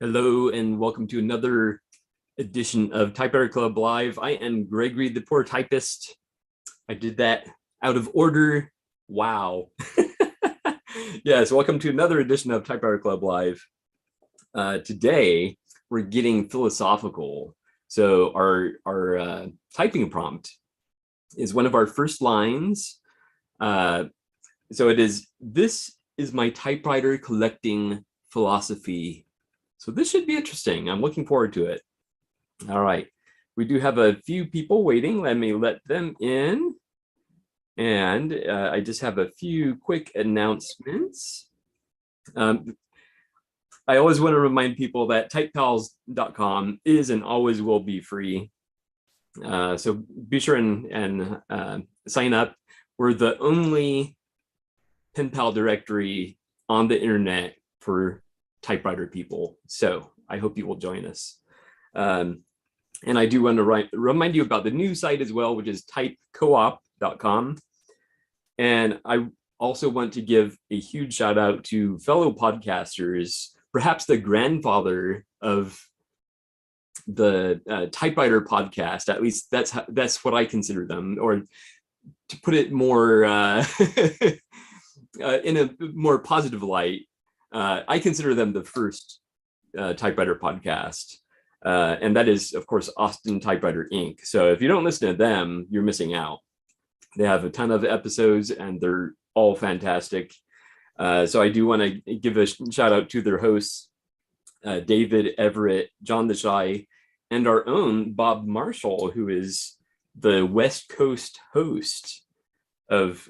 Hello and welcome to another edition of Typewriter Club Live. I am Gregory, the poor typist. I did that out of order. Wow. Yes, welcome to another edition of Typewriter Club Live. Today, we're getting philosophical. So our typing prompt is one of our first lines. So it is, "This is my typewriter collecting philosophy." So this should be interesting. I'm looking forward to it. All right. We do have a few people waiting. Let me let them in. And I just have a few quick announcements. I always want to remind people that typepals.com is and always will be free. So be sure and sign up. We're the only pen pal directory on the internet for typewriter people. So I hope you will join us. And I do want to remind you about the new site as well, which is typecoop.com. And I also want to give a huge shout out to fellow podcasters, perhaps the grandfather of the typewriter podcast. At least that's what I consider them, or to put it more in a more positive light. I consider them the first typewriter podcast. And that is, of course, Austin Typewriter Inc. So if you don't listen to them, you're missing out. They have a ton of episodes and they're all fantastic. So I do want to give a shout out to their hosts, David Everett, John the Shy, and our own Bob Marshall, who is the West Coast host of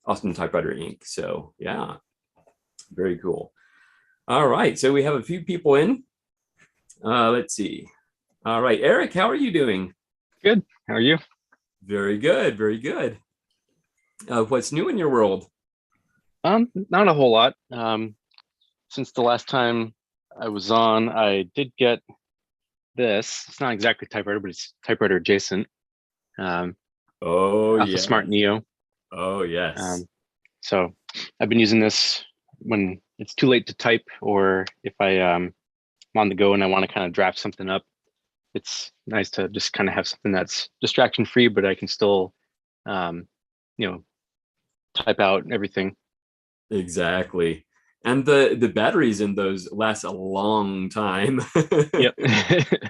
Austin Typewriter Inc. So yeah, very cool. All right, so we have a few people in. Let's see. All right, Eric, how are you doing? Good. How are you? Very good, very good. What's new in your world? Not a whole lot. Since the last time I was on, I did get this. It's not exactly typewriter, but it's typewriter adjacent. Oh Alpha yeah. Smart Neo. Oh yes. So I've been using this when it's too late to type, or if I'm on the go and I want to kind of draft something up. It's nice to just kind of have something that's distraction free, but I can still, you know, type out everything. Exactly. And the batteries in those last a long time. Yep.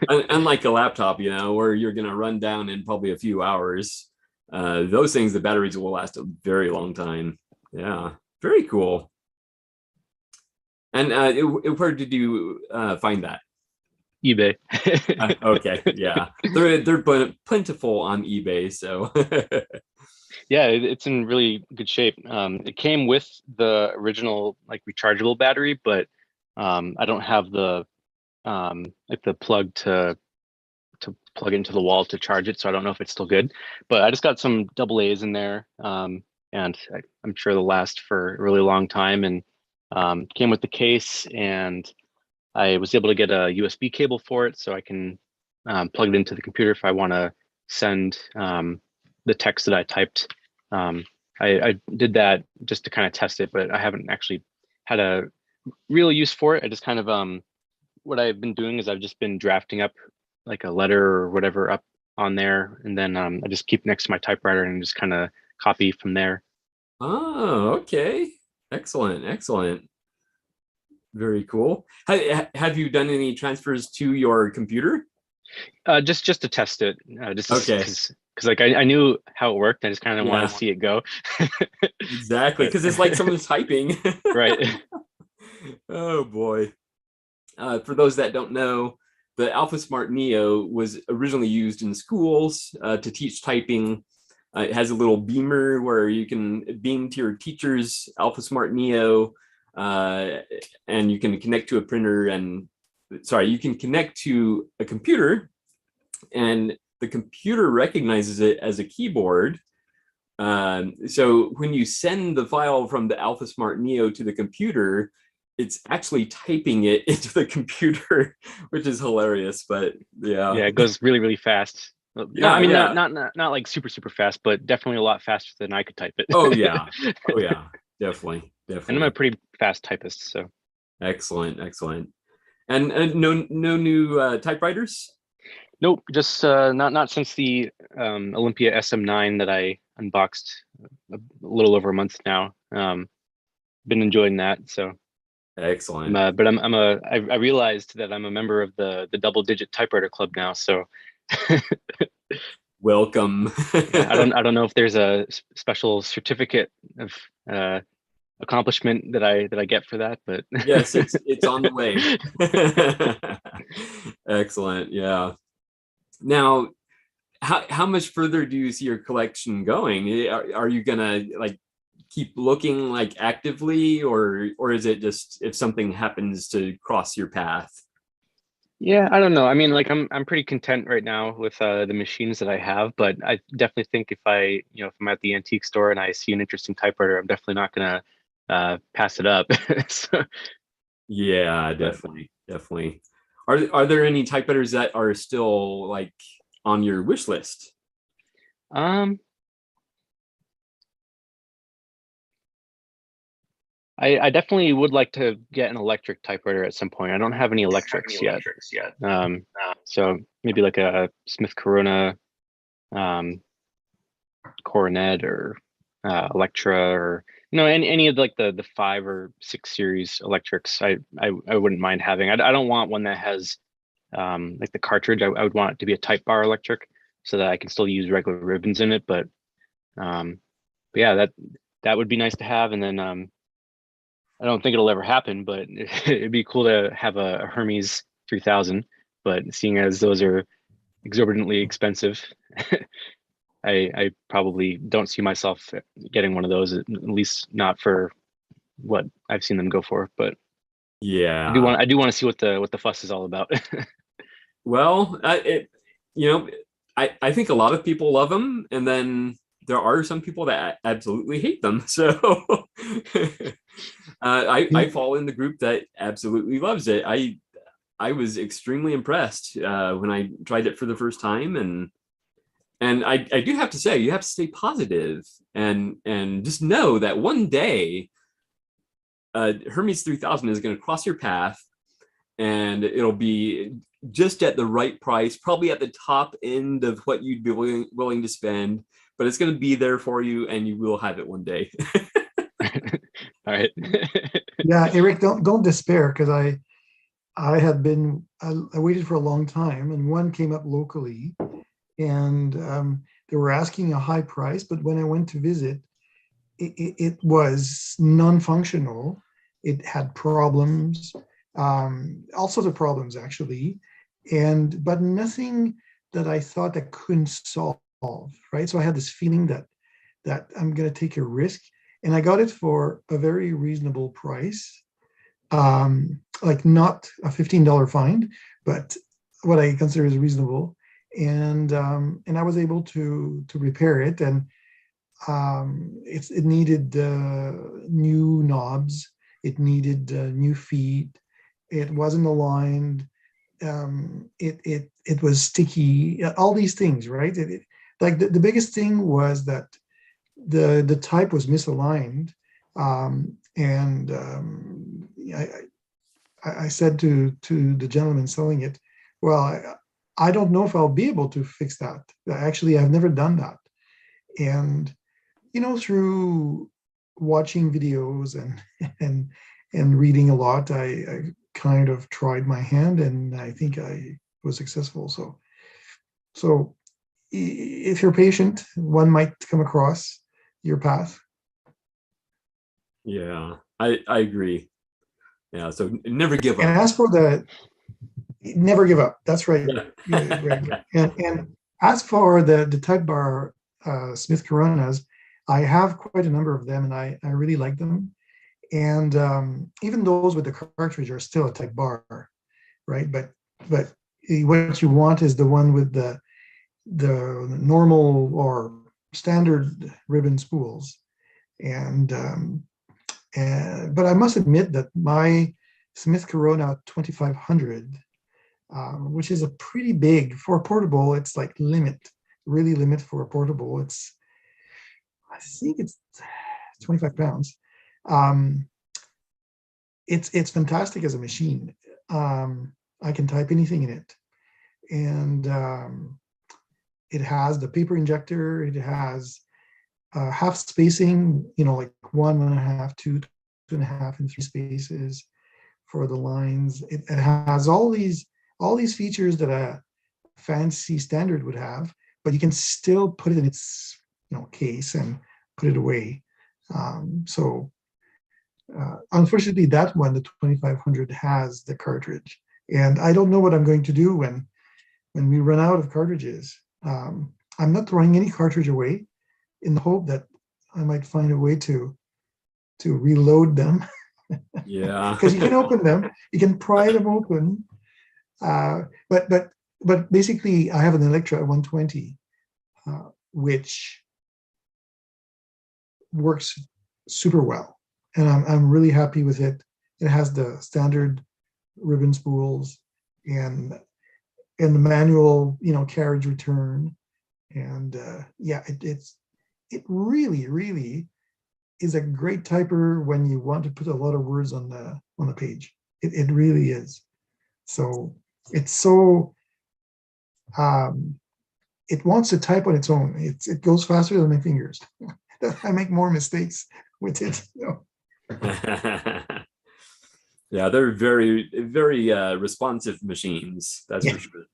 Unlike a laptop, where you're gonna run down in probably a few hours. Those things, the batteries will last a very long time. Yeah, very cool. And where did you find that? eBay. Okay, yeah, they're plentiful on eBay. So Yeah, it's in really good shape. It came with the original like rechargeable battery, but I don't have the like the plug to plug into the wall to charge it, so I don't know if it's still good. But I just got some double A's in there, and I'm sure they'll last for a really long time. And came with the case, and I was able to get a USB cable for it, so I can plug it into the computer if I want to send the text that I typed. I did that just to kind of test it, but I haven't actually had a real use for it. I just kind of what I've been doing is I've just been drafting up like a letter or whatever up on there, and then I just keep next to my typewriter and just kind of copy from there. oh, okay, excellent, excellent. Very cool. Have you done any transfers to your computer? Just to test it, just Okay. because like I knew how it worked. I just kind of want Yeah, to see it go. exactly. But Because it's like someone's typing. right. Oh boy. For those that don't know, the Alpha Smart Neo was originally used in schools to teach typing. It has a little beamer where you can beam to your teacher's Alpha Smart Neo, uh, and you can connect to a printer and sorry, you can connect to a computer, and the computer recognizes it as a keyboard. So when you send the file from the Alpha Smart Neo to the computer, it's actually typing it into the computer, which is hilarious. But yeah, Yeah, it goes really, really fast. Well, not, I yeah, mean, yeah. not like super, super fast, but definitely a lot faster than I could type Oh it. yeah, oh yeah, definitely, And I'm a definitely. pretty fast typist, so Excellent, excellent. And no new typewriters? Nope, just not since the Olympia SM9 that I unboxed a little over a month now. Been enjoying that. So, Excellent. but I realized that I'm a member of the double digit typewriter club now. So, Welcome. yeah, I don't know if there's a special certificate of uh, accomplishment that I get for that, but Yes, it's on the way. Excellent. Yeah. Now, how much further do you see your collection going? Are you gonna like keep looking like actively, or is it just if something happens to cross your path? yeah, I don't know. I mean, like I'm pretty content right now with the machines that I have, but I definitely think if if I'm at the antique store and I see an interesting typewriter, I'm definitely not gonna pass it up. So, Yeah, but definitely, definitely. Are there any typewriters that are still like on your wish list? um, I definitely would like to get an electric typewriter at some point. I don't have any electrics yet. Um, so maybe like a Smith Corona um, Coronet or Electra or any of like the 5 or 6 series electrics. I wouldn't mind having. I don't want one that has like the cartridge. I would want it to be a Type Bar electric so that I can still use regular ribbons in it. Um, but yeah, that would be nice to have. And then I don't think it'll ever happen, but it'd be cool to have a Hermes 3000. But seeing as those are exorbitantly expensive, I probably don't see myself getting one of those, at least not for what I've seen them go for. But Yeah. I do want to see what the fuss is all about. Well, you know, I think a lot of people love them, and then there are some people that absolutely hate them. So I fall in the group that absolutely loves it. I was extremely impressed when I tried it for the first time, and I do have to say you have to stay positive and just know that one day Hermes 3000 is going to cross your path and it'll be just at the right price, probably at the top end of what you'd be willing to spend, but it's going to be there for you and you will have it one day. All right. Yeah, Eric, don't despair because I had been I waited for a long time and one came up locally and they were asking a high price, but when I went to visit, it was non-functional. It had problems, all sorts of problems actually, and but nothing that I thought I couldn't solve. Right, so I had this feeling that I'm going to take a risk, and I got it for a very reasonable price. Like not a $15 fine, but what I consider is reasonable. And I was able to repair it, and it needed new knobs, it needed new feet, it wasn't aligned, it was sticky, all these things, right? Like the biggest thing was that the type was misaligned, and I said to the gentleman selling it, well, I don't know if I'll be able to fix that. Actually, I've never done that. And through watching videos and and reading a lot, I kind of tried my hand, and I think I was successful. So if you're patient, one might come across your path. Yeah, I agree. Yeah, so never give And up. as for the never give up, that's right, Yeah. Greg. And as for the Type Bar Smith Coronas, I have quite a number of them, and I really like them. And even those with the cartridge are still a Type Bar, right? But what you want is the one with the normal or standard ribbon spools. And but I must admit that my Smith Corona 2500, which is a pretty big for a portable, it's like really limit for a portable. I think it's 25 pounds. Um, it's fantastic as a machine. I can type anything in it. And it has the paper injector. It has half spacing, like 1.5, 2.5, and 3 spaces for the lines. It has all these features that a fancy standard would have, but you can still put it in its case and put it away. So unfortunately, that one, the 2500, has the cartridge, and I don't know what I'm going to do when we run out of cartridges. I'm not throwing any cartridge away, in the hope that I might find a way to reload them. Yeah. Because you can open them, you can pry them open, but basically, I have an Electra 120, which works super well, and I'm really happy with it. It has the standard ribbon spools and the manual, carriage return, and it really is a great typer when you want to put a lot of words on the page. It really is. So it's so it wants to type on its own. It goes faster than my fingers. I make more mistakes with it. Yeah, they're very, very responsive machines. That's for sure.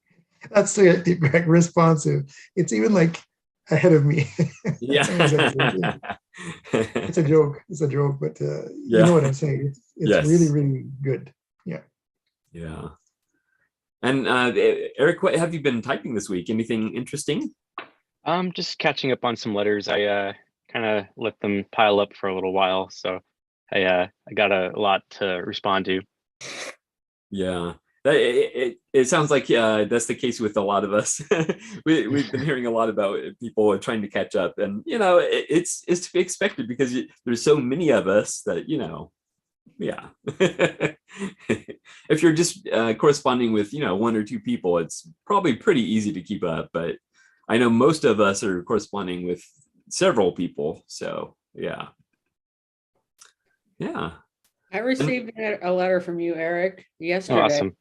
That's the correct responsive. It's even like ahead of me. Yeah. It's a joke. It's a joke, but you know what I'm saying. It's Yes. really, really good. Yeah. Yeah. And Eric, what have you been typing this week? Anything interesting? Just catching up on some letters. I kind of let them pile up for a little while, so I got a lot to respond to. Yeah. It sounds like that's the case with a lot of us. We've been hearing a lot about people trying to catch up, and it's to be expected because there's so many of us that yeah. If you're just corresponding with 1 or 2 people, it's probably pretty easy to keep up. But I know most of us are corresponding with several people, so yeah. I received a letter from you, Eric, yesterday. Oh, awesome.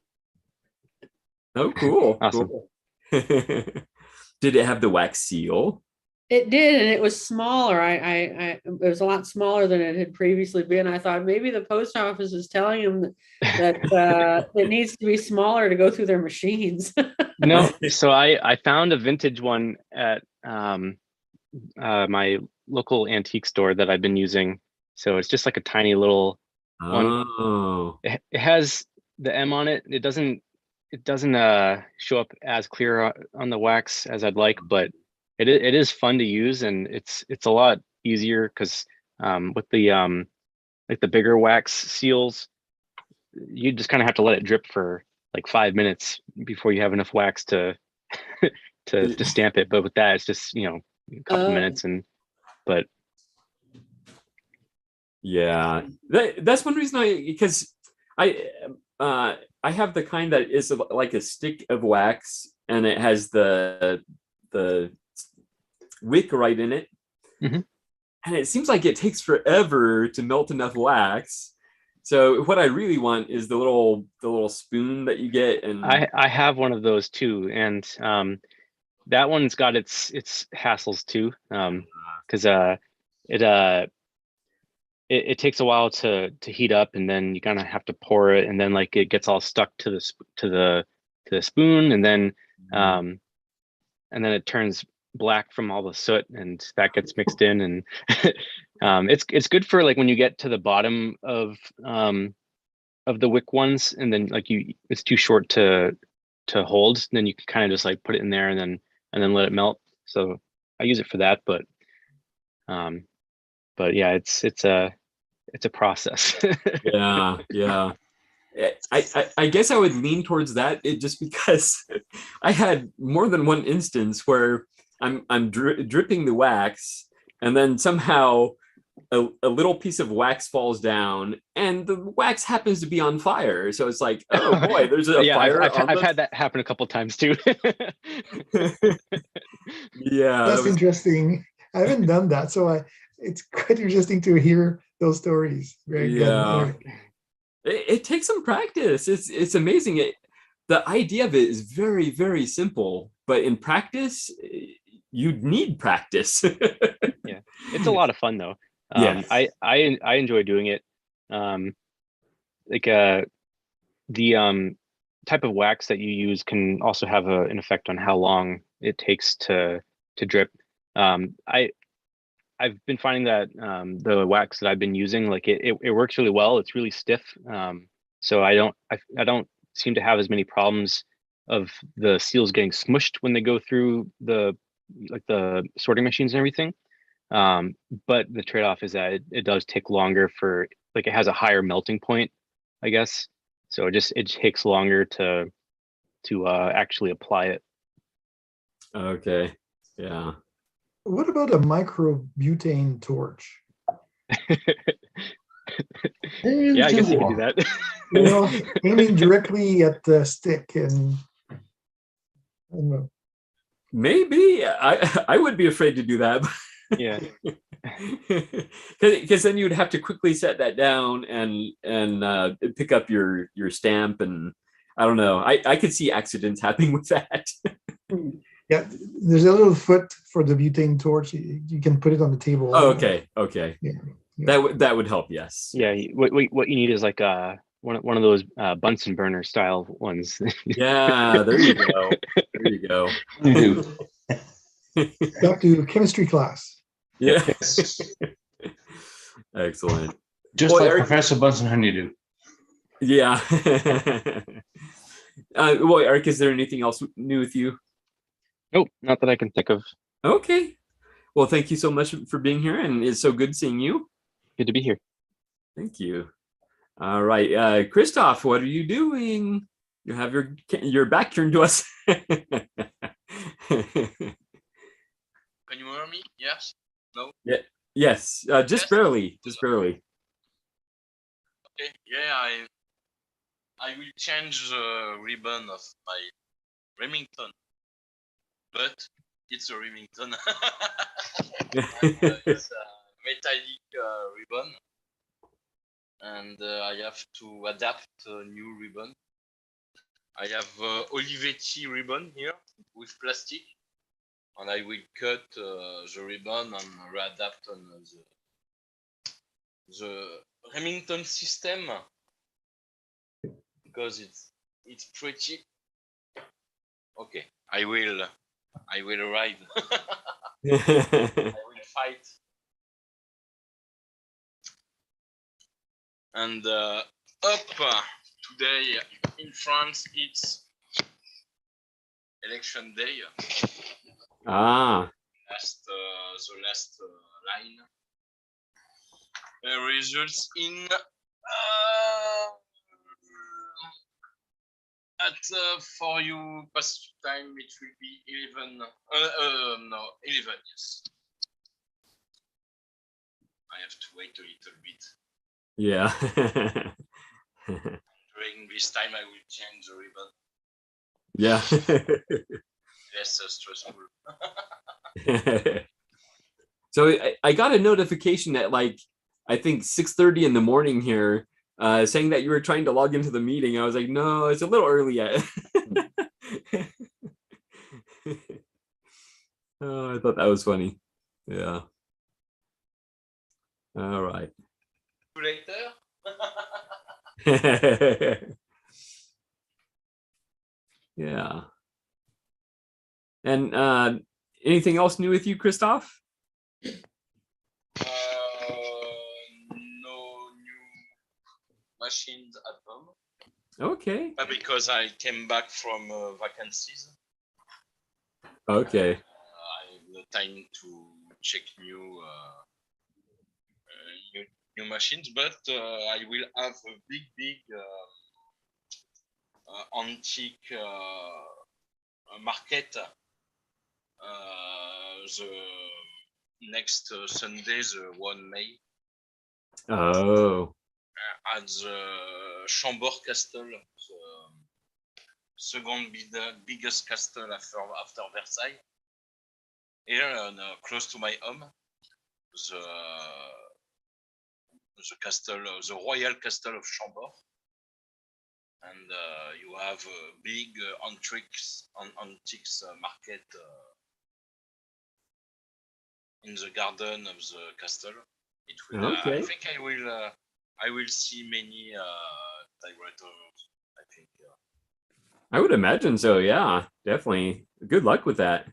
Oh, cool. Awesome. Cool. Did it have the wax seal? It did, and it was smaller. It was a lot smaller than it had previously been. I thought maybe the post office is telling them that it needs to be smaller to go through their machines. No, so I found a vintage one at my local antique store that I've been using. So it's just like a tiny little one. Oh. It has the M on it. It doesn't show up as clear on the wax as I'd like, but it is fun to use, and it's a lot easier because with the like the bigger wax seals, you just kind of have to let it drip for like 5 minutes before you have enough wax to to stamp it. But with that, it's just a couple minutes, but yeah, that's one reason because I have the kind that is like a stick of wax, and it has the wick right in it. Mm-hmm. And it seems like it takes forever to melt enough wax. So what I really want is the little spoon that you get. And I have one of those too, and that one's got its hassles too, because it takes a while to heat up, and then you kind of have to pour it, and then like it gets all stuck to the spoon, and then it turns black from all the soot, and that gets mixed in, and it's good for like when you get to the bottom of the wick ones, and then like it's too short to hold, then you can kind of just like put it in there and then let it melt. So I use it for that, but yeah, it's a process. yeah. I guess I would lean towards that, just because I had more than one instance where I'm dripping the wax, and then somehow a little piece of wax falls down, and the wax happens to be on fire. So it's like, oh boy, there's a fire. I've had that happen a couple times too. Yeah, that's interesting. I haven't done that, so it's quite interesting to hear those stories. Very good. It takes some practice. It's amazing. The idea of it is very, very simple, but in practice, you need practice. Yeah, it's a lot of fun though. Yes. I enjoy doing it. Um, like the type of wax that you use can also have an effect on how long it takes to drip. I've been finding that the wax that I've been using, like it works really well. It's really stiff. So I don't seem to have as many problems of the seals getting smushed when they go through the sorting machines and everything. Um, but the trade-off is that it does take longer for, like, it has a higher melting point, I guess. So it takes longer to actually apply it. Okay. Yeah. What about a microbutane torch? Yeah, I guess you could do that. You know, aiming directly at the stick, and I don't know. Maybe I would be afraid to do that. Yeah. Because then you'd have to quickly set that down and pick up your stamp, and I don't know. I could see accidents happening with that. Yeah, there's a little foot for the butane torch. You can put it on the table. Oh, okay. Yeah. That would help. Yes. Yeah, what you need is like one of those Bunsen burner style ones. Yeah. There you go. There you go. You do. Back to chemistry class. Yeah. Yes. Excellent. Just Well, like Eric- Professor Bunsen Honeydew. Yeah. Well, Eric, is there anything else new with you? Nope, not that I can think of. Okay. Well, thank you so much for being here, and it's so good seeing you. Good to be here. Thank you. All right, Christoph, what are you doing? You have your back turned to us. Can you hear me? Yes? No? Yes, just Yes. barely, just barely. Okay. Yeah, I will change the ribbon of my Remington. But it's a Remington. It's a metallic ribbon. And I have to adapt a new ribbon. I have Olivetti ribbon here with plastic. And I will cut the ribbon and readapt on the Remington system because it's pretty. Okay, I will ride. I will fight. And today in France it's election day. Ah, The last line results in for you past time it will be 11. No, 11. Yes. I have to wait a little bit. yeah. During this time, I will change the ribbon. Yeah. Less stressful. So I got a notification at like I think 6:30 in the morning here, saying that you were trying to log into the meeting. I was like, no, it's a little early yet. Oh, I thought that was funny. Yeah. All right. Later. Yeah. And anything else new with you, Christoph? No new machines at home. Okay. Because I came back from vacancies. Okay. I have the time to check new machines, but I will have a big antique market the next Sunday, the 1 May, Oh. at the Chambord Castle, the second biggest castle after Versailles. Here, close to my home, the castle, the Royal Castle of Chambord. and you have a big antiques market in the garden of the castle. It will. Okay. I think I will see many typewriters. I think. I would imagine so. Yeah, definitely. Good luck with that.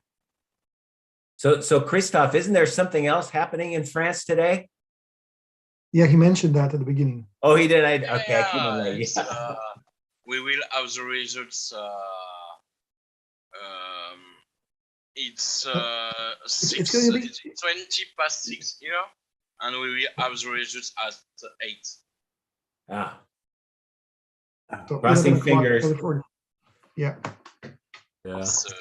So Christophe, isn't there something else happening in France today? Yeah, he mentioned that at the beginning. Oh, he did. I Yeah, okay. I couldn't relate. it's, we will have the results. It's it's going to be 20 past 6 here, and we will have the results at 8. Ah, So crossing 11 o'clock fingers. California. Yeah, Yeah. It's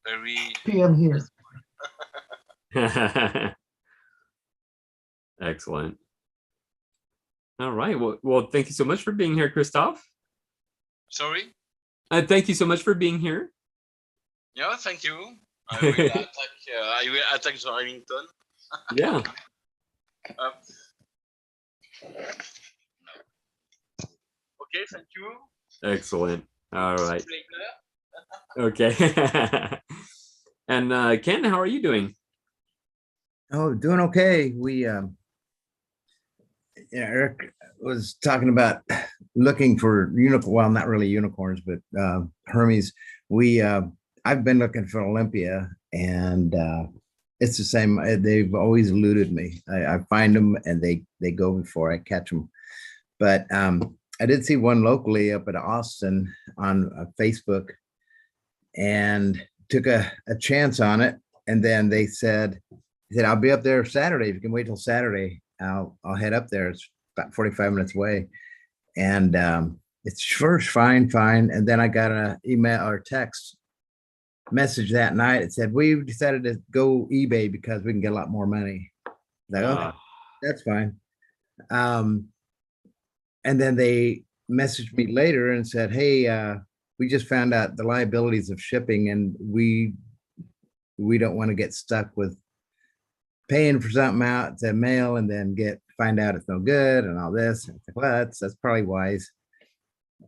very. PM here. Excellent. All right. Well, thank you so much for being here, Christophe. Sorry. Thank you so much for being here. Yeah, thank you. I will attack. I will attack the Remington. Yeah. Okay, thank you. Excellent. All right. See you later. Okay. And Ken, how are you doing? Oh, doing okay. Eric was talking about looking for well, not really unicorns, but Hermes. I've been looking for Olympia, and it's the same. They've always eluded me. I find them, and they go before I catch them. But I did see one locally up at Austin on Facebook, and took a chance on it. And then they said, I'll be up there Saturday. If you can wait till Saturday, I'll head up there. It's about 45 minutes away. And it's first fine. And then I got an email or text message that night. It said, we've decided to go eBay because we can get a lot more money. Like, okay, that's fine. And then they messaged me later and said, hey, we just found out the liabilities of shipping, and we don't want to get stuck with paying for something out to mail and then find out it's no good and all this. Like, well, that's probably wise.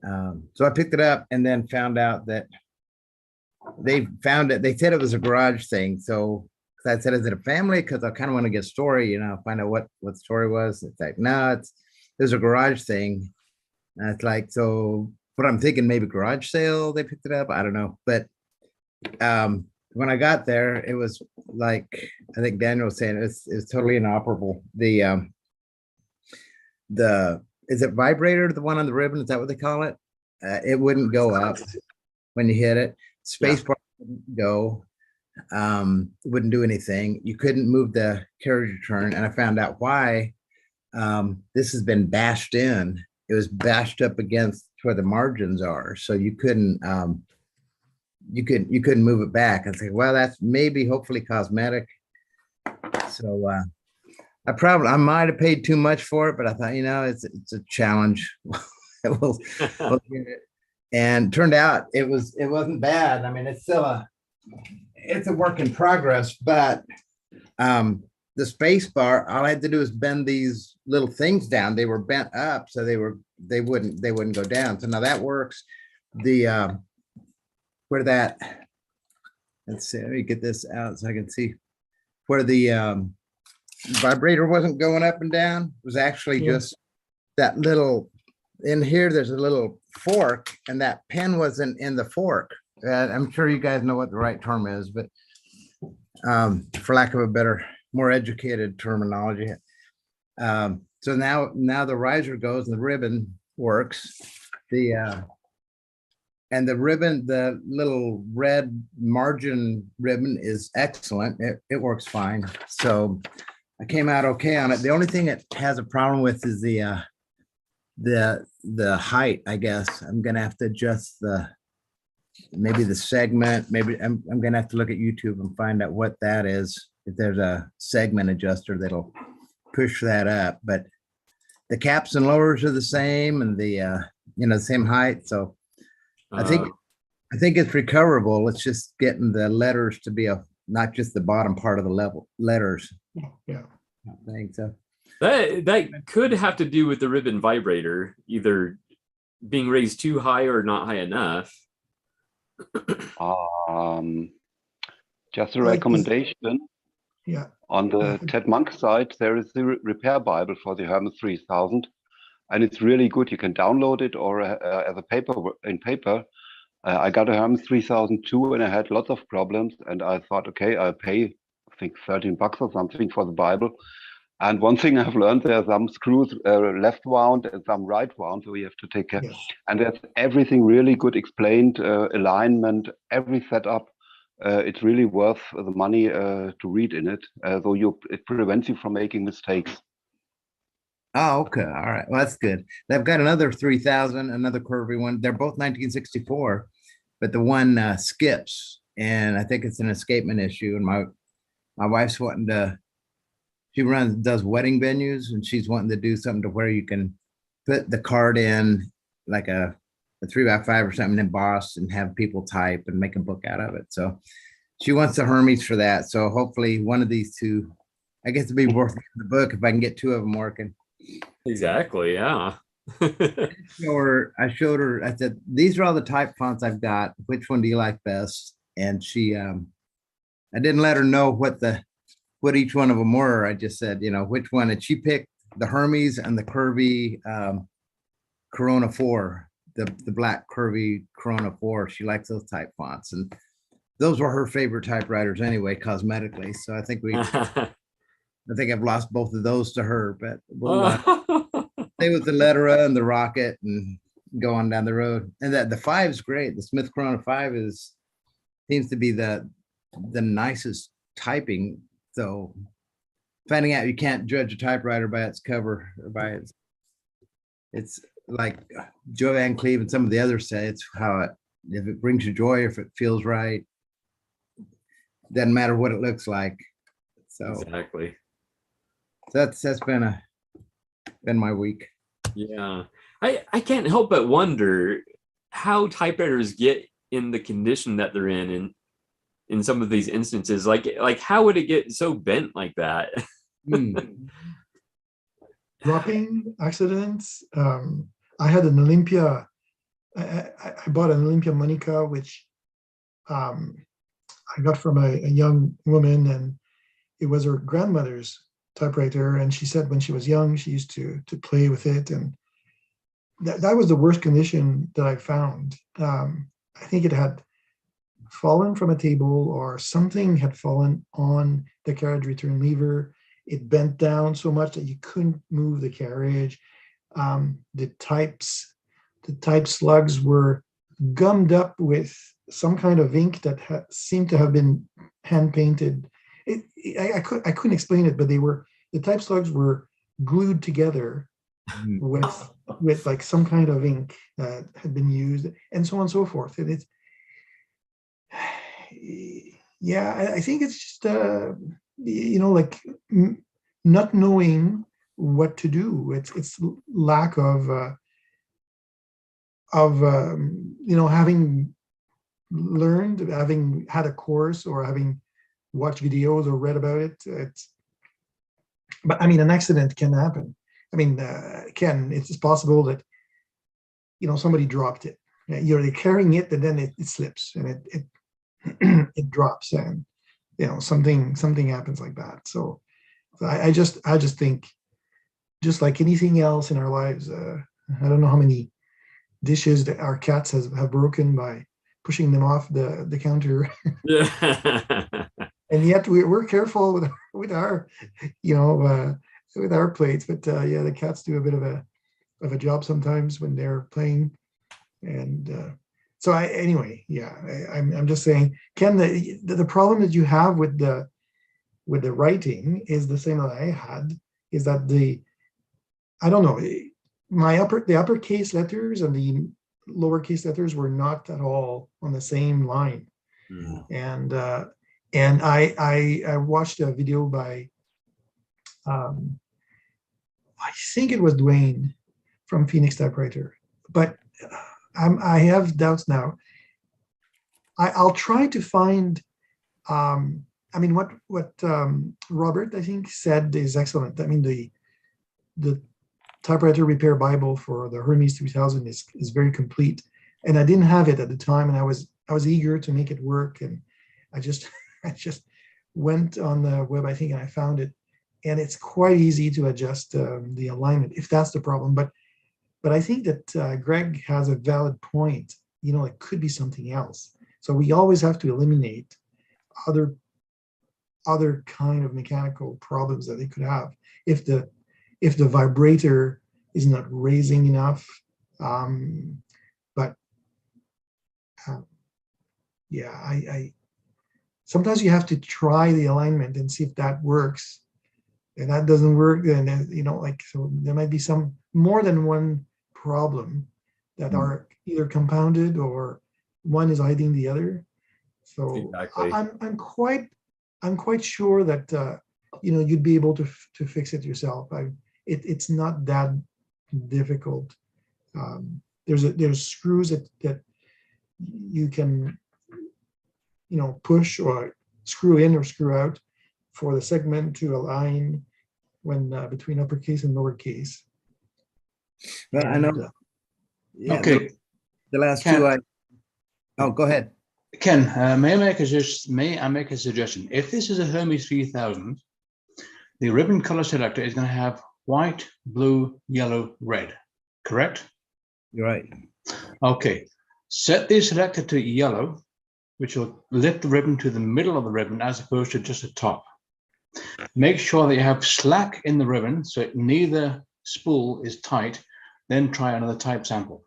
So I picked it up and then found out that they found it. They said it was a garage thing. So I said, is it a family? Because I kind of want to get a story, find out what the story was. It's like, no, there's a garage thing. And it's like, so what I'm thinking, maybe garage sale, they picked it up. I don't know. But when I got there, it was like, I think Daniel was saying, it's totally inoperable. Is it vibrator, the one on the ribbon? Is that what they call it? It wouldn't go up when you hit it. Space bar wouldn't go. Wouldn't do anything. You couldn't move the carriage return. And I found out why. This has been bashed in. It was bashed up against where the margins are. So you couldn't move it back. I was like, well, that's maybe hopefully cosmetic. So I might have paid too much for it, but I thought, it's a challenge. we'll get it. And turned out it wasn't bad. I mean, it's still it's a work in progress, but the space bar, all I had to do is bend these little things down. They were bent up, so they wouldn't go down. So now that works. Let's see, let me get this out so I can see where the vibrator wasn't going up and down. It was actually just that little, in here, there's a little fork, and that pin wasn't in the fork. I'm sure you guys know what the right term is, but for lack of a better, more educated terminology. So now the riser goes and the ribbon works. And the ribbon, the little red margin ribbon is excellent. It works fine. So I came out okay on it. The only thing it has a problem with is the height, I guess. I'm gonna have to adjust maybe the segment. Maybe I'm gonna have to look at YouTube and find out what that is. If there's a segment adjuster that'll push that up, but the caps and lowers are the same, and the same height. So I think it's recoverable. It's just getting the letters to be not just the bottom part of the letters. Yeah. I think so. That could have to do with the ribbon vibrator, either being raised too high or not high enough. Just a Like this- recommendation. Yeah. On the Ted Monk site, there is the repair Bible for the Hermes 3000, and it's really good. You can download it or as a paper in paper. I got a Hermes 3002 and I had lots of problems, and I thought, okay, I'll pay, I think, $13 or something for the Bible. And one thing I've learned, there are some screws left wound and some right wound, so we have to take care. Yes. And there's everything really good explained, alignment, every setup. It's really worth the money to read in it. So it prevents you from making mistakes. Oh, okay. All right. Well, that's good. They've got another 3000, another curvy one. They're both 1964, but the one skips, and I think it's an escapement issue. And my wife's wanting to, she does wedding venues, and she's wanting to do something to where you can put the card in like a 3x5 or something embossed and have people type and make a book out of it. So she wants the Hermes for that. So hopefully one of these two, I guess it'd be worth the book if I can get two of them working. Exactly. Yeah. I showed her, I said, these are all the type fonts I've got. Which one do you like best? And she, I didn't let her know what each one of them were. I just said, which one. And she picked the Hermes and the curvy Corona 4. The black curvy Corona 4. She likes those type fonts, and those were her favorite typewriters anyway, cosmetically. So I think I've lost both of those to her, but we'll stay with the Lettera and the Rocket and go on down the road. And that the 5's great. The Smith Corona 5 seems to be the nicest typing. So finding out you can't judge a typewriter by its cover or it's like Joe Van Cleve and some of the others say, it's if it brings you joy, if it feels right, doesn't matter what it looks like. So exactly. That's been my week. Yeah. I can't help but wonder how typewriters get in the condition that they're in some of these instances. Like how would it get so bent like that? Dropping accidents. I had an Olympia. I bought an Olympia Monica, which I got from a young woman, and it was her grandmother's typewriter. And she said when she was young, she used to play with it, and that was the worst condition that I found. I think it had fallen from a table, or something had fallen on the carriage return lever. It bent down so much that you couldn't move the carriage. The type slugs were gummed up with some kind of ink that seemed to have been hand painted. I couldn't explain it, but the type slugs were glued together with like some kind of ink that had been used, and so on and so forth. And I think it's just like not knowing what to do. It's lack of having learned, having had a course, or having watched videos or read about it. But I mean, an accident can happen. I mean, it's possible that somebody dropped it. You're carrying it, and then it slips and it it drops, and something happens like that. So I just think, just like anything else in our lives, I don't know how many dishes that our cats have broken by pushing them off the counter. And yet we're careful with our with our plates. But the cats do a bit of a job sometimes when they're playing. And so I'm just saying, Ken, the problem that you have with the writing is the same that I had, is that I don't know, the uppercase letters and the lowercase letters were not at all on the same line. And I watched a video by I think it was Dwayne from Phoenix Typewriter, but I have doubts now. I'll try to find. What Robert, I think, said is excellent. I mean, the typewriter repair Bible for the Hermes 3000 is very complete. And I didn't have it at the time, and I was eager to make it work. And I just went on the web, I think, and I found it. And it's quite easy to adjust the alignment if that's the problem. But I think that Greg has a valid point. It could be something else. So we always have to eliminate other kind of mechanical problems that they could have if the vibrator is not raising enough. Yeah, I sometimes you have to try the alignment and see if that works. And that doesn't work, then so there might be some more than one problem that are either compounded or one is hiding the other. So Exactly. I'm quite sure that you'd be able to fix it yourself. It's not that difficult. There's screws that you can push or screw in or screw out for the segment to align when between uppercase and lowercase. Well, I know. Yeah, Okay. the last Ken. two. Oh, go ahead. Ken, may I make a suggestion? If this is a Hermes 3000, the ribbon color selector is going to have white, blue, yellow, red. Correct? You're right. Okay. Set the selector to yellow, which will lift the ribbon to the middle of the ribbon as opposed to just the top. Make sure that you have slack in the ribbon so neither spool is tight. Then try another type sample.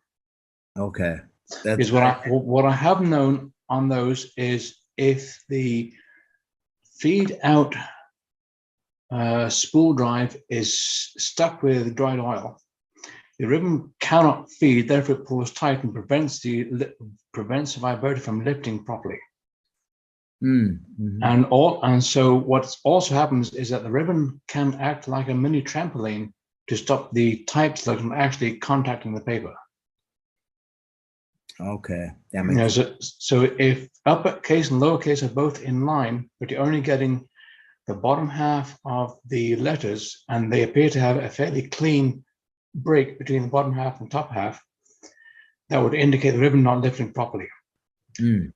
Okay. Because what I have known on those is if the feed out spool drive is stuck with dried oil, the ribbon cannot feed, therefore it pulls tight and prevents the vibrator from lifting properly. Mm-hmm. And so what also happens is that the ribbon can act like a mini trampoline to stop the type slug from actually contacting the paper. Okay. That makes sense. So if uppercase and lowercase are both in line, but you're only getting the bottom half of the letters, and they appear to have a fairly clean break between the bottom half and top half, that would indicate the ribbon not lifting properly.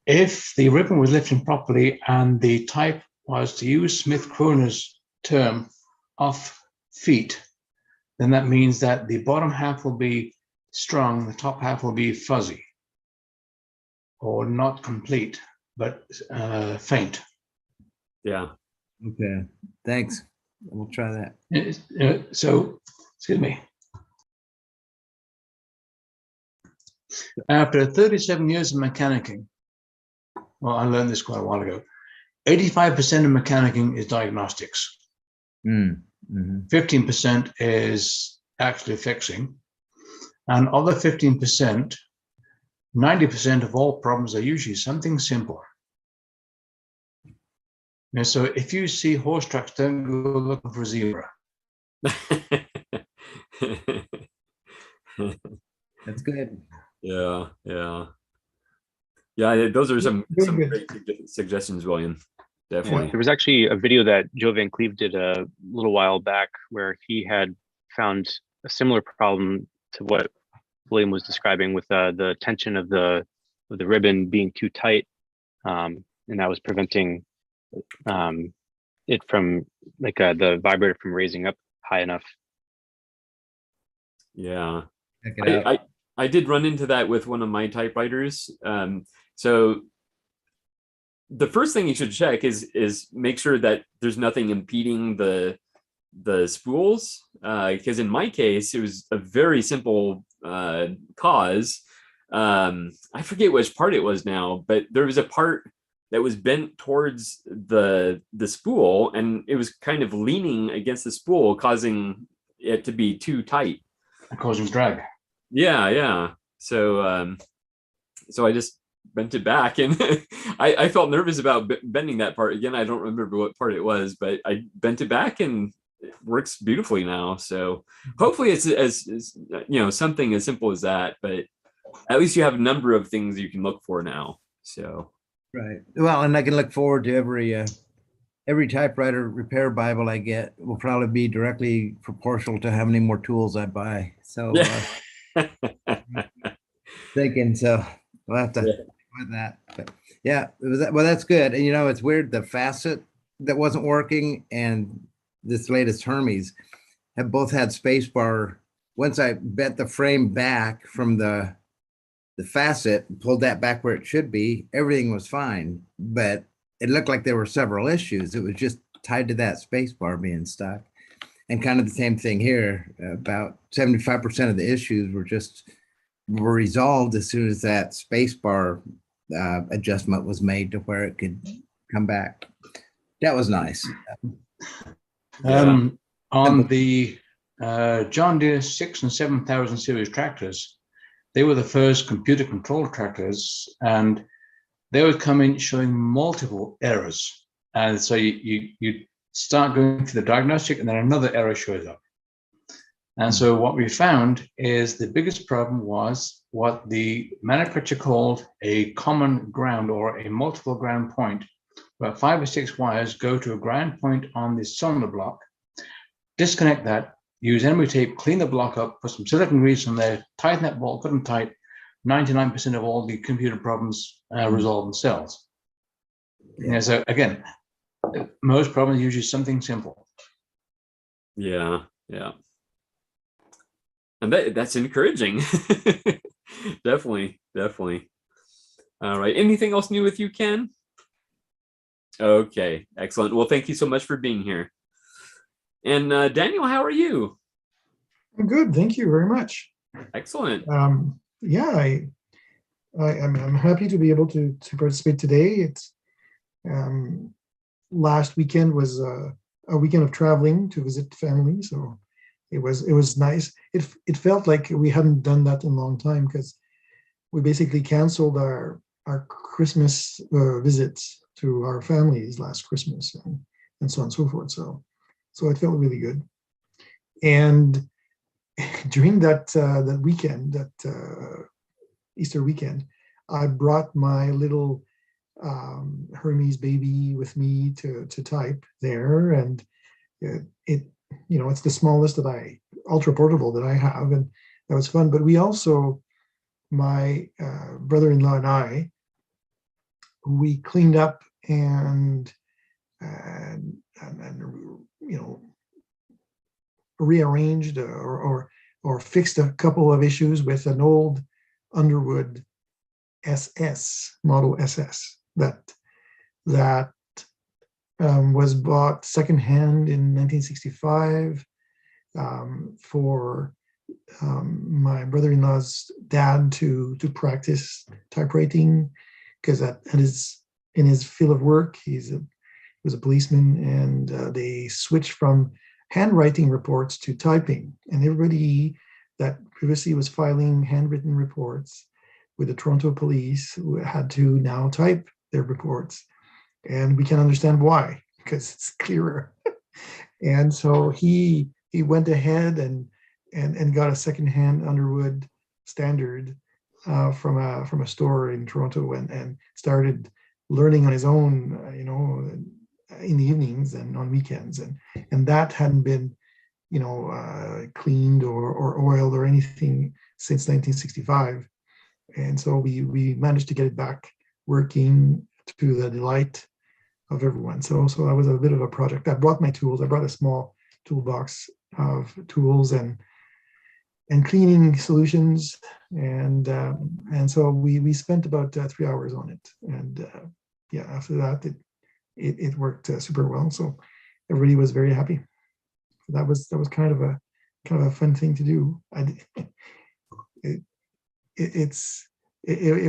If the ribbon was lifting properly and the type was, to use Smith-Kroner's term, off feet, then that means that the bottom half will be strong, the top half will be fuzzy, or not complete, but faint. Yeah. Okay. Thanks. We'll try that. So, excuse me. After 37 years of mechanicking, well, I learned this quite a while ago, 85% of mechanicking is diagnostics. 15% is actually fixing. And other 15%, 90% of all problems are usually something simple. And so if you see horse tracks, don't go looking for a zebra. That's good. Yeah. Those are some great suggestions, William. Definitely. Yeah, there was actually a video that Joe Van Cleve did a little while back where he had found a similar problem to what William was describing with the tension of the ribbon being too tight, and that was preventing it from the vibrator from raising up high enough. Yeah, I did run into that with one of my typewriters. So the first thing you should check is make sure that there's nothing impeding the spools, because in my case it was a very simple cause. I forget which part it was now, but there was a part that was bent towards the spool, and it was kind of leaning against the spool, causing it to be too tight, causing drag. Yeah. So I just bent it back, and I felt nervous about bending that part again. I don't remember what part it was, but I bent it back and it works beautifully now. So hopefully it's as something as simple as that, but at least you have a number of things you can look for now. So right. Well, and I can look forward to every every typewriter repair Bible I get will probably be directly proportional to how many more tools I buy. So thinking, so we'll have to with that. But yeah, well, that's good. And it's weird. The facet that wasn't working and this latest Hermes have both had spacebar. Once I bent the frame back from the facet, pulled that back where it should be, everything was fine. But it looked like there were several issues. It was just tied to that spacebar being stuck. And kind of the same thing here. About 75% of the issues were resolved as soon as that spacebar adjustment was made to where it could come back. That was nice. On the John Deere 6 and 7000 series tractors, they were the first computer controlled tractors, and they would come in showing multiple errors. And so you start going through the diagnostic and then another error shows up. And so what we found is the biggest problem was what the manufacturer called a common ground or a multiple ground point, where 5 or 6 wires go to a ground point on the cylinder block, disconnect that, use emery tape, clean the block up, put some silicone grease on there, tighten that bolt, put them tight. 99% of all the computer problems resolve themselves. Yeah, so again, most problems usually something simple. Yeah. And that's encouraging. Definitely. All right. Anything else new with you, Ken? Okay, excellent. Well, thank you so much for being here. And Daniel, how are you? I'm good. Thank you very much. Excellent. Yeah, I'm happy to be able to participate today. It's last weekend was a weekend of traveling to visit family, so it was nice. It felt like we hadn't done that in a long time because we basically canceled our Christmas visits to our families last Christmas and so on and so forth. So it felt really good. And during that weekend, that Easter weekend, I brought my little Hermes baby with me to type there, and it's the smallest ultra portable that I have, and that was fun. But we also, my brother-in-law and I, we cleaned up and rearranged or fixed a couple of issues with an old Underwood SS, model SS, that was bought secondhand in 1965 for my brother-in-law's dad to practice typewriting, because in his field of work, he was a policeman, and they switched from handwriting reports to typing, and everybody that previously was filing handwritten reports with the Toronto police had to now type their reports, and we can understand why, because it's clearer. And so he went ahead and got a secondhand Underwood standard from a store in Toronto, and started learning on his own, in the evenings and on weekends, and that hadn't been cleaned or oiled or anything since 1965. And so we managed to get it back working to the delight of everyone. So that was a bit of a project. I brought my tools. I brought a small toolbox of tools and cleaning solutions, and so we spent about 3 hours on it. And after that it worked super well. So everybody was very happy. That was kind of a fun thing to do. It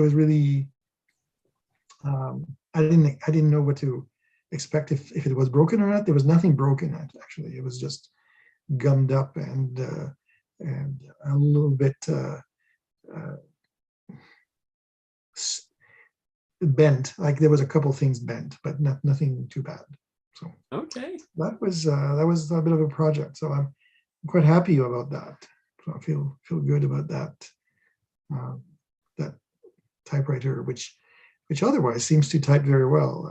was really, I didn't know what to expect if it was broken or not. There was nothing broken, actually. It was just gummed up and a little bit bent. Like there was a couple things bent, but nothing too bad. So okay, that was a bit of a project. So I'm quite happy about that. So I feel good about that. That typewriter, which otherwise seems to type very well.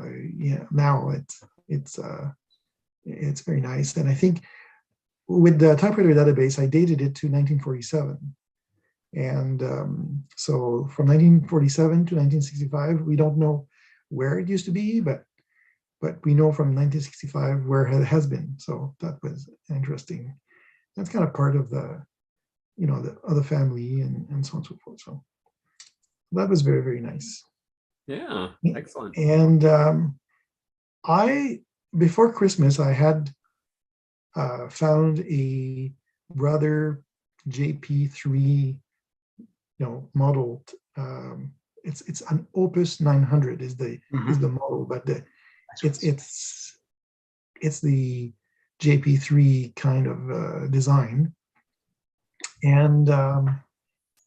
Now it's very nice. And I think with the typewriter database, I dated it to 1947. And so from 1947 to 1965, we don't know where it used to be, but we know from 1965 where it has been. So that was interesting. That's kind of part of the, the other family and so on and so forth. So that was very, very nice. Yeah, excellent. And before Christmas, I had found a Brother JP3, modeled. It's an Opus 900 is the model, but it's the JP3 kind of design, and I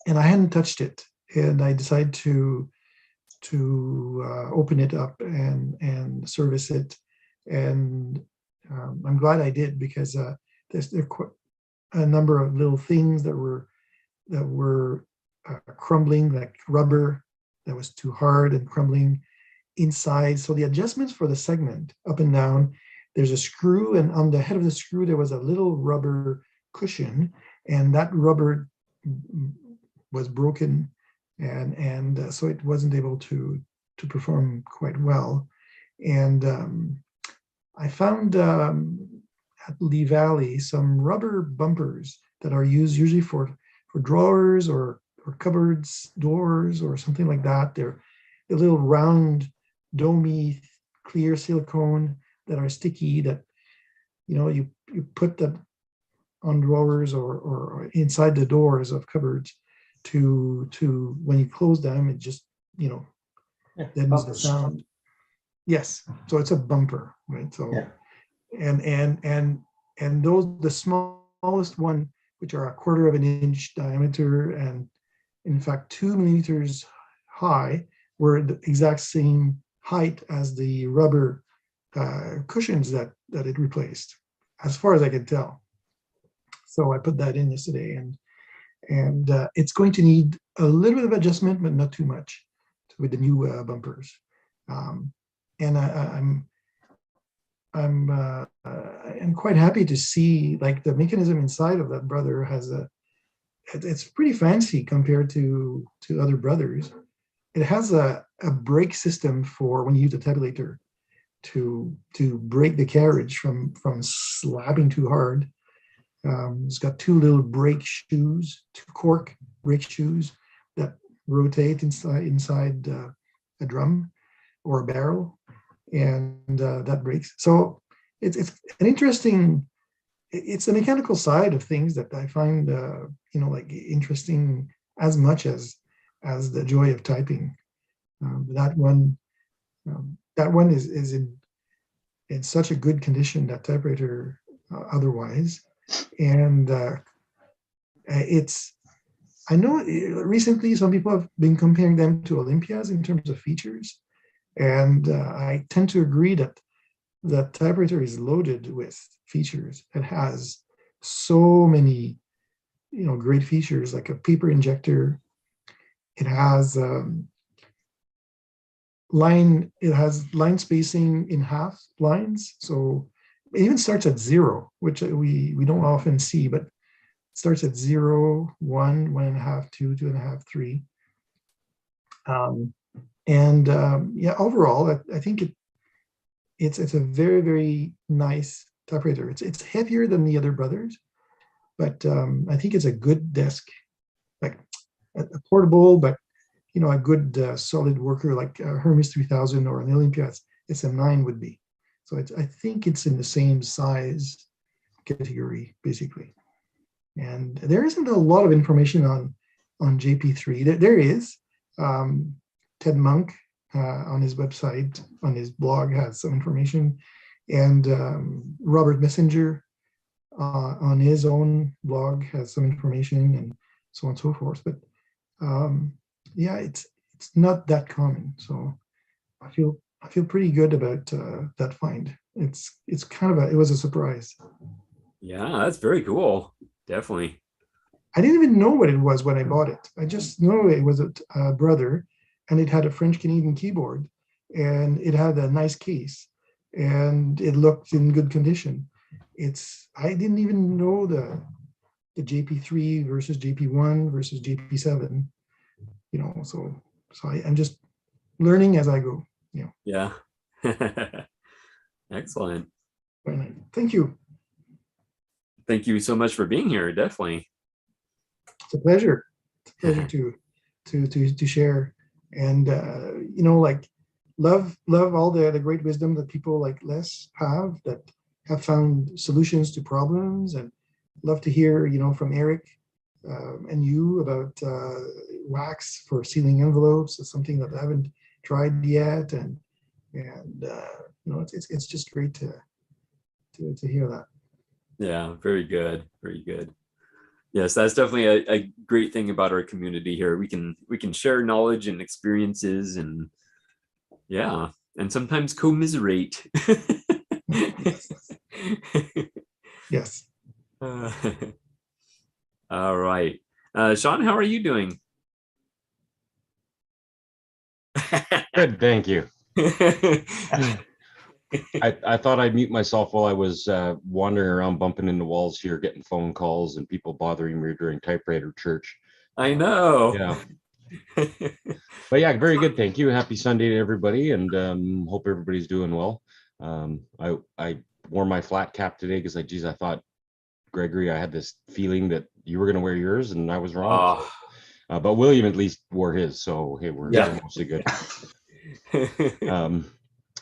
hadn't touched it, and I decided to open it up and service it, and I'm glad I did, because there's a number of little things that were crumbling, like rubber that was too hard and crumbling inside. So the adjustments for the segment up and down, there's a screw, and on the head of the screw there was a little rubber cushion, and that rubber was broken, and so it wasn't able to perform quite well. And I found at Lee Valley some rubber bumpers that are used usually for drawers or cupboards, doors, or something like that. They're a little round, domey, clear silicone that are sticky, that you put them on drawers or inside the doors of cupboards to when you close them, it just deadens the sound. Yes, so it's a bumper, right? So and those, the smallest one, which are 1/4 of an inch diameter and in fact 2 millimeters high, were the exact same height as the rubber cushions that it replaced, as far as I can tell. So I put that in yesterday, and it's going to need a little bit of adjustment, but not too much, with the new bumpers. And I'm quite happy to see, like, the mechanism inside of that Brother it's pretty fancy compared to other Brothers. It has a brake system for when you use a tabulator to brake the carriage from slapping too hard. It's got 2 little brake shoes, 2 cork brake shoes that rotate inside a drum or a barrel, and that brakes. So it's an interesting. It's the mechanical side of things that I find like interesting as much as the joy of typing. That one is in such a good condition, that typewriter, otherwise. And I know recently some people have been comparing them to Olympias in terms of features, and I tend to agree that the typewriter is loaded with features. It has so many great features, like a paper injector. It has line spacing in half lines, so it even starts at 0, which we don't often see, but it starts at 0, 1, 1.5, 2, 2.5, 3. Overall, I think it's a very, very nice typewriter. It's heavier than the other Brothers, but I think it's a good desk, like a portable, but a good solid worker, like a Hermes 3000 or an Olympia SM9 would be. So I think it's in the same size category, basically. And there isn't a lot of information on JP3. There is. Ted Monk on his website, on his blog, has some information, and Robert Messenger on his own blog has some information, and so on and so forth. But it's not that common. So I feel pretty good about that find. It's kind of it was a surprise. Yeah, that's very cool. Definitely. I didn't even know what it was when I bought it. I just know it was a Brother, and it had a French Canadian keyboard, and it had a nice case. and it looked in good condition. I didn't even know the JP3 versus JP1 versus JP7, so I'm just learning as I go. Yeah. Excellent. Very nice. Thank you. Thank you so much for being here. Definitely. It's a pleasure. It's a pleasure to share, and like love all the great wisdom that people like Les that have found solutions to problems, and love to hear from Eric and you about wax for sealing envelopes. It's something that I haven't tried yet, and it's just great to hear that. Yeah, very good. Very good. Yes, that's definitely a great thing about our community here. We can share knowledge and experiences, and yeah, and sometimes commiserate. Yes. All right. Sean, how are you doing? Good, thank you. I thought I'd mute myself while I was wandering around, bumping into walls here, getting phone calls and people bothering me during typewriter church. I know. Yeah. But yeah, very good. Thank you. Happy Sunday to everybody, and hope everybody's doing well. I wore my flat cap today because I thought, Gregory, I had this feeling that you were going to wear yours, and I was wrong. So, but William at least wore his, so hey, we're mostly good.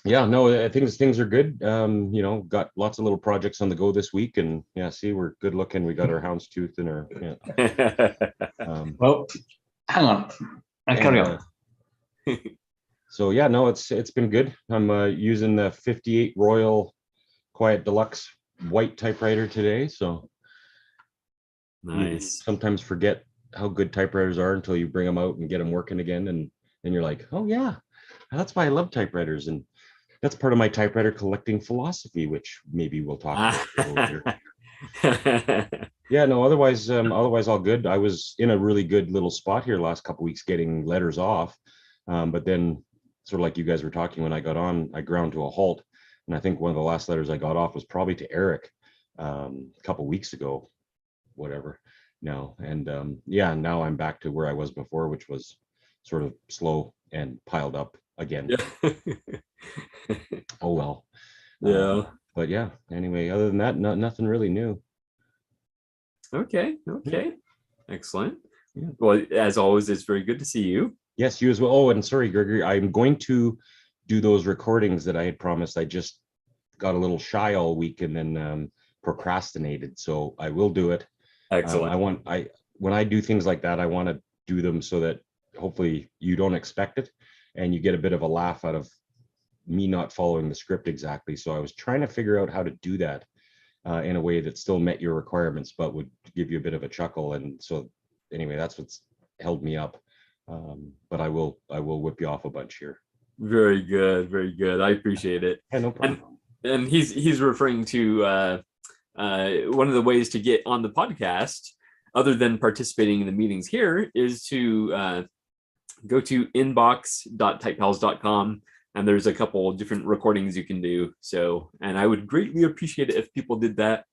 Yeah, no, I think things are good. Got lots of little projects on the go this week, and yeah, see, we're good looking. We got our houndstooth and our well, hang on, and carry on. So yeah, no, it's been good. I'm using the 58 Royal Quiet Deluxe white typewriter today, so nice. Sometimes forget how good typewriters are until you bring them out and get them working again, and then you're like, oh yeah, that's why I love typewriters. And that's part of my typewriter collecting philosophy, which maybe we'll talk about later. Yeah, no, otherwise all good. I was in a really good little spot here the last couple of weeks getting letters off. But then sort of like you guys were talking, when I got on, I ground to a halt. And I think one of the last letters I got off was probably to Eric a couple of weeks ago, whatever. Now, and now I'm back to where I was before, which was sort of slow and piled up again. Yeah. Oh well. Yeah. But yeah, anyway, other than that, nothing really new. Okay. Excellent. Yeah. Well, as always, it's very good to see you. Yes, you as well. Oh, and sorry, Gregory, I'm going to do those recordings that I had promised. I just got a little shy all week and then procrastinated, so I will do it. Excellent. When I do things like that, I want to do them so that hopefully you don't expect it and you get a bit of a laugh out of me not following the script exactly. So I was trying to figure out how to do that in a way that still met your requirements, but would give you a bit of a chuckle. And so anyway, that's what's held me up. But I will whip you off a bunch here. Very good. Very good. I appreciate it. Yeah, no problem. And he's referring to one of the ways to get on the podcast, other than participating in the meetings here, is to go to inbox.typepals.com, and there's a couple different recordings you can do. So, and I would greatly appreciate it if people did that,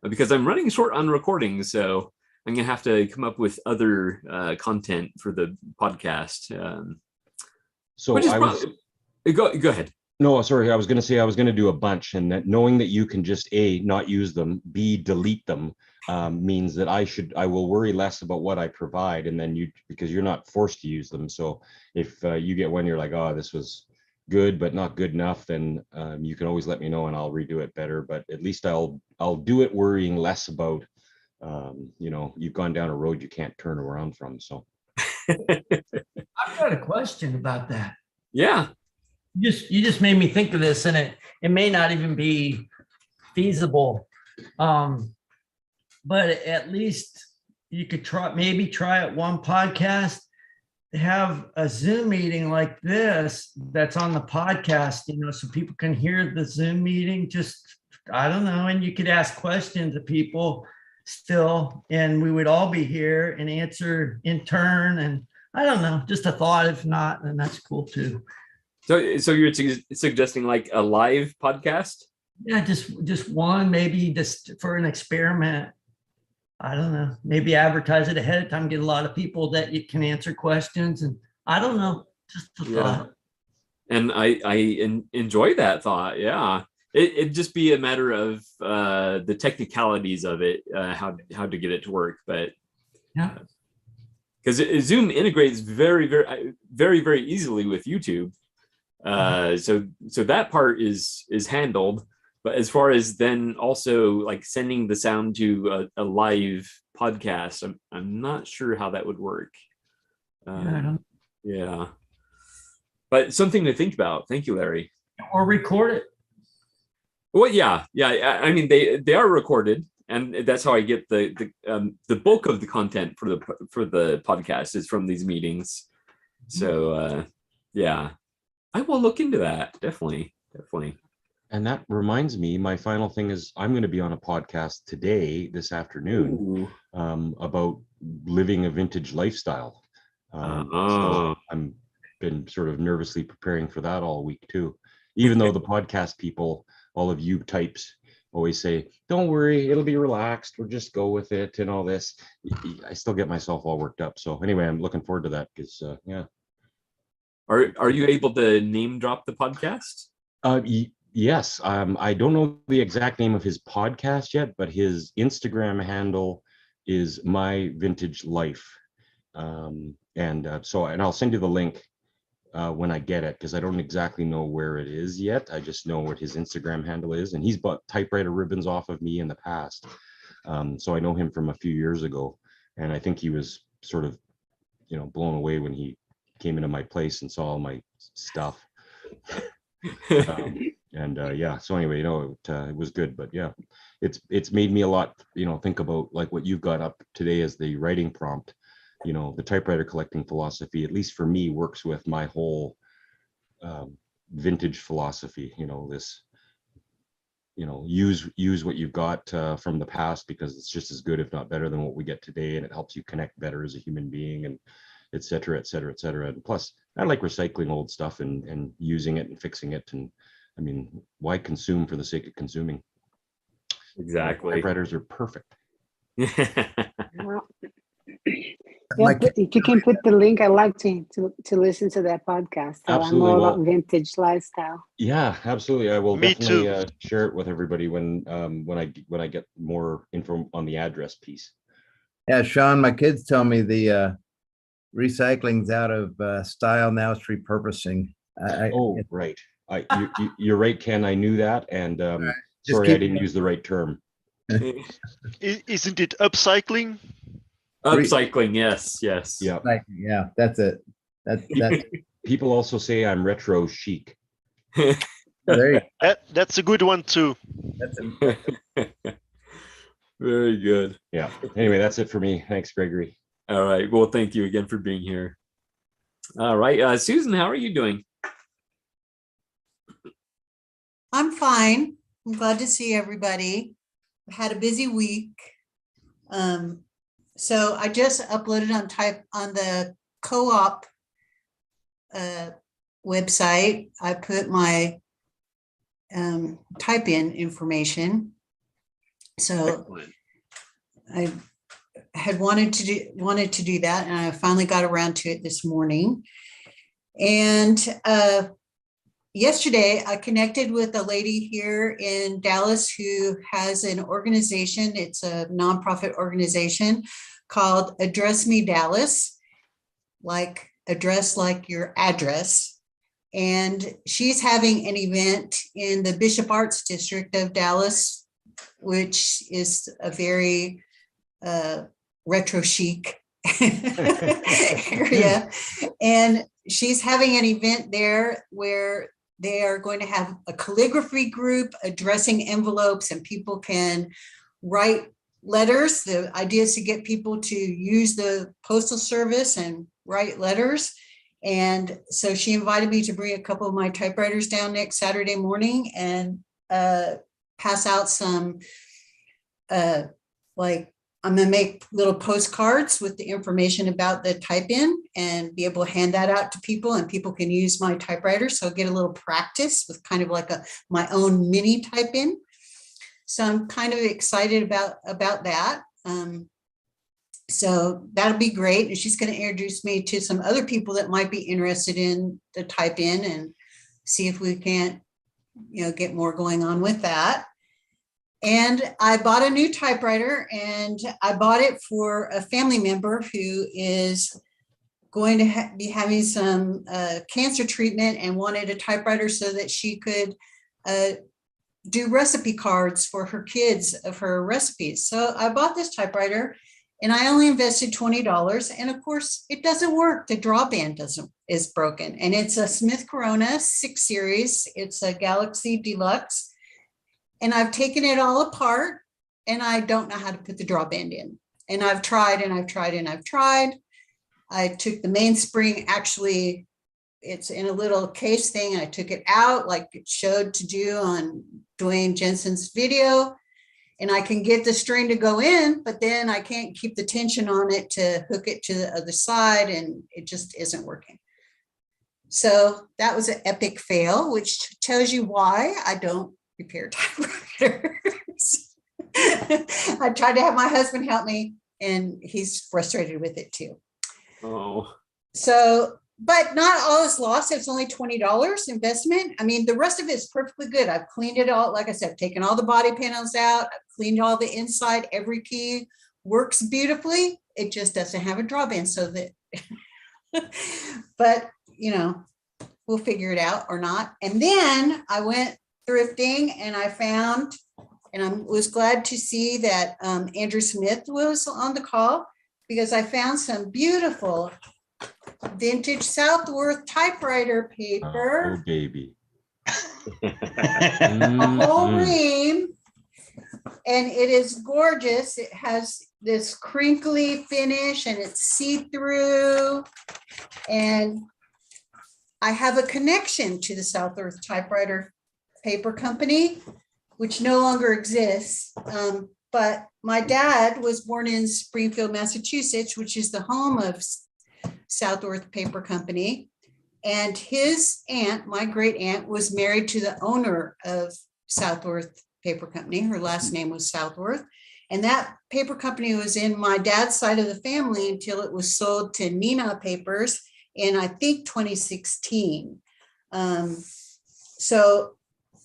because I'm running short on recordings. So I'm gonna have to come up with other content for the podcast. So go ahead. No, sorry. I was going to say I was going to do a bunch, and that knowing that you can just A, not use them, B, delete them, means that I will worry less about what I provide, and then because you're not forced to use them. So if you get one, you're like, oh, this was good but not good enough, then you can always let me know and I'll redo it better. But at least I'll do it worrying less about you've gone down a road you can't turn around from. So I've got a question about that. Yeah. You just made me think of this, and it may not even be feasible, but at least you could maybe try at one podcast, have a Zoom meeting like this that's on the podcast, so people can hear the Zoom meeting. Just, I don't know, and you could ask questions of people still, and we would all be here and answer in turn. And I don't know, just a thought. If not, then that's cool too. So you're suggesting like a live podcast? Yeah, just one, maybe just for an experiment. I don't know. Maybe advertise it ahead of time, get a lot of people that you can answer questions, and I don't know. Just a thought. And I enjoy that thought. Yeah. It'd just be a matter of the technicalities of it, how to get it to work. But yeah, because Zoom integrates very, very, very, very easily with YouTube. So that part is handled. But as far as then also like sending the sound to a live podcast, I'm not sure how that would work. Yeah. But something to think about. Thank you, Larry. Or record it. Well, yeah. I mean, they are recorded, and that's how I get the bulk of the content for the podcast is from these meetings. So yeah, I will look into that. Definitely. And that reminds me, my final thing is I'm going to be on a podcast this afternoon, about living a vintage lifestyle. So I'm been sort of nervously preparing for that all week too, even though the podcast people, all of you types, always say, don't worry, it'll be relaxed, we'll just go with it and all this. I still get myself all worked up. So anyway, I'm looking forward to that because yeah. Are you able to name drop the podcast? Yes. I don't know the exact name of his podcast yet, but his Instagram handle is My Vintage Life. And I'll send you the link when I get it, because I don't exactly know where it is yet. I just know what his Instagram handle is, and he's bought typewriter ribbons off of me in the past. So I know him from a few years ago, and I think he was sort of, blown away when he came into my place and saw all my stuff. Yeah, so anyway, it was good, but yeah, it's made me a lot, think about like what you've got up today as the writing prompt. The typewriter collecting philosophy, at least for me, works with my whole vintage philosophy. This, use what you've got from the past, because it's just as good, if not better, than what we get today, and it helps you connect better as a human being, and et cetera, et cetera, et cetera. And plus, I like recycling old stuff and using it and fixing it. And I mean, why consume for the sake of consuming? Exactly. Typewriters are perfect. If you can put the link, I'd like to listen to that podcast. So Absolutely. I'm all about vintage lifestyle. Yeah, absolutely. I will Me definitely share it with everybody when I get more info on the address piece. Yeah, Sean, my kids tell me the recycling's out of style now. It's repurposing. Right. You're right, Ken. I knew that, and Just sorry I keep- didn't use the right term. Isn't it upcycling? Upcycling, yes. Yeah. Yeah, that's it. That's People also say I'm retro chic. there. That's a good one too. That's Very good. Yeah. Anyway, that's it for me. Thanks, Gregory. All right. Well, thank you again for being here. All right. Susan, how are you doing? I'm fine. I'm glad to see everybody. I've had a busy week. So I just uploaded on the co-op website. I put my type-in information. So I had wanted to do that, and I finally got around to it this morning. And yesterday, I connected with a lady here in Dallas who has an organization. It's a nonprofit organization called Address Me Dallas, like address like your address. And she's having an event in the Bishop Arts District of Dallas, which is a very retro chic area. And she's having an event there where they are going to have a calligraphy group addressing envelopes, and people can write letters. The idea is to get people to use the postal service and write letters. And so she invited me to bring a couple of my typewriters down next Saturday morning and pass out some like I'm gonna make little postcards with the information about the type-in and be able to hand that out to people, and people can use my typewriter. So get a little practice with kind of like my own mini type-in. So I'm kind of excited about that. So that'll be great. And she's going to introduce me to some other people that might be interested in the type-in, and see if we can't, get more going on with that. And I bought a new typewriter, and I bought it for a family member who is going to be having some cancer treatment and wanted a typewriter so that she could do recipe cards for her kids of her recipes. So I bought this typewriter, and I only invested $20. And of course, it doesn't work. The drawband is broken. And it's a Smith Corona 6 series. It's a Galaxy Deluxe. And I've taken it all apart, and I don't know how to put the drawband in. And I've tried and I've tried and I've tried. I took the mainspring, actually, it's in a little case thing. I took it out like it showed to do on Dwayne Jensen's video. And I can get the string to go in, but then I can't keep the tension on it to hook it to the other side, and it just isn't working. So that was an epic fail, which tells you why I don't repair typewriters. I tried to have my husband help me, and he's frustrated with it too. Oh. So, but not all is lost. It's only $20 investment. I mean, the rest of it is perfectly good. I've cleaned it all. Like I said, I've taken all the body panels out. I've cleaned all the inside. Every key works beautifully. It just doesn't have a drawband. So that, but we'll figure it out or not. And then I went thrifting, and I found, and I was glad to see that Andrew Smith was on the call, because I found some beautiful vintage Southworth typewriter paper. Oh, baby. A whole ream, and it is gorgeous. It has this crinkly finish, and it's see-through, and I have a connection to the Southworth Typewriter Paper Company, which no longer exists. But my dad was born in Springfield, Massachusetts, which is the home of Southworth Paper Company. And his aunt, my great aunt, was married to the owner of Southworth Paper Company. Her last name was Southworth. And that paper company was in my dad's side of the family until it was sold to Nina Papers in, I think, 2016. So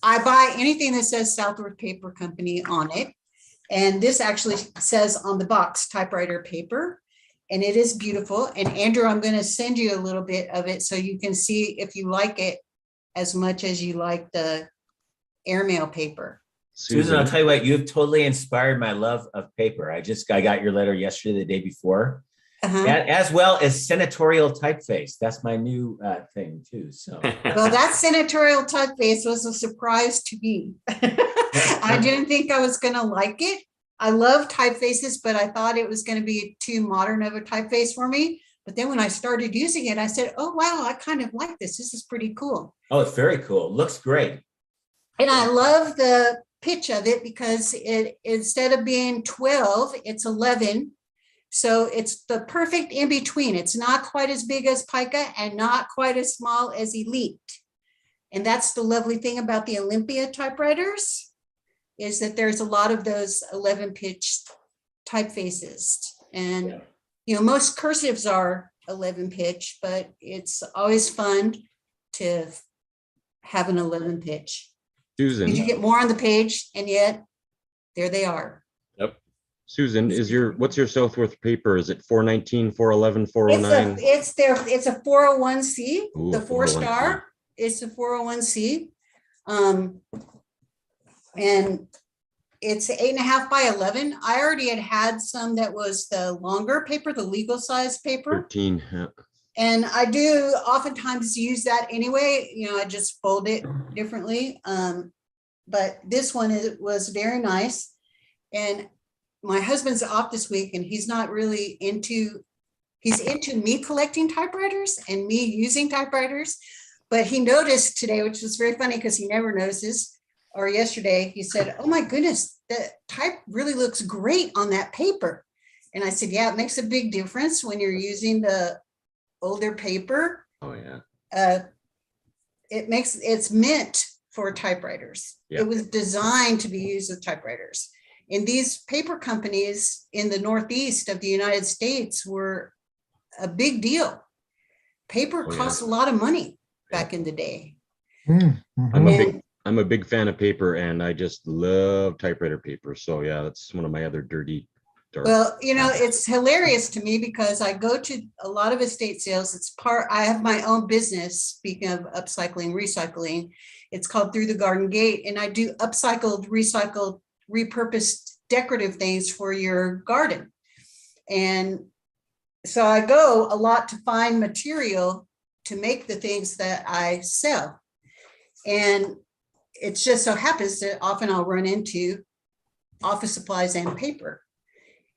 I buy anything that says Southworth Paper Company on it. And this actually says on the box, typewriter paper, and it is beautiful. And Andrew, I'm going to send you a little bit of it so you can see if you like it as much as you like the airmail paper. Susan, I'll tell you what, you've totally inspired my love of paper. I got your letter yesterday, the day before, as well as Senatorial Typeface. That's my new thing too. So, well, that Senatorial Typeface was a surprise to me. I didn't think I was going to like it. I love typefaces, but I thought it was going to be too modern of a typeface for me. But then when I started using it, I said, oh, wow, I kind of like this. This is pretty cool. Oh, it's very cool. Looks great. And I love the pitch of it because it, instead of being 12, it's 11. So it's the perfect in between. It's not quite as big as Pica and not quite as small as Elite. And that's the lovely thing about the Olympia typewriters, is that there's a lot of those 11 pitch typefaces. And, most cursives are 11 pitch, but it's always fun to have an 11 pitch. Susan. You get more on the page, and yet there they are. Yep. Susan, what's your Southworth paper? Is it 419, 411, 409? It's a 401C, Ooh, the 4-star. It's a 401C. And it's 8.5 by 11. I already had some that was the longer paper, the legal size paper. 13. Yeah. And I do oftentimes use that anyway. I just fold it differently. But this one was very nice. And my husband's off this week, and he's not really he's into me collecting typewriters and me using typewriters. But he noticed today, which was very funny because he never notices, or yesterday, he said, oh my goodness, the type really looks great on that paper. And I said, yeah, it makes a big difference when you're using the older paper. Oh yeah. It's meant for typewriters. Yeah. It was designed to be used with typewriters. And these paper companies in the Northeast of the United States were a big deal. Paper cost a lot of money back in the day. I'm a big fan of paper, and I just love typewriter paper. So yeah, that's one of my other dirty. Well, you know, it's hilarious to me because I go to a lot of estate sales. I have my own business, speaking of upcycling, recycling. It's called Through the Garden Gate. And I do upcycled, recycled, repurposed decorative things for your garden. And so I go a lot to find material to make the things that I sell. And it just so happens that often I'll run into office supplies and paper.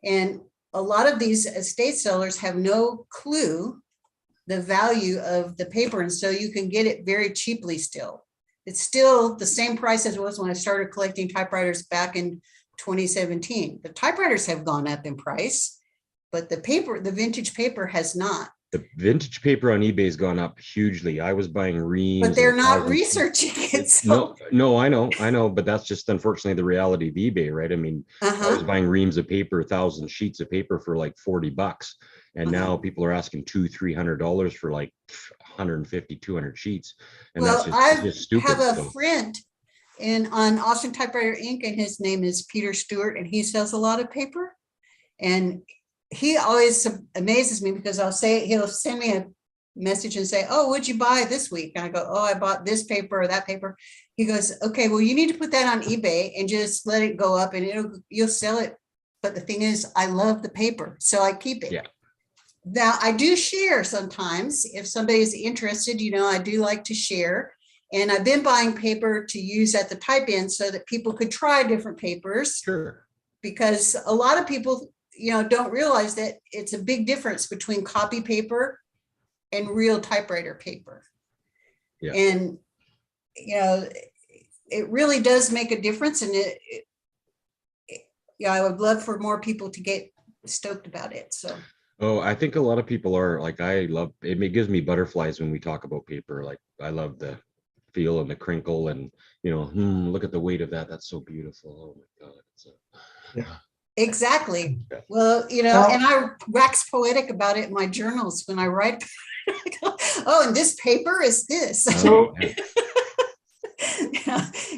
And a lot of these estate sellers have no clue the value of the paper. And so you can get it very cheaply still. It's still the same price as it was when I started collecting typewriters back in 2017. The typewriters have gone up in price, but the vintage paper has not. The vintage paper on eBay has gone up hugely. I was buying reams. But they're not researching it. So. No, I know, but that's just unfortunately the reality of eBay, right? I mean, I was buying reams of paper, 1,000 sheets of paper for like $40. And now people are asking $200-$300 for like 150, 200 sheets. And well, that's just stupid. I have a friend on Austin Typewriter Inc. and his name is Peter Stewart, and he sells a lot of paper. And he always amazes me because he'll send me a message and say, oh, what'd you buy this week? And I go, oh, I bought this paper or that paper. He goes, okay, well, you need to put that on eBay and just let it go up and you'll sell it. But the thing is, I love the paper, so I keep it. Yeah. Now I do share sometimes if somebody's interested, I do like to share. And I've been buying paper to use at the type-in so that people could try different papers. Sure. Because a lot of people, don't realize that it's a big difference between copy paper and real typewriter paper. Yeah. And, it really does make a difference. And I would love for more people to get stoked about it. So. Oh, I think a lot of people are like, I love it. It gives me butterflies when we talk about paper. Like I love the feel and the crinkle and, look at the weight of that. That's so beautiful. Oh my God. Yeah. Exactly. Well, and I wax poetic about it in my journals when I write. Oh, and this paper is this. So,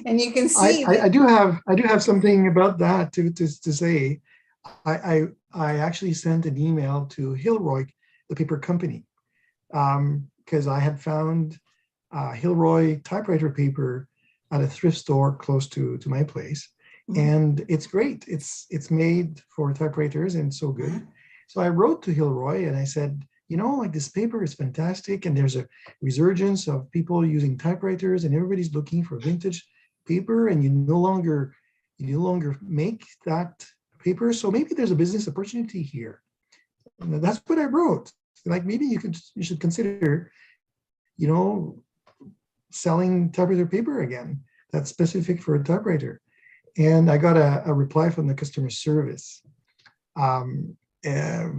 and you can see. I do have something about that to say. I actually sent an email to Hilroy, the paper company, because I had found Hilroy typewriter paper at a thrift store close to my place. And it's great. It's made for typewriters and so good. So I wrote to Hilroy and I said, this paper is fantastic. And there's a resurgence of people using typewriters and everybody's looking for vintage paper and you no longer make that paper. So maybe there's a business opportunity here. And that's what I wrote. Like maybe you should consider, selling typewriter paper again. That's specific for a typewriter. And I got a reply from the customer service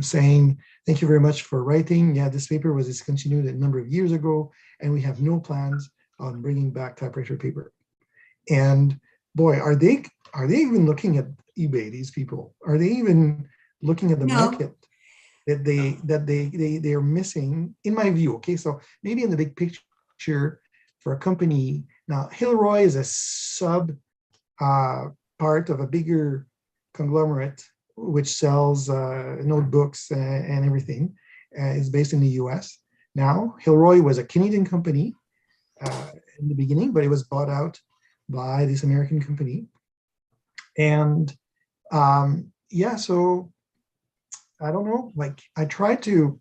saying, thank you very much for writing. Yeah, this paper was discontinued a number of years ago, and we have no plans on bringing back typewriter paper. And boy, are they even looking at eBay, these people? Are they even looking at the market that they are missing, in my view? Okay, so maybe in the big picture for a company, now Hilroy is a sub part of a bigger conglomerate which sells notebooks and everything. Is based in the US. Now, Hilroy was a Canadian company in the beginning, but it was bought out by this American company. And so I don't know, like I tried to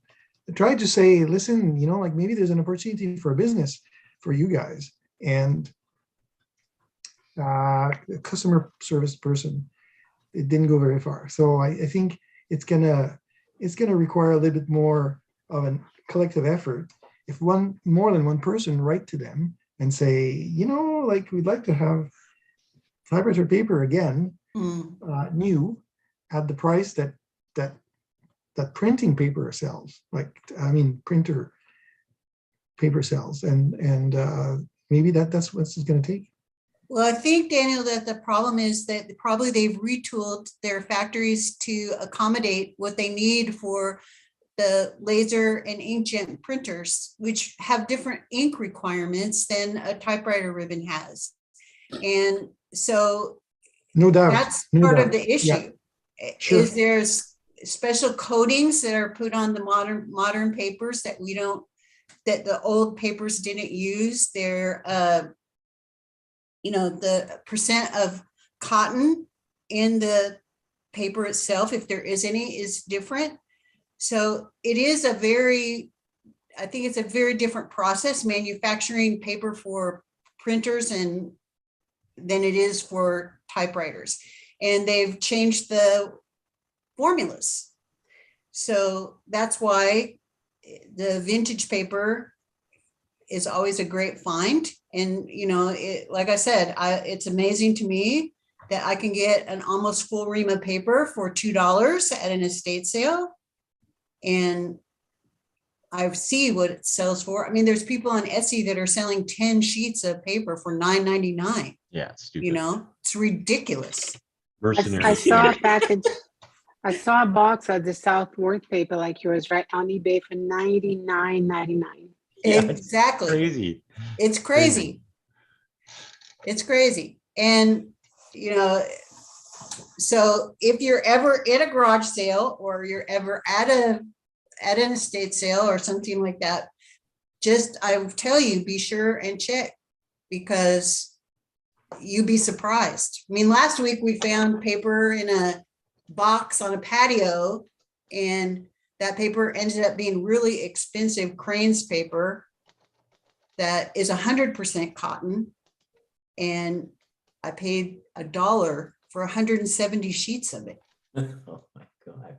say, listen, maybe there's an opportunity for a business for you guys. And a customer service person, it didn't go very far. So I think it's gonna require a little bit more of a collective effort. If more than one person write to them and say, we'd like to have typewriter paper again, new at the price that that printing paper sells, printer paper sells, and maybe that's what it's going to take. Well, I think, Daniel, that the problem is that probably they've retooled their factories to accommodate what they need for the laser and inkjet printers, which have different ink requirements than a typewriter ribbon has. And so no doubt that's no part doubt. of the issue. Yeah. Sure. Is there's special coatings that are put on the modern papers that that the old papers didn't use. They're the percent of cotton in the paper itself, if there is any, is different. So it is I think it's a very different process, manufacturing paper for printers than it is for typewriters. And they've changed the formulas. So that's why the vintage paper is always a great find. And, like I said, it's amazing to me that I can get an almost full ream of paper for $2 at an estate sale. And I see what it sells for. I mean, there's people on Etsy that are selling 10 sheets of paper for $9.99. Yeah, it's stupid. It's ridiculous. I saw a package. I saw a box of the Southworth paper like yours right on eBay for $99.99. Yeah, exactly. Crazy. It's crazy. It's crazy. And, so if you're ever at a garage sale or you're ever at an estate sale or something like that, I would tell you, be sure and check, because you'd be surprised. I mean, last week we found paper in a box on a patio, and that paper ended up being really expensive Cranes paper that is 100% cotton. And I paid $1 for 170 sheets of it. Oh my God.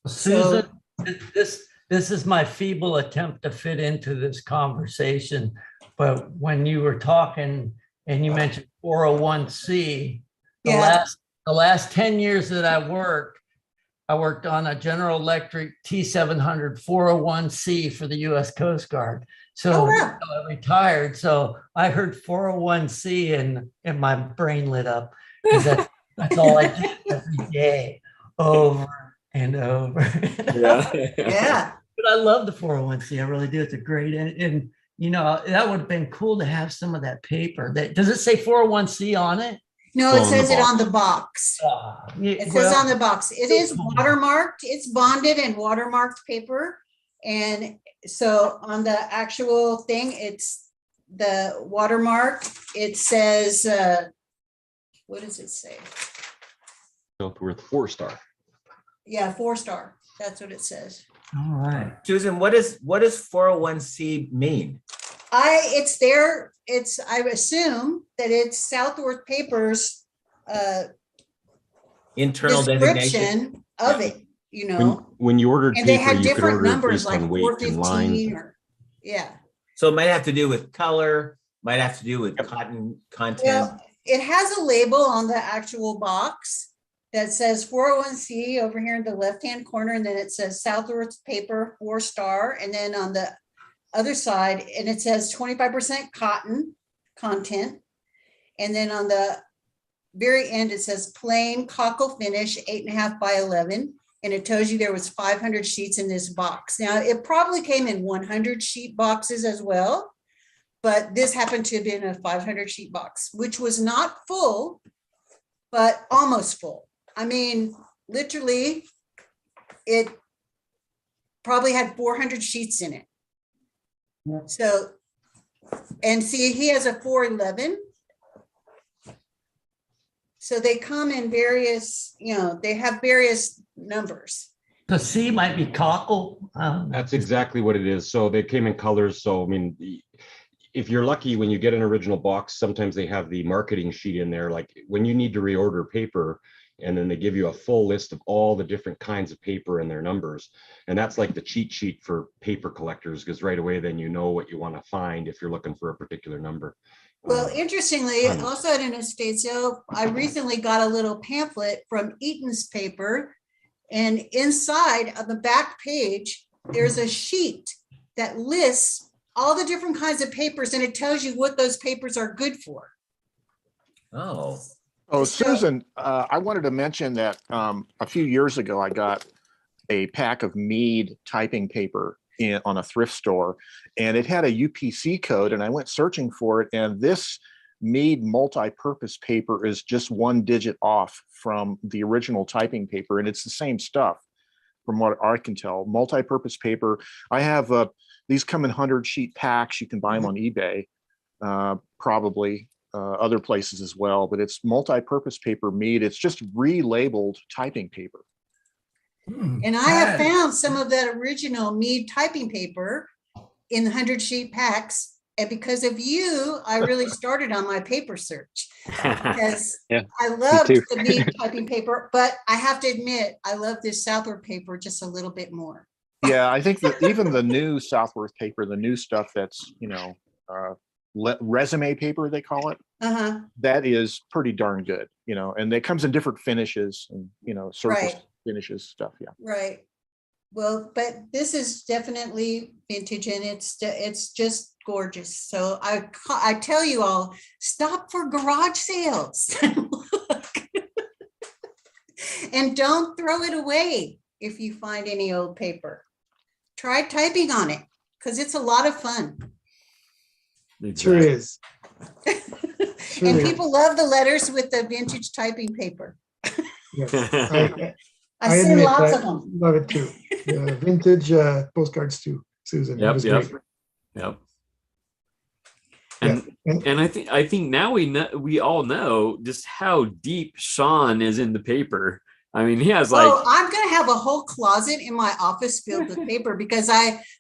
Susan, this is my feeble attempt to fit into this conversation. But when you were talking and you mentioned 401c, the last 10 years that I worked on a General Electric T700 401c for the U.S. Coast Guard. So I retired. So I heard 401c and my brain lit up, because that's all I did every day, over and over. Yeah. But I love the 401c. I really do. It's a great, and that would have been cool to have some of that paper. Does it say 401c on it? No, it says it on the box. It says on the box. It is watermarked. It's bonded and watermarked paper. And so on the actual thing, it's the watermark. It says, what does it say? Southworth 4-star. Yeah, 4-star. That's what it says. All right. Susan, what does 401c mean? It's there. I assume that it's Southworth Paper's internal designation of it, When you ordered and paper, they had you could different order it numbers, based like on weight and 415 lines. yeah. So it might have to do with color, might have to do with cotton content. Well, it has a label on the actual box that says 401c over here in the left-hand corner, and then it says Southworth Paper 4-star, and then on the other side, and it says 25% cotton content, and then on the very end it says plain cockle finish 8.5 by 11, and it tells you there was 500 sheets in this box. Now it probably came in 100 sheet boxes as well, but this happened to have been a 500 sheet box, which was not full, but almost full. I mean, literally, it probably had 400 sheets in it. So, and see, he has a 411. So they come in various, they have various numbers. The C might be cockle. That's exactly what it is. So they came in colors. So, I mean, if you're lucky, when you get an original box, sometimes they have the marketing sheet in there. Like when you need to reorder paper, and then they give you a full list of all the different kinds of paper and their numbers. And that's like the cheat sheet for paper collectors, because right away, then you know what you want to find if you're looking for a particular number. Well, interestingly, also at an estate sale, I recently got a little pamphlet from Eaton's Paper And inside on the back page, there's a sheet that lists all the different kinds of papers, and it tells you what those papers are good for. Oh. Oh, Susan, I wanted to mention that a few years ago, I got a pack of Mead typing paper on a thrift store, and it had a UPC code, and I went searching for it, and this Mead multi-purpose paper is just 1 digit off from the original typing paper, and it's the same stuff from what I can tell. Multi-purpose paper. I have these come in 100 sheet packs. You can buy them on eBay, probably other places as well, but it's multi-purpose paper Mead. It's just relabeled typing paper. And I have found some of that original Mead typing paper in the 100 sheet packs. And because of you, I really started on my paper search because I loved the Mead typing paper, but I have to admit, I love this Southworth paper just a little bit more. Yeah, I think that even the new Southworth paper, the new stuff that's, resume paper, they call it, that is pretty darn good, and it comes in different finishes and, surface finishes stuff. Yeah. Right. Well, but this is definitely vintage and it's just gorgeous. So I tell you all, stop for garage sales and don't throw it away if you find any old paper. Try typing on it because it's a lot of fun. It sure is. And people love the letters with the vintage typing paper. Yes. I've seen lots of them. Love it too. Vintage postcards too, Susan. Yep. And I think now we all know just how deep Sean is in the paper. I mean, he has like. Oh, I'm gonna have a whole closet in my office filled with paper because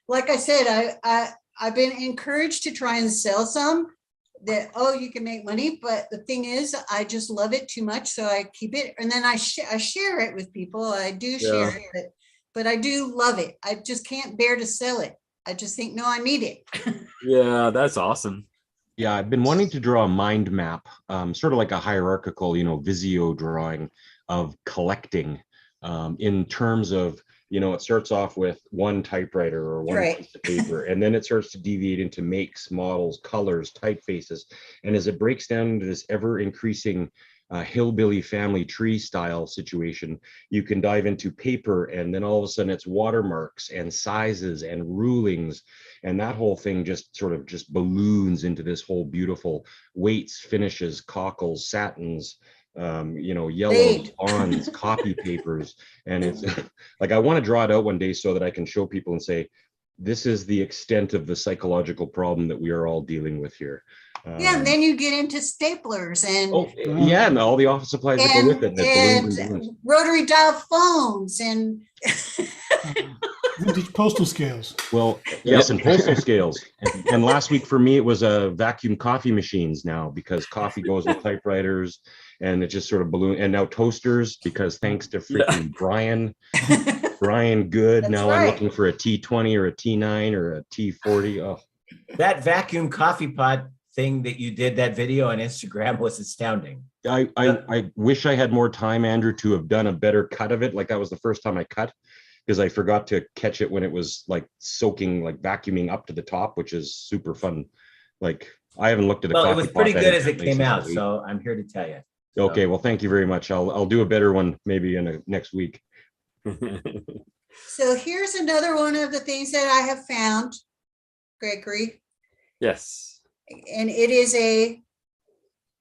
like I said, I've been encouraged to try and sell some that, you can make money. But the thing is, I just love it too much. So I keep it. And then I share it with people. I do share it, but I do love it. I just can't bear to sell it. I just think, no, I need it. Yeah, that's awesome. Yeah, I've been wanting to draw a mind map, sort of like a hierarchical, Visio drawing of collecting in terms of, it starts off with one typewriter or one piece of paper, and then it starts to deviate into makes, models, colors, typefaces. And as it breaks down into this ever increasing hillbilly family tree style situation, you can dive into paper, and then all of a sudden it's watermarks and sizes and rulings. And that whole thing just sort of balloons into this whole beautiful weights, finishes, cockles, satins, yellows, bonds, copy papers. And it's like, I want to draw it out one day so that I can show people and say, this is the extent of the psychological problem that we are all dealing with here. And then you get into staplers and and all the office supplies that go with it. And rotary dial phones and vintage postal scales. Well, yes, and postal scales. And last week for me, it was vacuum coffee machines now, because coffee goes with typewriters, and it just sort of ballooned. And now toasters, because thanks to freaking Brian Good, That's now right. I'm looking for a T20 or a T9 or a T40. Oh, That vacuum coffee pot thing that you did, that video on Instagram, was astounding. I wish I had more time, Andrew, to have done a better cut of it. Like, that was the first time I cut, because I forgot to catch it when it was like soaking, like vacuuming up to the top, which is super fun. Like, I haven't looked at Well, it was pretty good as it came out, so I'm here to tell you. Okay, well, thank you very much. I'll do a better one maybe in next week. so here's another one of the things that I have found, Gregory. Yes. And it is a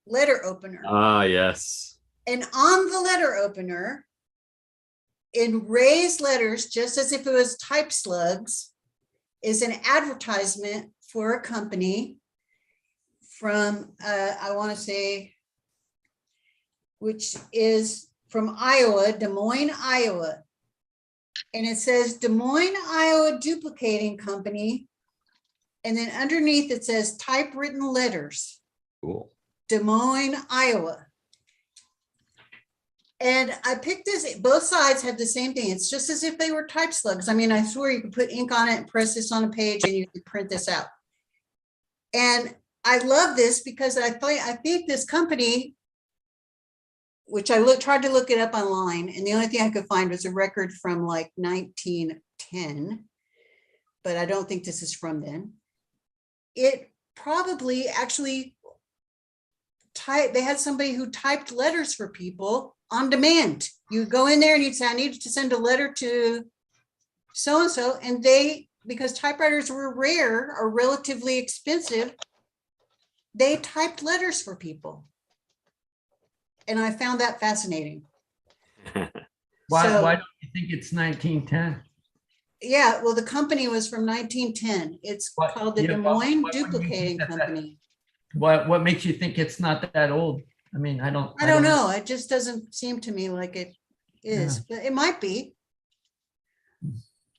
letter opener. Ah, yes. And on the letter opener, in raised letters, just as if it was type slugs, is an advertisement for a company from, I want to say, which is from Iowa, Des Moines, Iowa. And it says Des Moines, Iowa Duplicating Company. And then underneath it says typewritten letters. Cool. Des Moines, Iowa. And I picked this, both sides had the same thing. It's just as if they were type slugs. I mean, I swear you could put ink on it and press this on a page and you could print this out. And I love this because I think this company which tried to look it up online, and the only thing I could find was a record from like 1910, but I don't think this is from then. It probably actually they had somebody who typed letters for people on demand. You go in there and you'd say, I need to send a letter to so-and-so, and because typewriters were rare or relatively expensive, they typed letters for people. And I found that fascinating. Why So- don't you think it's 1910? Yeah, well, the company was from 1910. It's called the Des Moines Duplicating Company. What makes you think it's not that old? I mean, I don't know. It just doesn't seem to me like it is, but it might be.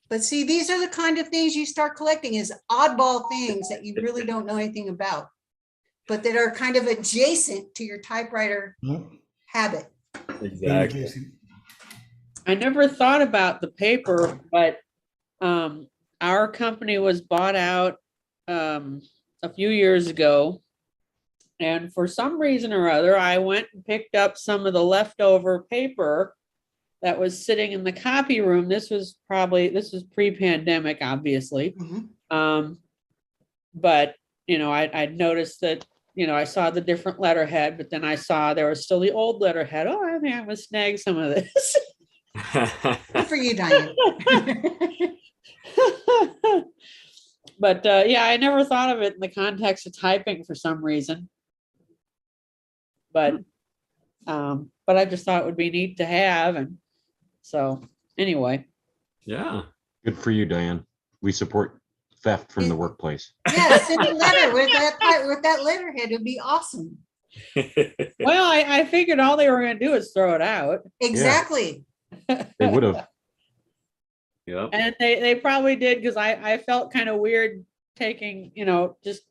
But see, these are the kind of things you start collecting, is oddball things that you really don't know anything about, but that are kind of adjacent to your typewriter habit. Exactly. I never thought about the paper, but our company was bought out a few years ago. And for some reason or other, I went and picked up some of the leftover paper that was sitting in the copy room. This was pre-pandemic, obviously. But, I'd noticed that, I saw the different letterhead, but then I saw there was still the old letterhead. Oh, I think I'm going to snag some of this. Good for you, Diane. But yeah, I never thought of it in the context of typing for some reason. But I just thought it would be neat to have. And so anyway. Yeah. Good for you, Diane. We support theft from the workplace. Yeah, send a letter with that letterhead. It'd be awesome. Well, I figured all they were going to do is throw it out. Exactly. They would have. Yep. And they probably did, because I felt kind of weird taking, just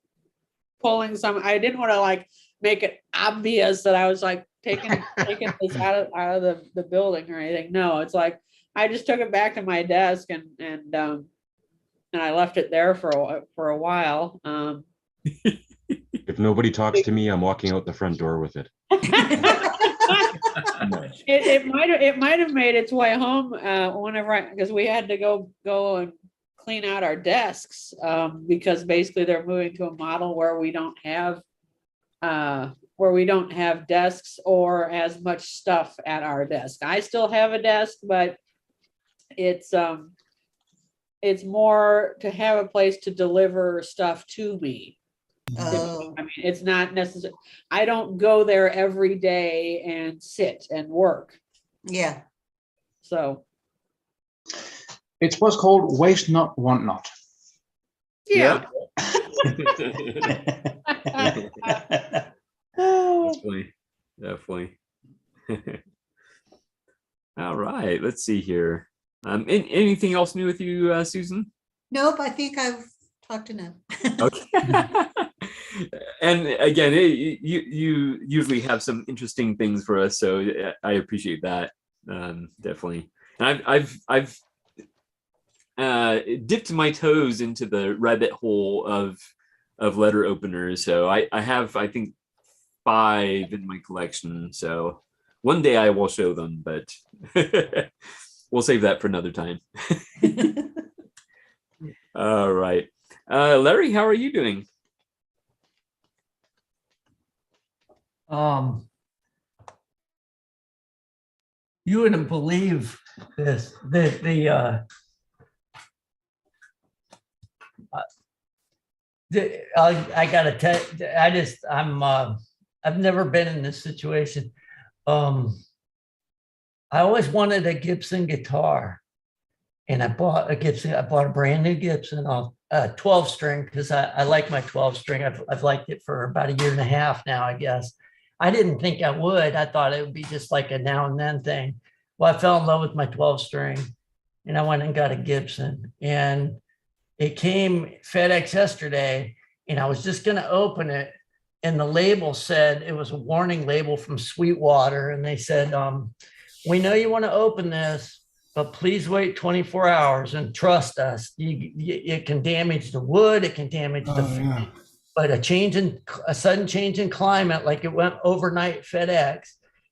pulling some. I didn't want to make it obvious that I was taking this out of the building or anything. No, it's I just took it back to my desk and I left it there for a while. If nobody talks to me, I'm walking out the front door with it. It might have made its way home because we had to go and clean out our desks because basically they're moving to a model where we don't have desks or as much stuff at our desk. I still have a desk, but it's more to have a place to deliver stuff to me. Oh. I mean, it's not necessary. I don't go there every day and sit and work. Yeah. So It's what's called waste not, want not. yeah. Definitely. All right, let's see here. Anything else new with you, Susan? Nope, I think I've talked enough. Okay. And again, you usually have some interesting things for us, so I appreciate that. Definitely. And I've dipped my toes into the rabbit hole of letter openers, so I have, I think, 5 in my collection. So one day I will show them, but we'll save that for another time. All right. Larry, how are you doing? You wouldn't believe this, I gotta tell you, I've never been in this situation. I always wanted a Gibson guitar, and I bought a brand new Gibson, a 12 string, because I like my 12 string. I've liked it for about 1.5 years now, I guess. I didn't think I would. I thought it would be just like a now and then thing. Well, I fell in love with my 12 string, and I went and got a Gibson, and it came FedEx yesterday, and I was just going to open it, and the label said, it was a warning label from Sweetwater, and they said, we know you want to open this, but please wait 24 hours and trust us. It can damage the wood, it can damage the but a sudden change in climate, like it went overnight FedEx,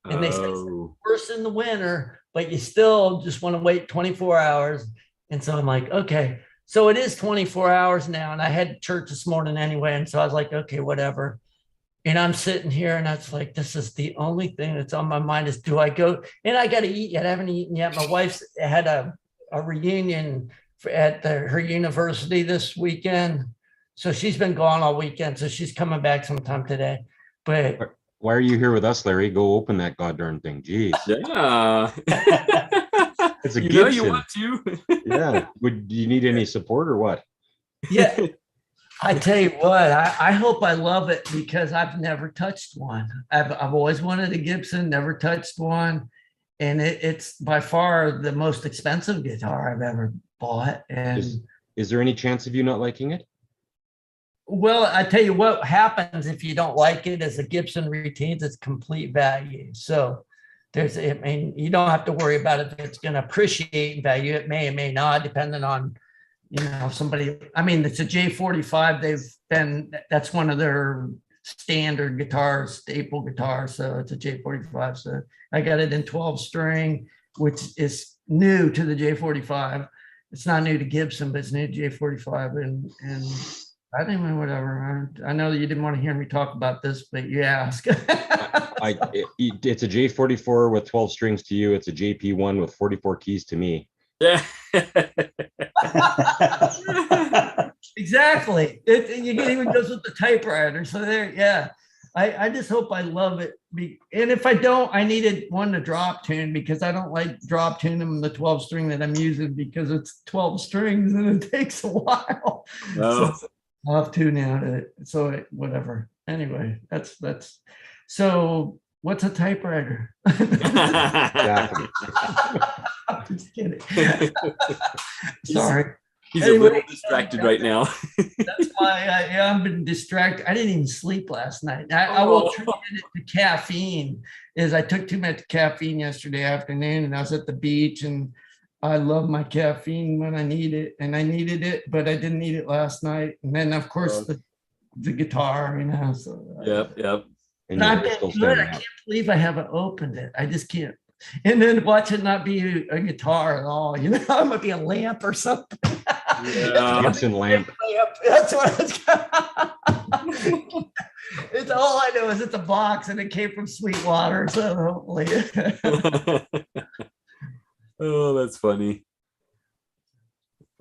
And they said it's Oh. worse in the winter, but you still just want to wait 24 hours. And so I'm like, okay, so it is 24 hours now. And I had church this morning anyway. And so I was like, okay, whatever. And I'm sitting here and that's like, this is the only thing that's on my mind is, do I go? And I got to eat yet. I haven't eaten yet. My wife's had a reunion at her university this weekend. So she's been gone all weekend. So she's coming back sometime today. But why are you here with us, Larry? Go open that goddamn thing. Jeez. Yeah. It's a you Gibson. know you want to. Yeah. Do you need any support or what? Yeah. I tell you what, I hope I love it because I've never touched one. I've always wanted a Gibson, never touched one. And it's by far the most expensive guitar I've ever bought. And is there any chance of you not liking it? Well, I tell you what happens if you don't like it is a Gibson retains its complete value. So you don't have to worry about if it's going to appreciate in value. It may or may not, depending on, somebody. I mean, it's a J45. That's one of their standard guitars, staple guitars. So it's a J45. So I got it in 12 string, which is new to the J45. It's not new to Gibson, but it's new to J45. And I think whatever. I know that you didn't want to hear me talk about this, but you ask. It's a J44 with 12 strings to you. It's a JP1 with 44 keys to me. Yeah. Exactly. It even goes with the typewriter. So there, yeah. I just hope I love it. And if I don't, I needed one to drop tune because I don't like drop tuning the 12 string that I'm using because it's 12 strings and it takes a while. No. So I'll have to now whatever. Anyway, that's so what's a typewriter? Exactly. I'm just kidding. Sorry. He's a little distracted right now. That's why I've been distracted. I didn't even sleep last night. I will attribute it to caffeine. I took too much caffeine yesterday afternoon and I was at the beach and I love my caffeine when I need it, and I needed it, but I didn't need it last night. And then, of course, the guitar, So Yep. And I've been good. I can't believe I haven't opened it. I just can't. And then watch it not be a guitar at all. It might be a lamp or something. Yeah. Gibson lamp. That's what it's all I know is it's a box and it came from Sweetwater. So hopefully. Oh, that's funny.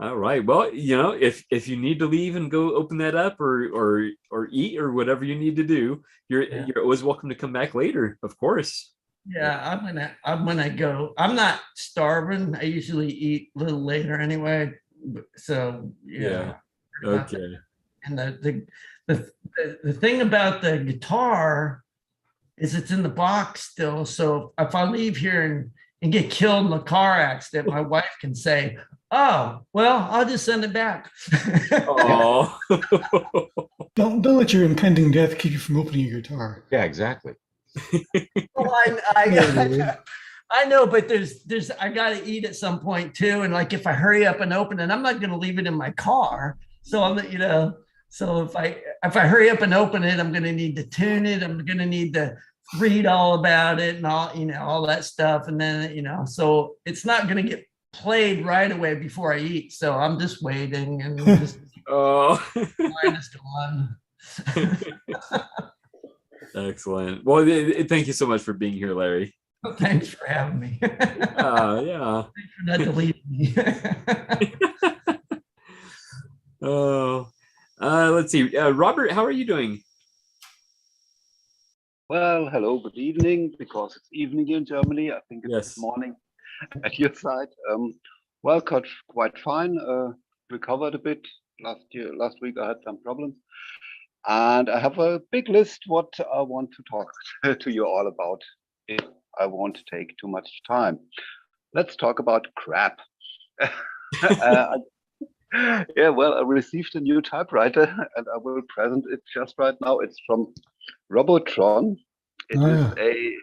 All right. Well, if you need to leave and go open that up or eat or whatever you need to do, you're always welcome to come back later, of course. Yeah, I'm gonna go. I'm not starving. I usually eat a little later anyway. So yeah. Okay. And the thing about the guitar is it's in the box still. So if I leave here and get killed in a car accident, my wife can say, "Oh, well, I'll just send it back." Oh. Don't let your impending death keep you from opening your guitar. Yeah, exactly. Well, I know, but there's I gotta eat at some point too. And like if I hurry up and open it, I'm not gonna leave it in my car. So so if I hurry up and open it, I'm gonna need to tune it. I'm gonna need to read all about it and all that stuff. And then, so it's not gonna get played right away before I eat. So I'm just waiting and just -1. Excellent. Well, thank you so much for being here, Larry. Thanks for having me. Yeah. Thanks for not deleting me. Let's see. Robert, how are you doing? Well, hello, good evening, because it's evening in Germany. I think it's morning at your side. Well, quite fine. Recovered a bit. Last week I had some problems. And I have a big list what I want to talk to you all about. If I won't take too much time. Let's talk about crap. Yeah, well, I received a new typewriter and I will present it just right now. It's from Robotron. It is a,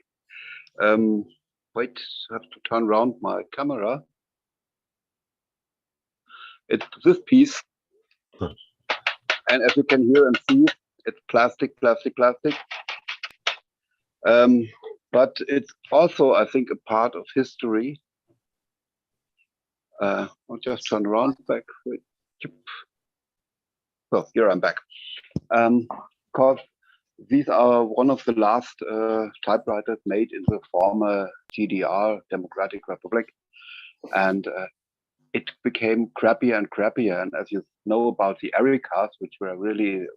wait, I have to turn around my camera. It's this piece. And as you can hear and see, it's plastic. but it's also, I think, a part of history. I'll just turn around back. So here I'm back. Because these are one of the last typewriters made in the former GDR, Democratic Republic. And it became crappier and crappier. And as you know about the Ericas, which were really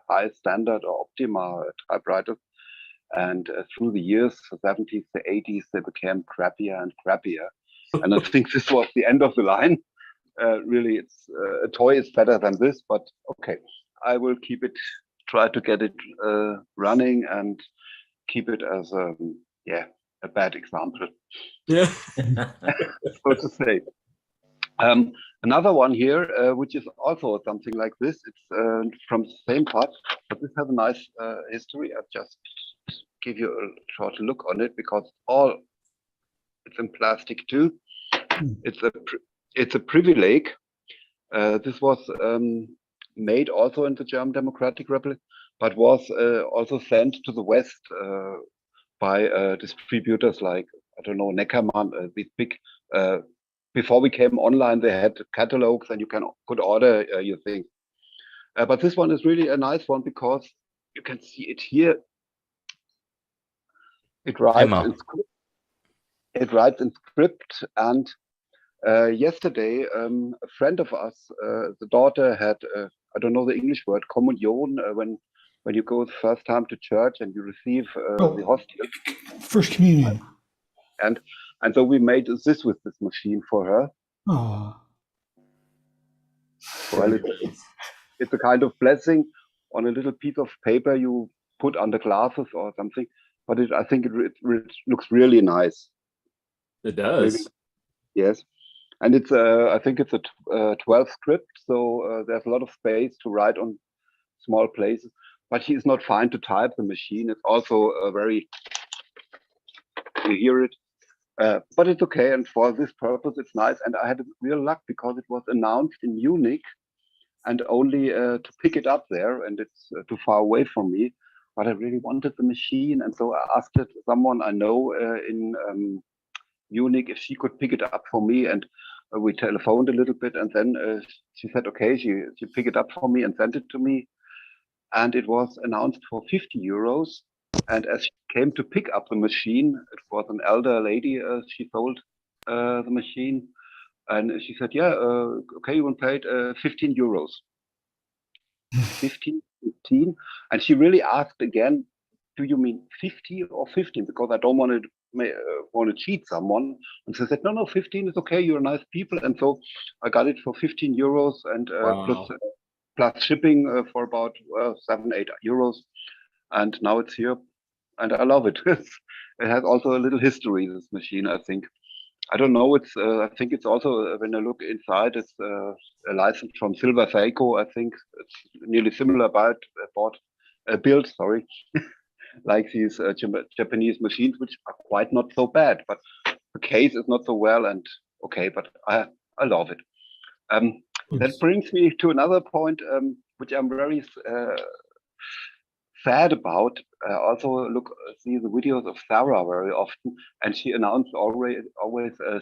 high standard or Optima typewriters, and through the years, the 70s, the 80s, they became crappier and crappier. And I think this was the end of the line. Really, it's a toy is better than this, but okay, I will keep it, try to get it running and keep it as a bad example. Yeah. So to say. Another one here, which is also something like this. It's from the same part, but this has a nice history. I'll just give you a short look on it because it's in plastic too. It's a privilege. This was made also in the German Democratic Republic, but was also sent to the West by distributors like, I don't know, Neckermann, these big. Before we came online, they had catalogs and you could order your things. But this one is really a nice one because you can see it here. It writes in script. It writes in script. And yesterday, a friend of us, the daughter had, I don't know the English word, communion, when you go the first time to church and you receive the hostia. First communion. And so we made this with this machine for her. Oh. Well, it's a kind of blessing on a little piece of paper you put under glasses or something. But I think it looks really nice. It does. Maybe, yes. And it's I think it's a 12 script, so there's a lot of space to write on small places. But he's not fine to type the machine. It's also very, you hear it. But it's okay, and for this purpose, it's nice. And I had real luck because it was announced in Munich, and only to pick it up there, and it's too far away from me. But I really wanted the machine, and so I asked someone I know in Munich if she could pick it up for me, and we telephoned a little bit, and then she said, okay, she picked it up for me and sent it to me, and it was announced for 50 euros. And as she came to pick up the machine, it was an elder lady, she sold the machine. And she said, yeah, okay, you want to pay it 15 euros. 15. And she really asked again, do you mean 50 or 15? Because I don't want to cheat someone. And she said, no, 15 is okay. You're nice people. And so I got it for 15 euros and plus shipping for about 7-8 euros. And now it's here. And I love it. It has also a little history, this machine, I think. I don't know. I think it's also, when I look inside, it's a license from Silver Seiko. I think it's nearly similar build, sorry, like these Japanese machines, which are quite not so bad. But the case is not so well, and okay, but I love it. That brings me to another point, which I'm very sad about. I also see the videos of Sarah very often, and she announced always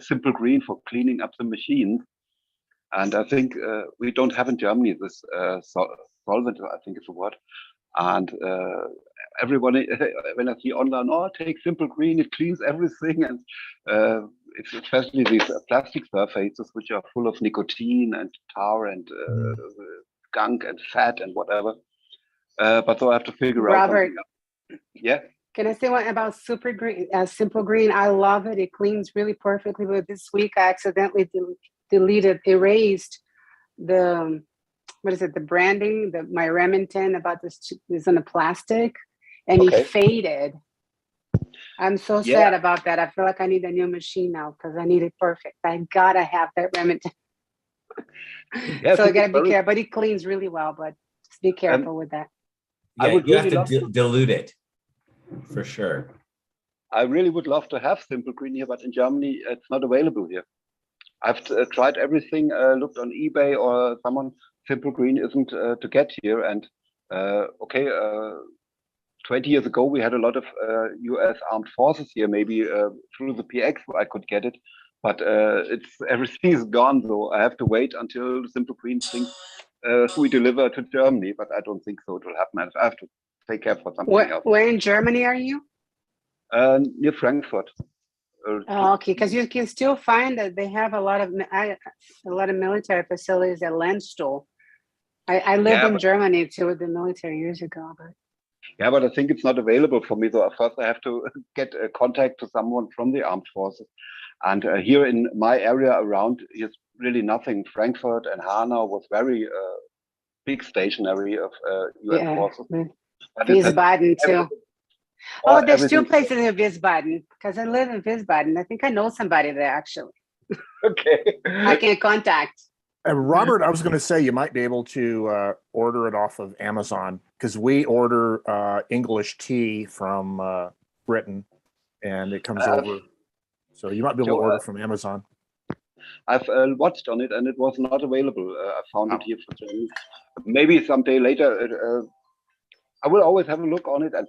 simple green for cleaning up the machines. And I think we don't have in Germany this solvent, I think is the word. And everybody, when I see online, take simple green, it cleans everything. And it's especially these plastic surfaces, which are full of nicotine and tar and gunk and fat and whatever. But so I have to figure out. Robert, yeah. Can I say one about Super Green, Simple Green? I love it. It cleans really perfectly. But this week I accidentally erased the, the branding, my Remington about this is on the plastic, and it faded. I'm so sad about that. I feel like I need a new machine now because I need it perfect. I gotta have that Remington. So I gotta be careful. But it cleans really well. But just be careful with that. Yeah, you have to dilute it for sure. I really would love to have Simple Green here, but in Germany it's not available here. I've tried everything, looked on eBay or someone. Simple Green isn't to get here, and 20 years ago, we had a lot of US armed forces here. Maybe through the PX I could get it, but everything is gone. So I have to wait until Simple Green thinks we deliver to Germany, but I don't think so. It will happen. I have to take care for something else. Where in Germany are you? Near Frankfurt. Oh, okay, because you can still find that they have a lot of military facilities at Landstuhl. I lived in Germany too with the military years ago, but yeah, but I think it's not available for me. So first I have to get a contact to someone from the armed forces. And here in my area around is really nothing. Frankfurt and Hanau was very big stationary of US forces. Wiesbaden too. Oh, there's two places in Wiesbaden because I live in Wiesbaden. I think I know somebody there actually. Okay. I can contact. Robert, I was going to say you might be able to order it off of Amazon because we order English tea from Britain and it comes over. So you might be able to order from Amazon. I've watched on it and it was not available. I found it here for Germany. Maybe someday later. I will always have a look on it. And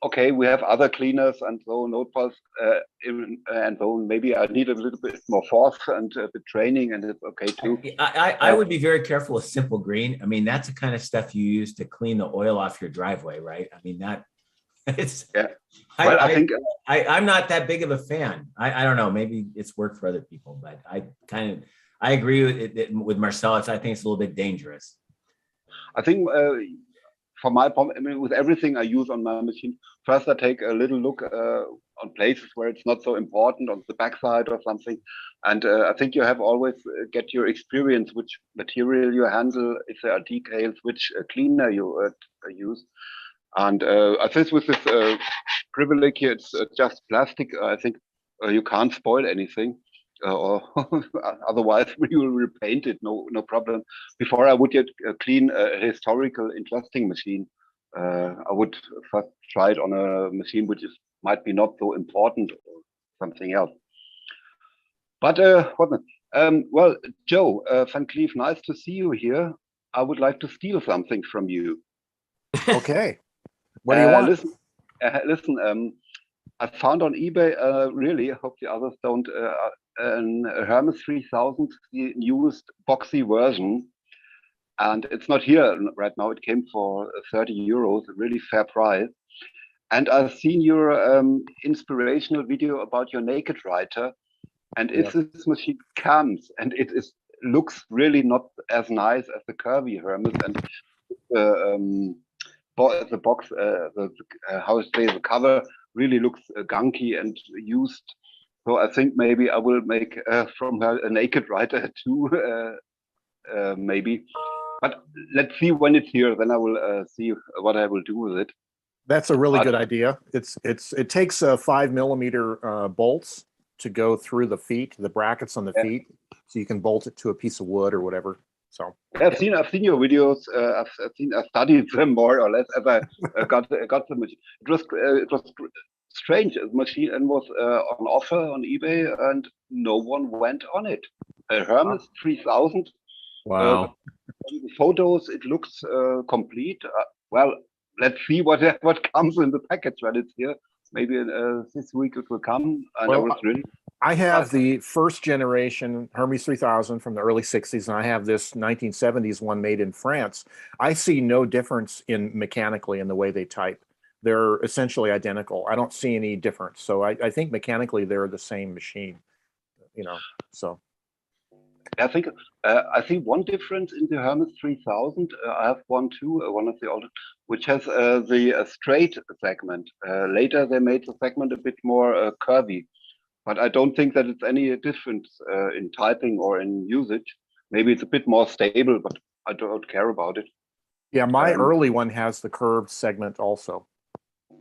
okay, we have other cleaners and so notepads and so maybe I need a little bit more force and a bit training and it's okay too. I would be very careful with Simple Green. I mean, that's the kind of stuff you use to clean the oil off your driveway, right? I mean, it's, yeah. Well, I think I'm not that big of a fan. I don't know, maybe it's worked for other people, but I agree with Marcellus. I think it's a little bit dangerous. I think for my problem, I mean, with everything I use on my machine, first I take a little look on places where it's not so important on the backside or something. And I think you have always get your experience, which material you handle, if there are decals, which cleaner you use. And I think with this privilege here, it's just plastic. I think you can't spoil anything. Or otherwise we will repaint it, no problem. Before I would get clean a historical interesting machine, I would first try it on a machine which might be not so important or something else. But well, Joe Van Cleef, nice to see you here. I would like to steal something from you. Okay, what do you want? Listen, I found on eBay, really, I hope the others don't, a Hermes 3000, the newest boxy version. And it's not here right now. It came for 30 euros, a really fair price. And I've seen your inspirational video about your naked writer. And if this machine comes and looks really not as nice as the curvy Hermes and the box, how to say, the cover really looks gunky and used. So I think maybe I will make from her a naked writer too, maybe. But let's see when it's here. Then I will see what I will do with it. That's a really good idea. It takes 5mm bolts to go through the feet, the brackets on the feet, so you can bolt it to a piece of wood or whatever. So I've seen your videos. I've studied them more or less as I got the machine. It was strange. The machine and was on offer on eBay, and no one went on it. A Hermes 3000. Wow. The photos, it looks complete. Well, let's see what comes in the package when it's here. Maybe this week it will come. I have the first generation Hermes 3000 from the early 60s, and I have this 1970s one made in France. I see no difference mechanically in the way they type. They're essentially identical. I don't see any difference. So I think mechanically they're the same machine, so. I think one difference in the Hermes 3000, I have one too, one of the older, which has the straight segment. Later they made the segment a bit more curvy, but I don't think that it's any difference in typing or in usage. Maybe it's a bit more stable, but I don't care about it. Yeah, my early one has the curved segment also.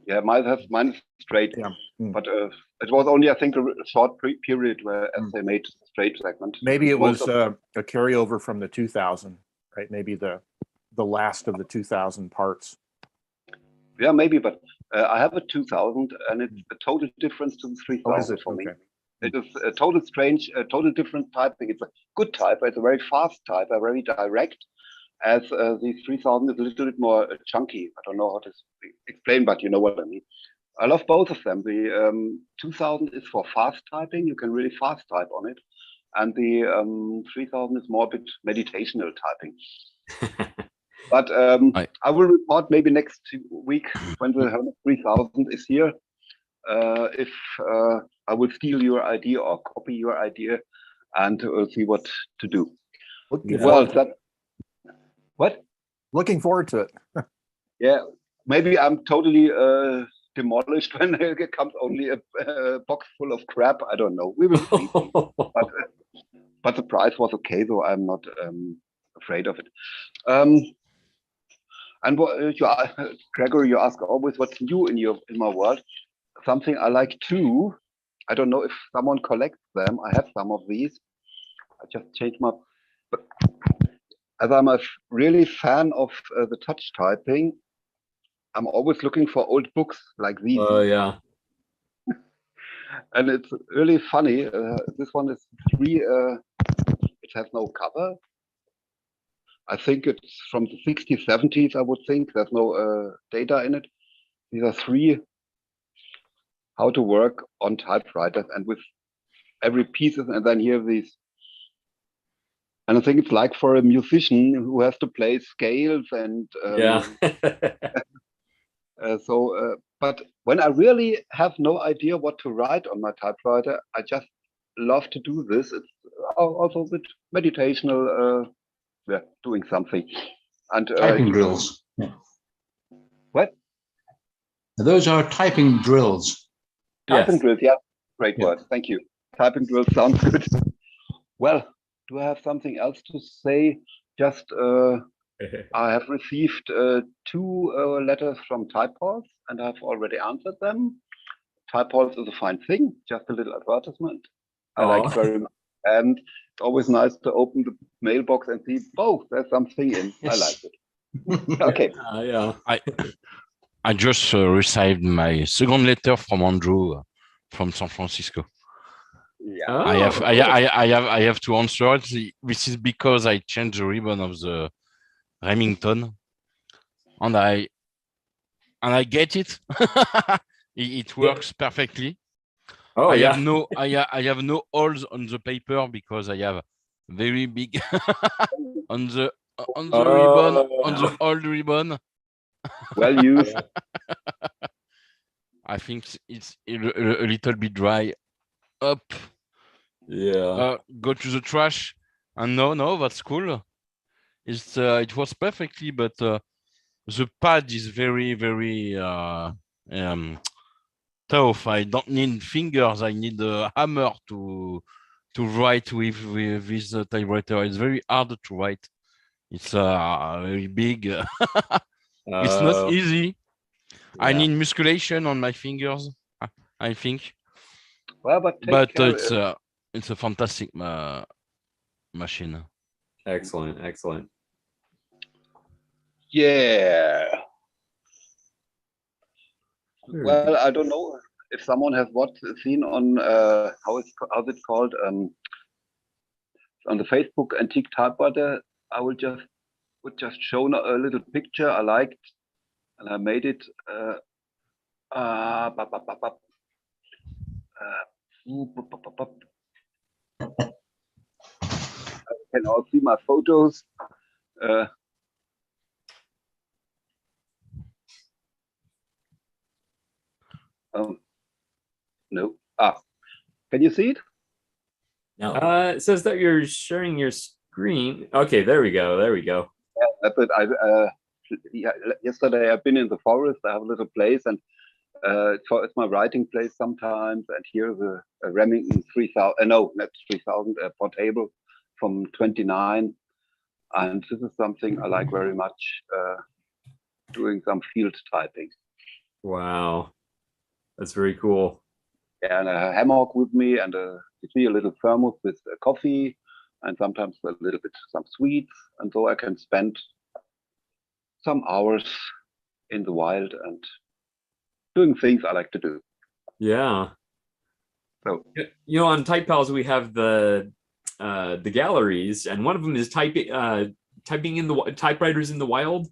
Yeah, mine is straight. Yeah. But it was only, I think, a short period where they made straight segment. Maybe it was a carryover from the 2000, right? Maybe the last of the 2000 parts. Yeah, maybe, but I have a 2000, and it's a total difference to the 3000 for me. It is a total different typing. It's a good typer. It's a very fast typer, very direct, as the 3000 is a little bit more chunky. I don't know how to explain, but you know what I mean. I love both of them. The 2000 is for fast typing. You can really fast type on it. And the 3000 is more a bit meditational typing. But I will report maybe next week when the Hermes 3000 is here, if I will steal your idea or copy your idea and see what to do. Well, what? Looking forward to it. Yeah, maybe I'm totally demolished when it comes only a box full of crap. I don't know. We will see. But the price was okay, so I'm not afraid of it. And what Gregory, you ask always what's new in my world. Something I like too. I don't know if someone collects them. I have some of these. I just changed my. But as I'm a really fan of the touch typing, I'm always looking for old books like these. Oh yeah. And it's really funny. This one is free. It has no cover. I think it's from the 60s, 70s, I would think. There's no data in it. These are 3 how to work on typewriters and with every pieces, and then here these. And I think it's like for a musician who has to play scales and yeah. But when I really have no idea what to write on my typewriter, I just love to do this. It's also a bit meditational, doing something. And typing drills. Yeah. What? Those are typing drills. Typing drills, yeah. Great word. Thank you. Typing drills sounds good. Well, do I have something else to say? Just I have received 2 letters from Typehorse, and I've already answered them. Typehorse is a fine thing, just a little advertisement. I like it very much. And it's always nice to open the mailbox and see, oh, there's something in. I like it. Okay. Yeah. I just received my second letter from Andrew from San Francisco. Yeah. Oh, I have to answer it. This is because I changed the ribbon of the Remington, and I get it. It works perfectly. Oh, I yeah. have no holes on the paper because I have very big on the ribbon, on the old ribbon. Well used. I think it's a little bit dry up. Yeah. Go to the trash. And no, that's cool. It was perfectly, but the pad is very, very tough. I don't need fingers. I need a hammer to write with this typewriter. It's very hard to write. It's very big. It's not easy. I Yeah. need musculation on my fingers, I think. Well, but it's a fantastic machine. Excellent. Yeah. Well, I don't know if someone has seen on how's it called on the Facebook Antique Typewriter. I would just show a little picture I liked, and I made it. I can all see my photos. No. Can you see it? No. It says that you're sharing your screen. Okay, there we go. Yeah, that's it. Yesterday I've been in the forest. I have a little place, and it's my writing place sometimes. And here's a Remington 3000. No, not 3000. A portable from 29. And this is something I like very much. Doing some field typing. Wow, that's very cool. Yeah, and a hammock with me, and with me a little thermos with coffee, and sometimes a little bit some sweets, and so I can spend some hours in the wild and doing things I like to do. Yeah. So on TypePals we have the galleries, and one of them is typing in the typewriters in the wild.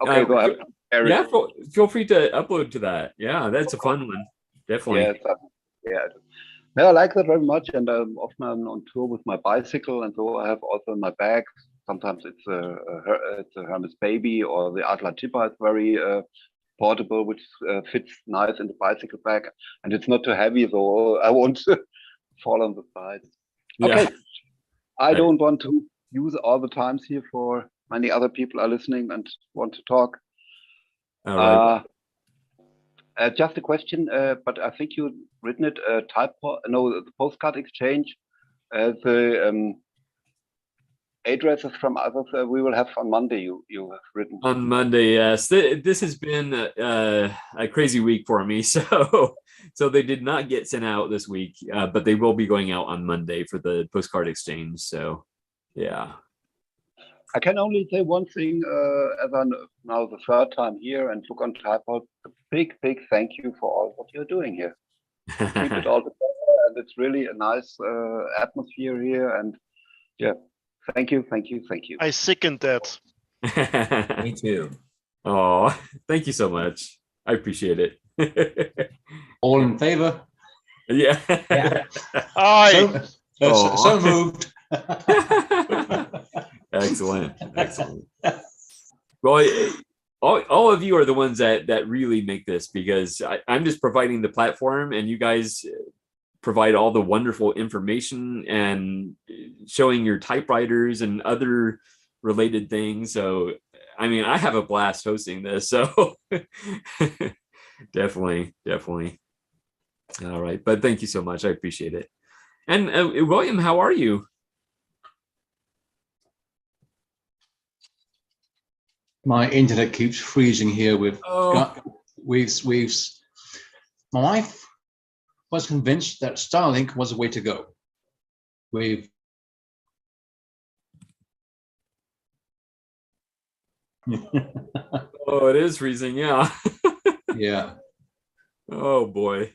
Okay, go ahead. Yeah, feel free to upload to that. Yeah, that's a fun one. Definitely. Yes, yeah. No, I like that very much, and often I'm on tour with my bicycle, and so I have also in my bag. Sometimes it's a Hermes Baby, or the Atlas Tipper is very portable, which fits nice in the bicycle bag, and it's not too heavy, so I won't fall on the sides. Okay, I don't want to use all the times here for many other people are listening and want to talk. All right. Just a question, but I think you've written it. The postcard exchange. The addresses from others we will have on Monday. You have written on Monday. Yes, this has been a crazy week for me. So they did not get sent out this week, but they will be going out on Monday for the postcard exchange. So yeah. I can only say one thing, as I'm now the third time here and look on Typewriter, a big thank you for all what you're doing here. Keep it all together, and it's really a nice atmosphere here. And yeah, thank you. I second that. Me too. Oh, thank you so much. I appreciate it. All in favor? Yeah. Aye. So moved. Excellent. Well, all of you are the ones that really make this, because I'm just providing the platform, and you guys provide all the wonderful information and showing your typewriters and other related things. So, I mean, I have a blast hosting this. So definitely. All right. But thank you so much. I appreciate it. And William, how are you? My internet keeps freezing here with waves. My wife was convinced that Starlink was the way to go. Oh, it is freezing. Yeah. Yeah. Oh boy.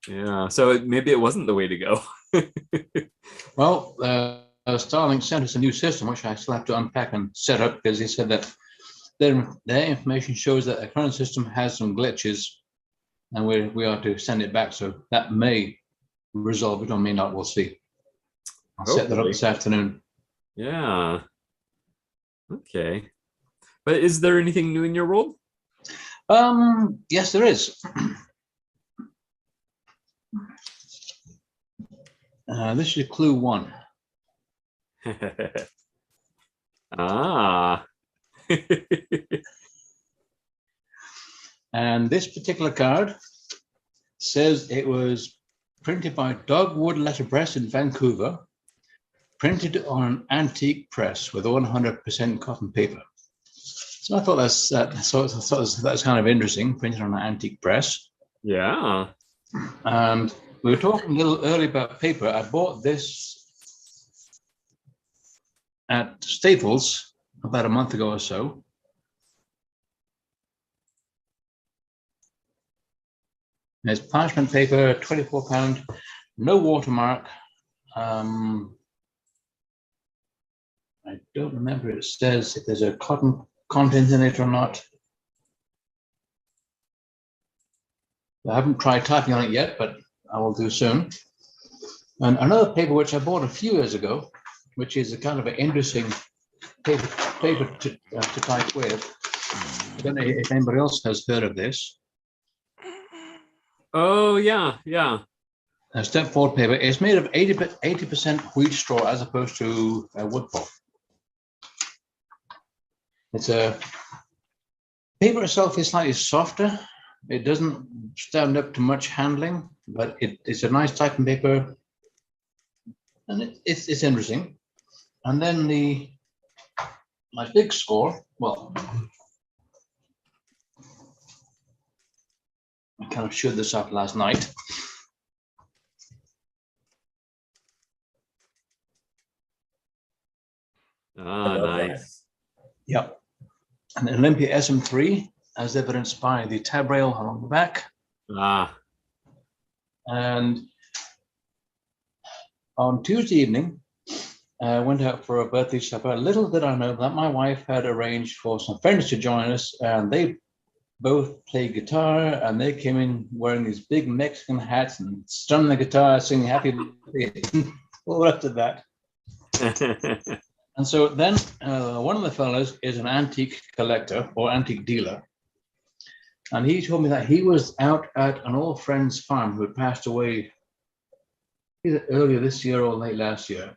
Yeah. So maybe it wasn't the way to go. Well, Starlink sent us a new system, which I still have to unpack and set up, because they said that their information shows that the current system has some glitches, and we are to send it back. So that may resolve it or may not. We'll see. I'll set that up this afternoon. Yeah. Okay. But is there anything new in your world? Yes, there is. This is clue 1. Ah. And this particular card says it was printed by Dogwood Letterpress in Vancouver, printed on an antique press with 100% cotton paper. So I thought that's kind of interesting, printed on an antique press. Yeah. And we were talking a little earlier about paper. I bought this at Staples about a month ago or so. There's parchment paper, £24, no watermark. I don't remember if it says if there's a cotton content in it or not. I haven't tried typing on it yet, but I will do soon. And another paper which I bought a few years ago, which is a kind of an interesting paper to type with. I don't know if anybody else has heard of this. Oh, yeah. A step forward paper. It's made of 80% wheat straw as opposed to wood pulp. It's a paper itself is slightly softer. It doesn't stand up to much handling, but it's a nice typing paper, and it's interesting. And then my big score. Well, I kind of showed this up last night. Ah, nice. Yep. An Olympia SM3, as evidenced by the tab rail along the back. Ah. And on Tuesday evening, went out for a birthday supper. Little did I know that my wife had arranged for some friends to join us, and they both play guitar, and they came in wearing these big Mexican hats and strumming the guitar, singing happy birthday, all after that. And so then one of the fellows is an antique collector or antique dealer. And he told me that he was out at an old friend's farm who had passed away either earlier this year or late last year.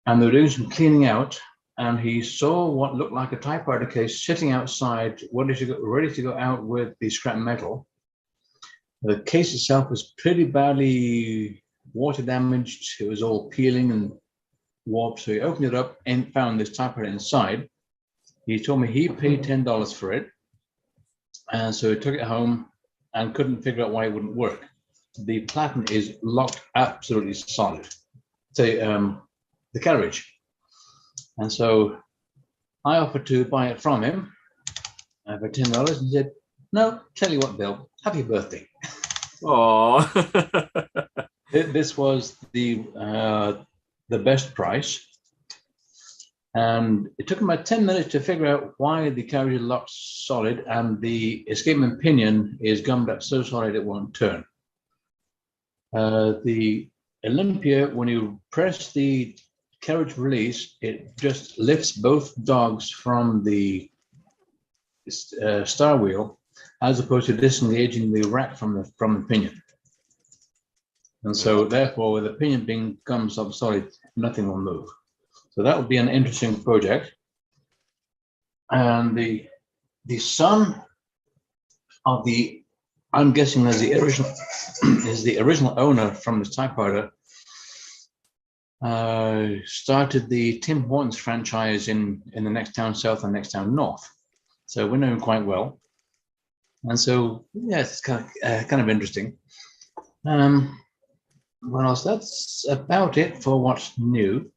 And they were doing some cleaning out, and he saw what looked like a typewriter case sitting outside, ready to go out with the scrap metal. The case itself was pretty badly water damaged. It was all peeling and warped. So he opened it up and found this typewriter inside. He told me he paid $10 for it. And so he took it home and couldn't figure out why it wouldn't work. The platen is locked absolutely solid. The carriage. And so I offered to buy it from him for $10, and he said, "No, tell you what, Bill, happy birthday." Oh, This was the best price. And it took him about 10 minutes to figure out why the carriage is locked solid and the escapement pinion is gummed up so solid it won't turn. The Olympia, when you press the carriage release, it just lifts both dogs from the star wheel, as opposed to disengaging the rack from the pinion. And so therefore, with the pinion being gummed up solid, nothing will move. So that would be an interesting project. And the son of the, I'm guessing as the original is the original owner from the typewriter, started the Tim Hortons franchise in the Next Town South and Next Town North. So we know him quite well. And so, yeah, it's kind of interesting. What else? That's about it for what's new.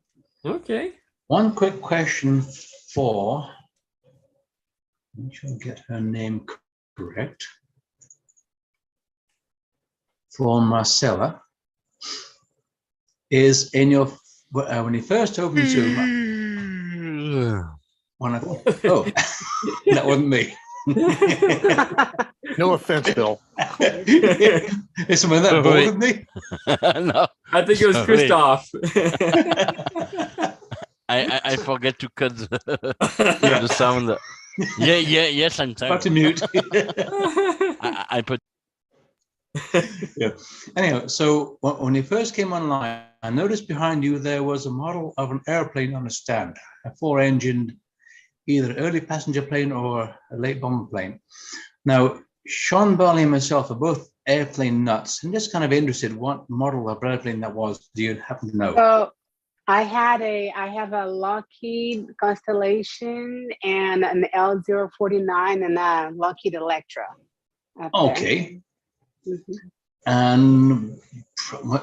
Okay. One quick question for, make sure I get her name correct, for Marcella, is in your, when you first opened Zoom, oh, that wasn't me. No offense, Bill. Is someone that bold with me? No, I think it was Christoph. I forget to cut the sound. Yes, I'm sorry. Got to mute. I put. Yeah. Anyhow, so when you first came online, I noticed behind you there was a model of an airplane on a stand, a 4-engined, either early passenger plane or a late bomber plane. Now, Sean Barley and myself are both airplane nuts. I'm just kind of interested what model of airplane that was. Do you happen to know? So I have a Lockheed Constellation and an L049 and a Lockheed Electra. Okay. And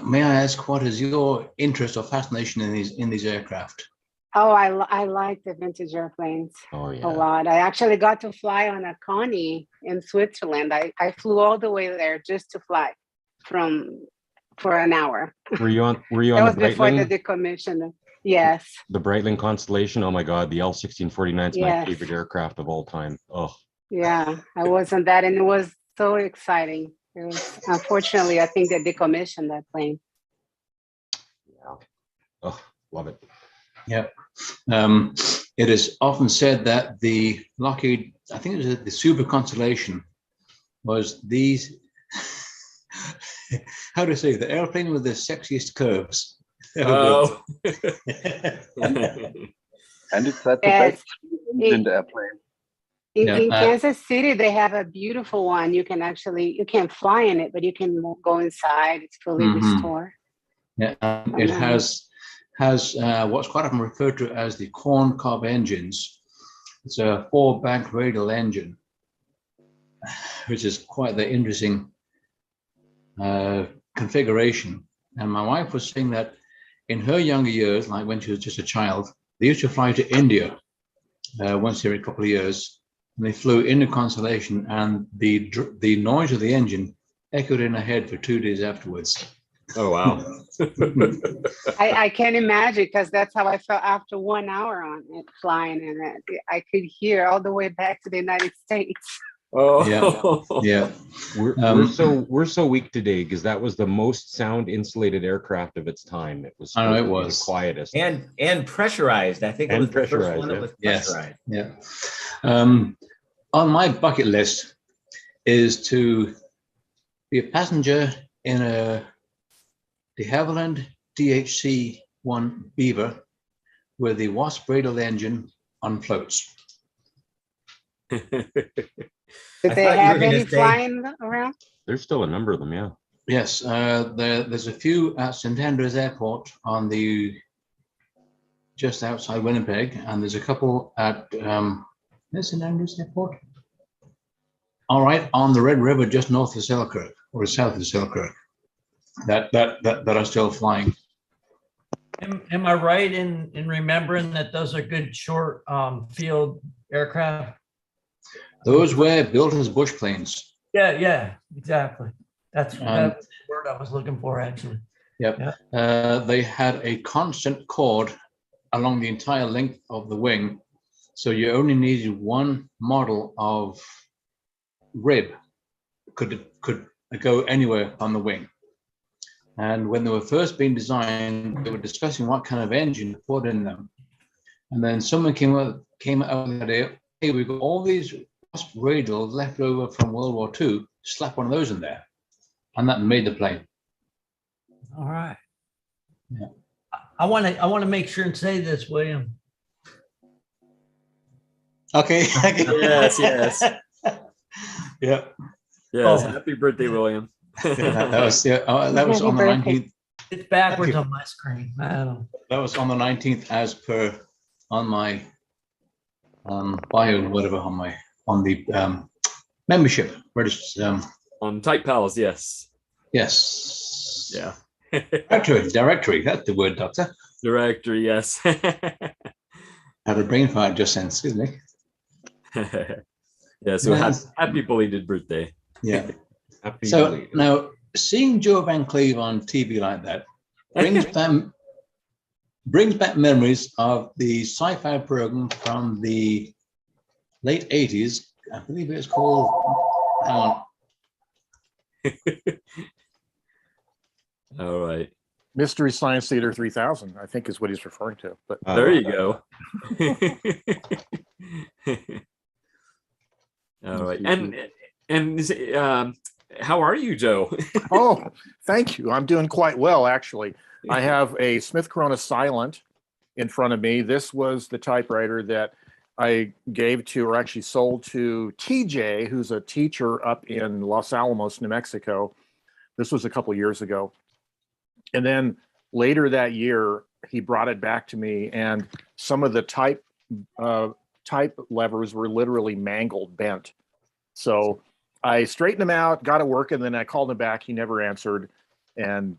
may I ask, what is your interest or fascination in these aircraft? Oh, I like the vintage airplanes a lot. I actually got to fly on a Connie in Switzerland. I flew all the way there just to fly for an hour. Were you on That was the before the Breitling? decommission. Yes. The Breitling Constellation. Oh my God, the L1649 is my Yes. favorite aircraft of all time. Oh, Yeah, I was on that, and it was so exciting. It was, unfortunately, I think they decommissioned that plane. oh, love it. Yeah. It is often said that the Lockheed, I think it was the Super Constellation, was these, how do I say, the airplane with the sexiest curves. Oh. And it's at the Yes. best in the airplane. In Kansas City, they have a beautiful one. You can fly in it, but you can go inside. It's fully restored. Yeah, it has what's quite often referred to as the corn cob engines. It's a 4-bank radial engine, which is quite the interesting configuration. And my wife was saying that in her younger years, like when she was just a child, they used to fly to India once every couple of years. And they flew in the Constellation, and the noise of the engine echoed in her head for 2 days afterwards. Oh, wow. I can't imagine because that's how I felt after 1 hour on it flying, and I could hear all the way back to the United States. Oh, yeah. We're so weak today because that was the most sound insulated aircraft of its time. It was. I know it the was quietest and pressurized. I think it And was the first pressurized, one that yeah. was Yes. pressurized. Yeah. On my bucket list is to be a passenger in a de Havilland DHC-1 Beaver with the Wasp radial engine on floats. Did they have any flying around? There's still a number of them, yeah. Yes, there's a few at St Andrews Airport on the just outside Winnipeg, and there's a couple at there's St Andrews Airport. All right, on the Red River, just north of Selkirk or south of Selkirk, that are still flying. Am I right in remembering that those are good short field aircraft? Those were built as bush planes. Yeah, exactly. That's And- the word I was looking for, actually. Yep. They had a constant chord along the entire length of the wing, so you only needed one model of rib could go anywhere on the wing. And when they were first being designed, they were discussing what kind of engine to put in them. And then someone came out with the idea, hey, we've got all these Wasp radials left over from World War II, slap one of those in there. And that made the plane. All right. Yeah. I want to make sure and say this, William. Okay. Yes. Yeah. Yes. Oh. Happy birthday, William. that was on the 19th. It's backwards on my screen. I don't. That was on the 19th, as per on my bio, whatever, on the membership register. On Type Pals, yes. Yes. Yeah. Directory. That's the word, Doctor. Directory, yes. Had a brain fart just then. Excuse me. Yeah. So happy belated birthday. Yeah. Happy So belated. now seeing Joe Van Cleve on TV like that brings back memories of the sci-fi program from the late 80s. I believe it was called, hang on. All right. Mystery Science Theater 3000, I think is what he's referring to. But There you go. All right. And is it, how are you, Joe? Oh, thank you. I'm doing quite well, actually. I have a Smith Corona Silent in front of me. This was the typewriter that I gave to, or actually sold to, TJ, who's a teacher up in Los Alamos, New Mexico. This was a couple years ago. And then later that year, he brought it back to me, and some of the type levers were literally mangled, bent. So I straightened him out, got it working, then I called him back. He never answered. And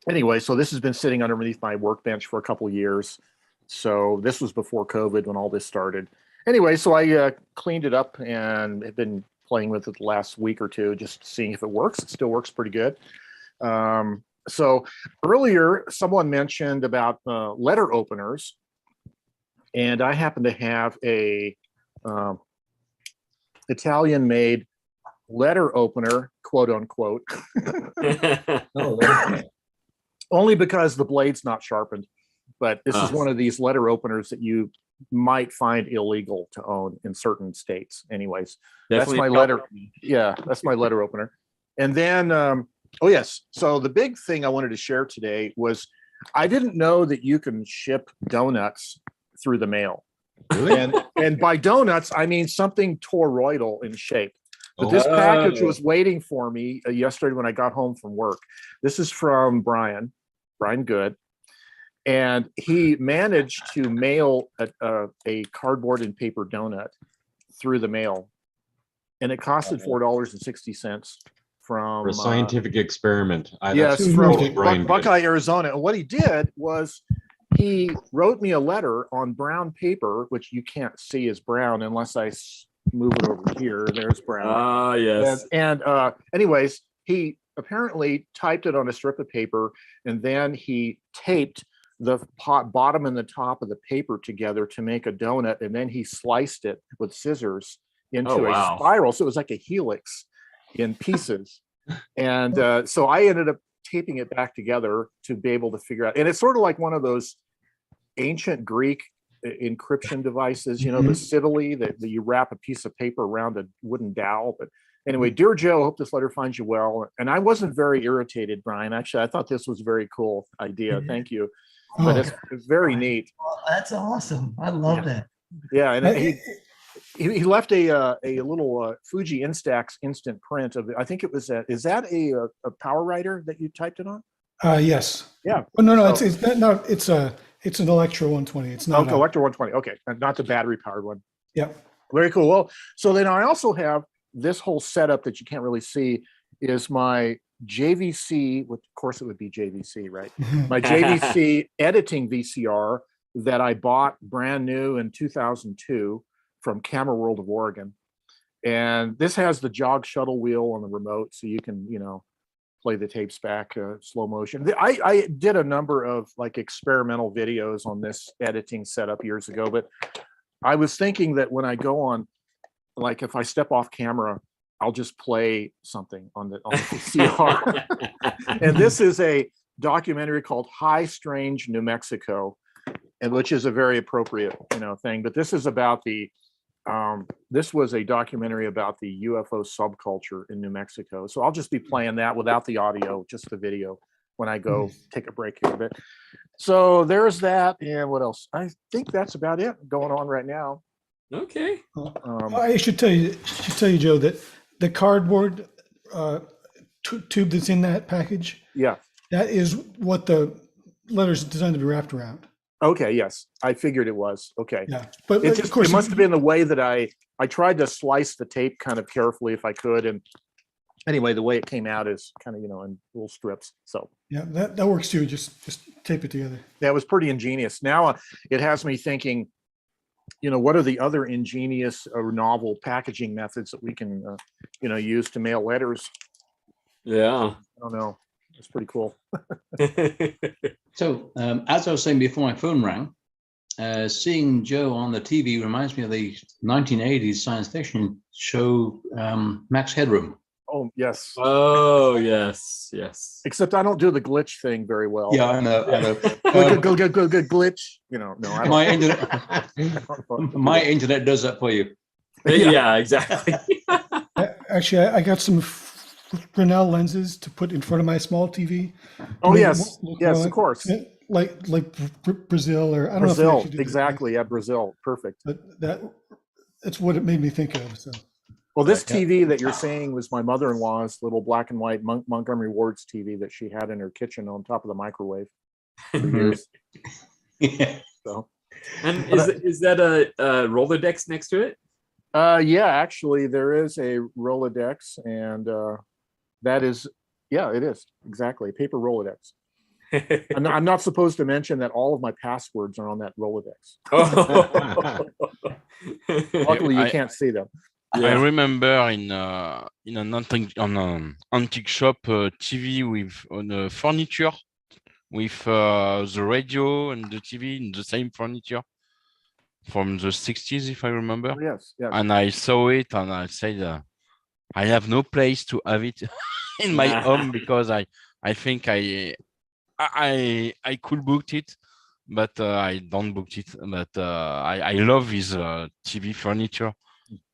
anyway, so this has been sitting underneath my workbench for a couple of years. So this was before COVID when all this started. Anyway, so I cleaned it up and have been playing with it the last week or two, just seeing if it works. It still works pretty good. So earlier, someone mentioned about letter openers, and I happen to have a Italian-made letter opener, quote unquote. Only because the blade's not sharpened. But this is one of these letter openers that you might find illegal to own in certain states. Anyways, Definitely that's my letter. Yeah, that's my letter opener. And then, oh yes. So the big thing I wanted to share today was I didn't know that you can ship donuts through the mail. Really? And by donuts, I mean something toroidal in shape. But this package was waiting for me yesterday when I got home from work. This is from Brian Good. And he managed to mail a cardboard and paper donut through the mail. And it costed $4.60 from For a scientific experiment. Yes, That's from totally Brian Good. Buckeye, Arizona. And what he did was he wrote me a letter on brown paper, which you can't see as brown unless I move it over here. There's brown. Ah, yes. And anyways, he apparently typed it on a strip of paper, and then he taped the bottom and the top of the paper together to make a donut, and then he sliced it with scissors into a wow. spiral. So it was like a helix in pieces. And so I ended up taping it back together to be able to figure out. And it's sort of like one of those ancient Greek encryption devices, you know, the Siddeley that you wrap a piece of paper around a wooden dowel. But anyway, dear Joe, hope this letter finds you well. And I wasn't very irritated, Brian. Actually, I thought this was a very cool idea. Thank you. But it's very neat. Well, that's awesome. I love that. Yeah, and he left a little Fuji Instax instant print of it. I think it was is that a Power Writer that you typed it on? Yes. Yeah. Well, no, it's an Electra 120. It's not Electra 120. Okay, not the battery powered one. Yep. Very cool. Well, so then I also have this whole setup that you can't really see is my JVC, of course it would be JVC, right? My JVC editing VCR that I bought brand new in 2002 from Camera World of Oregon. And this has the jog shuttle wheel on the remote, so you can, play the tapes back slow motion. I did a number of like experimental videos on this editing setup years ago, but I was thinking that when I go on, like if I step off camera, I'll just play something on the VCR. And this is a documentary called High Strange New Mexico, and which is a very appropriate thing. But this is about this was a documentary about the UFO subculture in New Mexico. So I'll just be playing that without the audio, just the video when I go take a break here a bit. So there's that. And what else? I think that's about it going on right now. Okay. I should tell you, Joe, that the cardboard tube that's in that package, that is what the letter's designed to be wrapped around. Okay, yes, I figured it was. Okay. Yeah, but it of course, it must have been the way that I tried to slice the tape kind of carefully if I could, and anyway, the way it came out is kind of in little strips. So yeah, that works too. Just tape it together. That was pretty ingenious. Now it has me thinking, what are the other ingenious or novel packaging methods that we can use to mail letters? Yeah, I don't know. It's pretty cool. So, as I was saying before my phone rang, seeing Joe on the TV reminds me of the 1980s science fiction show, Max Headroom. Oh, yes. Oh, yes. Except I don't do the glitch thing very well. Yeah, I know. Go glitch. No, I don't. My internet does that for you. Yeah, exactly. Actually, I got some Fresnel lenses to put in front of my small TV. Oh yes, of course. Like Brazil or I don't know. Brazil, exactly. Yeah, Brazil, perfect. But that's what it made me think of. So. Well, this TV that you're saying was my mother-in-law's little black and white Montgomery Ward's TV that she had in her kitchen on top of the microwave for years. So, and is that a Rolodex next to it? Yeah, actually, there is a Rolodex, and that is, it is exactly paper Rolodex. I'm not supposed to mention that all of my passwords are on that Rolodex. Luckily, you can't see them. I remember in an antique shop TV with furniture with the radio and the TV in the same furniture from the 60s, if I remember. Oh, yes. And I saw it and I said, I have no place to have it in my home because I think I could book it, but I don't book it. But I love his TV furniture.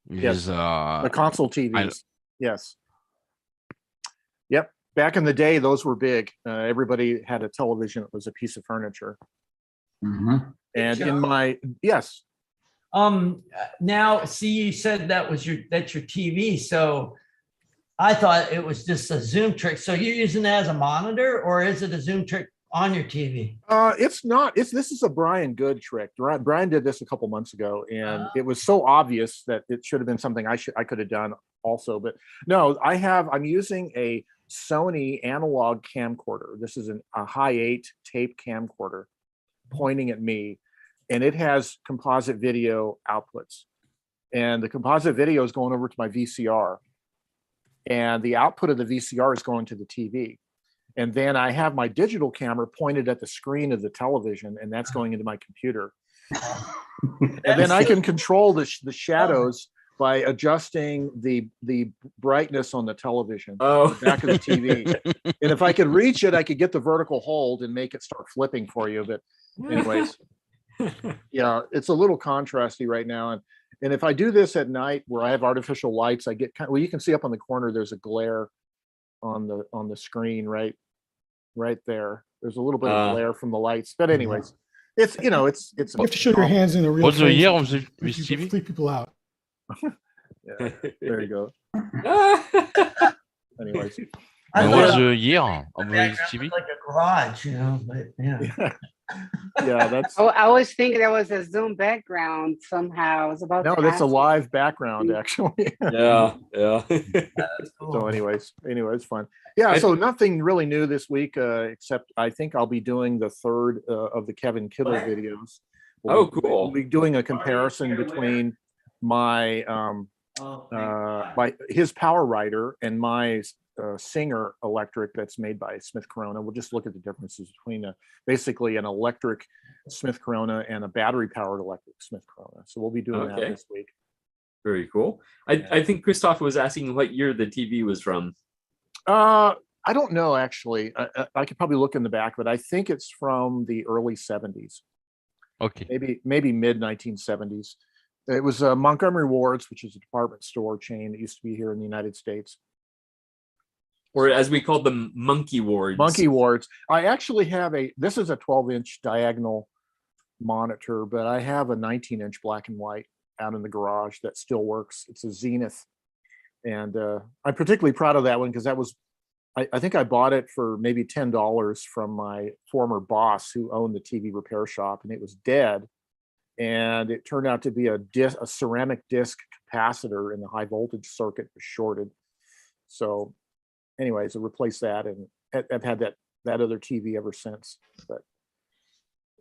Yes, the console TVs. Yes. Yep. Back in the day, those were big. Everybody had a television. It was a piece of furniture. Mm-hmm. And in my now see, you said that's your TV. So I thought it was just a zoom trick. So you're using that as a monitor, or is it a zoom trick on your TV? It's not. This is a Brian Good trick. Brian did this a couple months ago, and it was so obvious that it should have been something I could have done also. But no, I'm using a Sony analog camcorder. This is a high 8 tape camcorder pointing at me, and it has composite video outputs, and the composite video is going over to my VCR. and the output of the VCR is going to the TV. And then I have my digital camera pointed at the screen of the television, and that's going into my computer. And then I can control the shadows by adjusting the brightness on the television, the back of the TV. And if I could reach it, I could get the vertical hold and make it start flipping for you. But anyways, yeah, it's a little contrasty right now. And if I do this at night where I have artificial lights, I get well, you can see up on the corner, there's a glare on the screen right there. There's a little bit of glare from the lights. But anyways, it's you have to show your hands in a real What's the year frame of to the TV? freak people out. Yeah, there you go. Anyways, What's the year of the TV? Like a garage, but yeah. Yeah, that's. Oh, I was thinking that was a Zoom background somehow. I was about No, to that's a ask. live background actually. Yeah. So anyways, fun. Yeah, so nothing really new this week, except I think I'll be doing the third of the Kevin Kittle videos. Cool. We'll be doing a comparison between my his Powerwriter and my Singer electric that's made by Smith Corona. We'll just look at the differences between basically an electric Smith Corona and a battery powered electric Smith Corona. So we'll be doing that this week. Very cool. I think Christoph was asking what year the TV was from. I don't know actually. I could probably look in the back, but I think it's from the early 70s. Okay. Maybe mid 1970s. It was Montgomery Ward's, which is a department store chain that used to be here in the United States. Or as we called them, monkey wards. Monkey wards. I actually have this is a 12-inch diagonal monitor, but I have a 19-inch black and white out in the garage that still works. It's a Zenith. And I'm particularly proud of that one because that was, I think I bought it for maybe $10 from my former boss who owned the TV repair shop, and it was dead. And it turned out to be a ceramic disc capacitor in the high voltage circuit was shorted. So anyways, I replaced that, and I've had that other TV ever since. But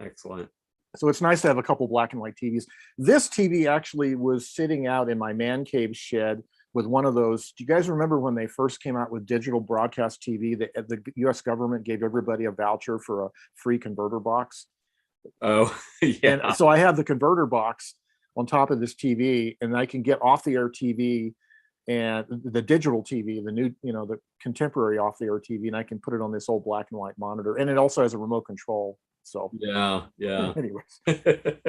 excellent. So it's nice to have a couple black and white TVs. This TV actually was sitting out in my man cave shed with one of those. Do you guys remember when they first came out with digital broadcast TV? The U.S. government gave everybody a voucher for a free converter box. Oh, yeah. And so I have the converter box on top of this TV, and I can get off the air TV and the digital TV, the new, the contemporary off the air TV, and I can put it on this old black and white monitor. And it also has a remote control. So yeah. Anyways,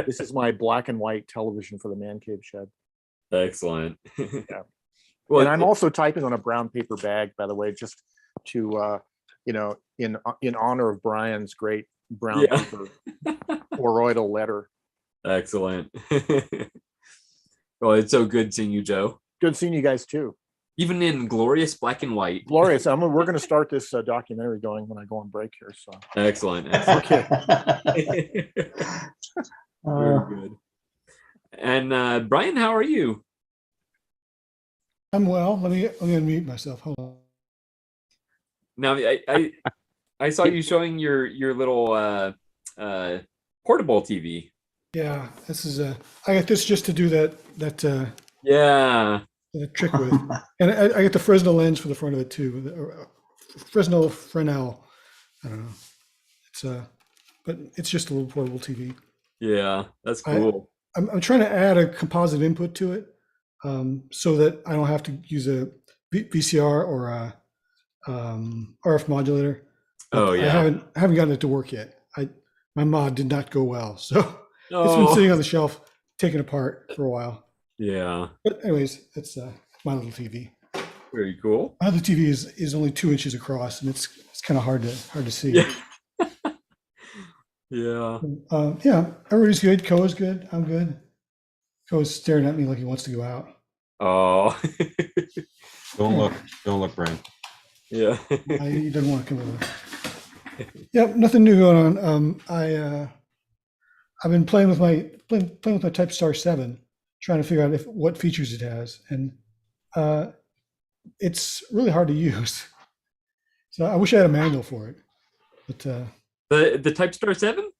this is my black and white television for the man cave shed. Excellent. Yeah. Well, and I'm also typing on a brown paper bag, by the way, just to in honor of Brian's great brown paper toroidal letter. Excellent. Well, it's so good seeing you, Joe. Good seeing you guys too. Even in glorious black and white. Glorious. We're going to start this documentary going when I go on break here. So excellent. Okay. Very good. And Brian, how are you? I'm well. Let me unmute myself. Hold on. Now, I saw you showing your little portable TV. Yeah, this is I got this just to do that trick with, and I get the Fresnel lens for the front of it too. Fresnel Fresnel. I don't know. It's but it's just a little portable TV. Yeah, that's cool. I'm trying to add a composite input to it, so that I don't have to use a VCR or a RF modulator. Oh yeah. I haven't gotten it to work yet. My mod did not go well, so it's been sitting on the shelf, taken apart for a while. Yeah. But anyways, it's my little TV. Very cool. My other TV is only 2 inches across, and it's kind of hard to see. Yeah. Yeah. Yeah. Everybody's good. Koa's good. I'm good. Koa's staring at me like he wants to go out. Oh. Don't look, Brian. Yeah. He doesn't want to come over. Yeah, nothing new going on. I've been playing with my Typestar 7, trying to figure out what features it has, and it's really hard to use. So I wish I had a manual for it. But the Typestar 7?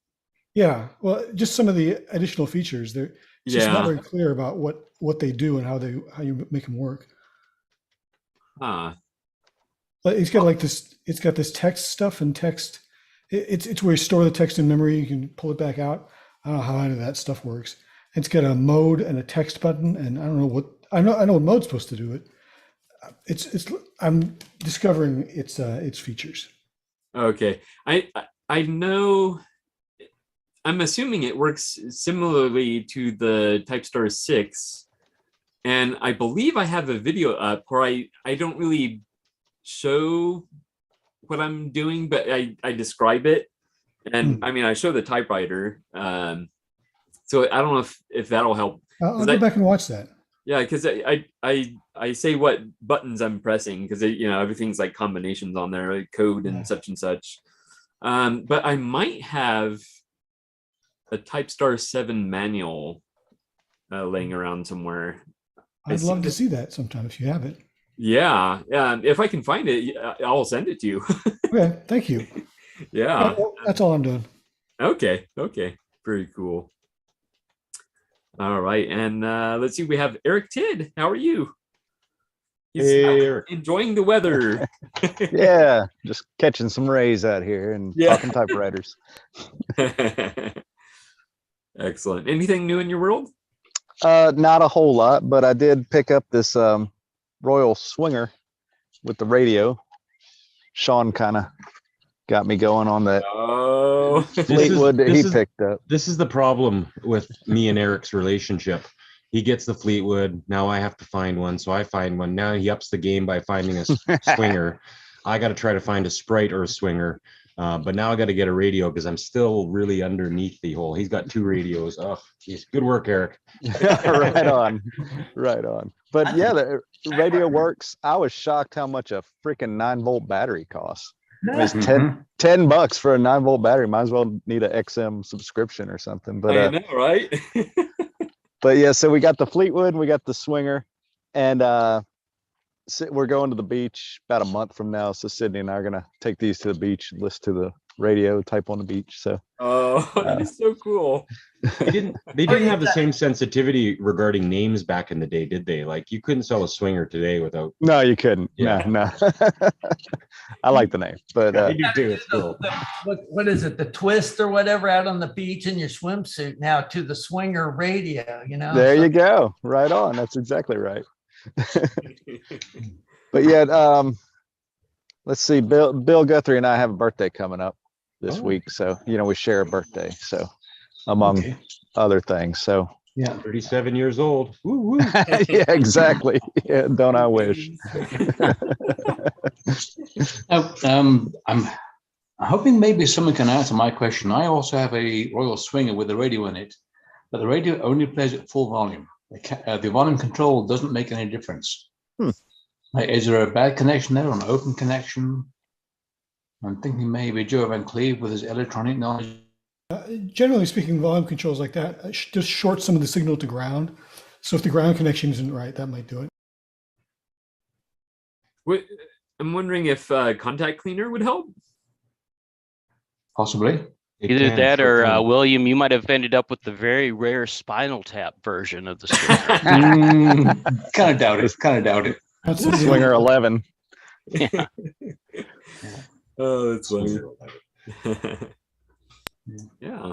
Yeah, well, just some of the additional features. It's just not very clear about what they do and how you make them work. But it's got like this. It's got this text stuff and text. It's where you store the text in memory. You can pull it back out. I don't know how any of that stuff works. It's got a mode and a text button, and I don't know what I know what mode's supposed to do it. It's I'm discovering its features. Okay, I know. I'm assuming it works similarly to the Typestar 6, and I believe I have a video up where I don't really show what I'm doing, but I describe it, and I mean I show the typewriter. So I don't know if that'll help. I'll go back and watch that. Yeah, because I say what buttons I'm pressing, because everything's like combinations on there, like code and such and such. But I might have a Typestar 7 manual laying around somewhere. I'd love to see that sometime if you have it. Yeah, if I can find it, I'll send it to you. Okay, thank you. Yeah, that's all I'm doing. Okay, very cool. All right, and let's see, we have Eric Tidd. How are you? He's enjoying the weather. Yeah, just catching some rays out here and talking typewriters. Excellent. Anything new in your world? Not a whole lot, but I did pick up this Royal Swinger with the radio. Sean kind of got me going on that Fleetwood that he picked up. This is the problem with me and Eric's relationship. He gets the Fleetwood. Now I have to find one. So I find one. Now he ups the game by finding a Swinger. I got to try to find a Sprite or a Swinger. But now I got to get a radio because I'm still really underneath the hole. He's got 2 radios. Oh, geez. Good work, Eric. Right on. But yeah, the radio works. I was shocked how much a freaking 9-volt battery costs. It's $10 for a 9-volt battery. Might as well need an XM subscription or something. But I know, right? But yeah, so we got the Fleetwood, we got the Swinger, and we're going to the beach about a month from now. So Sydney and I are gonna take these to the beach and listen to the radio, type on the beach. So that's so cool. They didn't have the same sensitivity regarding names back in the day, did they? Like you couldn't sell a Swinger today without. No, you couldn't. Yeah. No. I like the name, but I do too. It's cool. What is it? The twist or whatever out on the beach in your swimsuit now to the Swinger radio. There you go. Right on. That's exactly right. But yeah, let's see. Bill Guthrie and I have a birthday coming up this week, so we share a birthday. So among other things, so yeah, 37 years old. Woo, woo. Yeah, exactly. Yeah, don't I wish? I'm hoping maybe someone can answer my question. I also have a Royal Swinger with a radio in it, but the radio only plays at full volume. The volume control doesn't make any difference. Is there a bad connection there or an open connection? I'm thinking maybe Joe Van Cleve with his electronic knowledge. Generally speaking, volume controls like that just short some of the signal to ground. So if the ground connection isn't right, that might do it. I'm wondering if contact cleaner would help. Possibly. Either that or William, you might have ended up with the very rare Spinal Tap version of the Swinger. Kind of doubt it. That's Swinger 11. Yeah. Oh, that's funny. Yeah.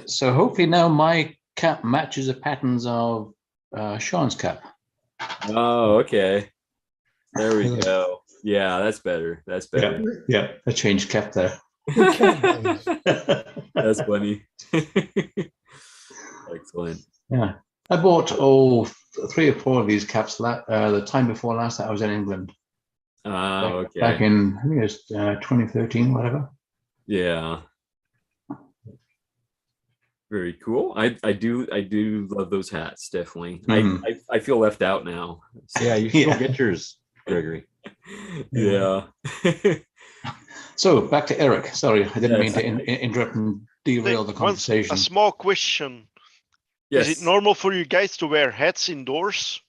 So hopefully now my cap matches the patterns of Sean's cap. Oh, okay. There we go. Yeah, that's better. Yeah, a changed cap there. That's funny. Excellent. Yeah, I bought 3 or 4 of these caps the time before last that I was in England. Okay. Back in, I think it was 2013, whatever. Yeah. Very cool. I do love those hats, definitely. I feel left out now. So. Yeah, you should go get yours, Gregory. Yeah. So back to Eric. Sorry, I didn't mean to interrupt and derail the conversation. A small question. Yes. Is it normal for you guys to wear hats indoors?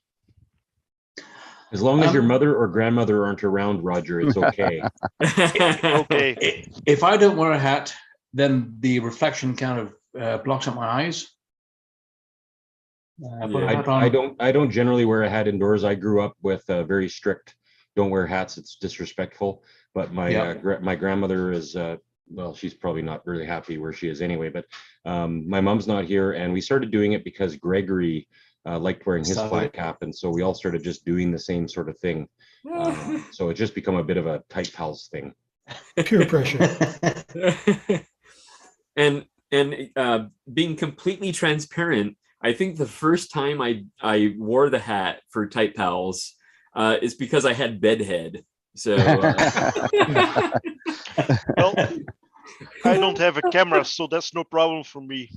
As long as your mother or grandmother aren't around, Roger, it's okay. Okay. If I don't wear a hat, then the reflection kind of blocks out my eyes. I don't generally wear a hat indoors. I grew up with very strict don't wear hats, it's disrespectful. But my Yep. my grandmother is well, she's probably not really happy where she is anyway. But my mom's not here, and we started doing it because Gregory liked wearing his Started flat it. cap, and so we all started just doing the same sort of thing. So it's just become a bit of a tight pals thing. Peer pressure. And being completely transparent, I think the first time I wore the hat for Tight Pals is because I had bedhead. So Well, I don't have a camera, so that's no problem for me.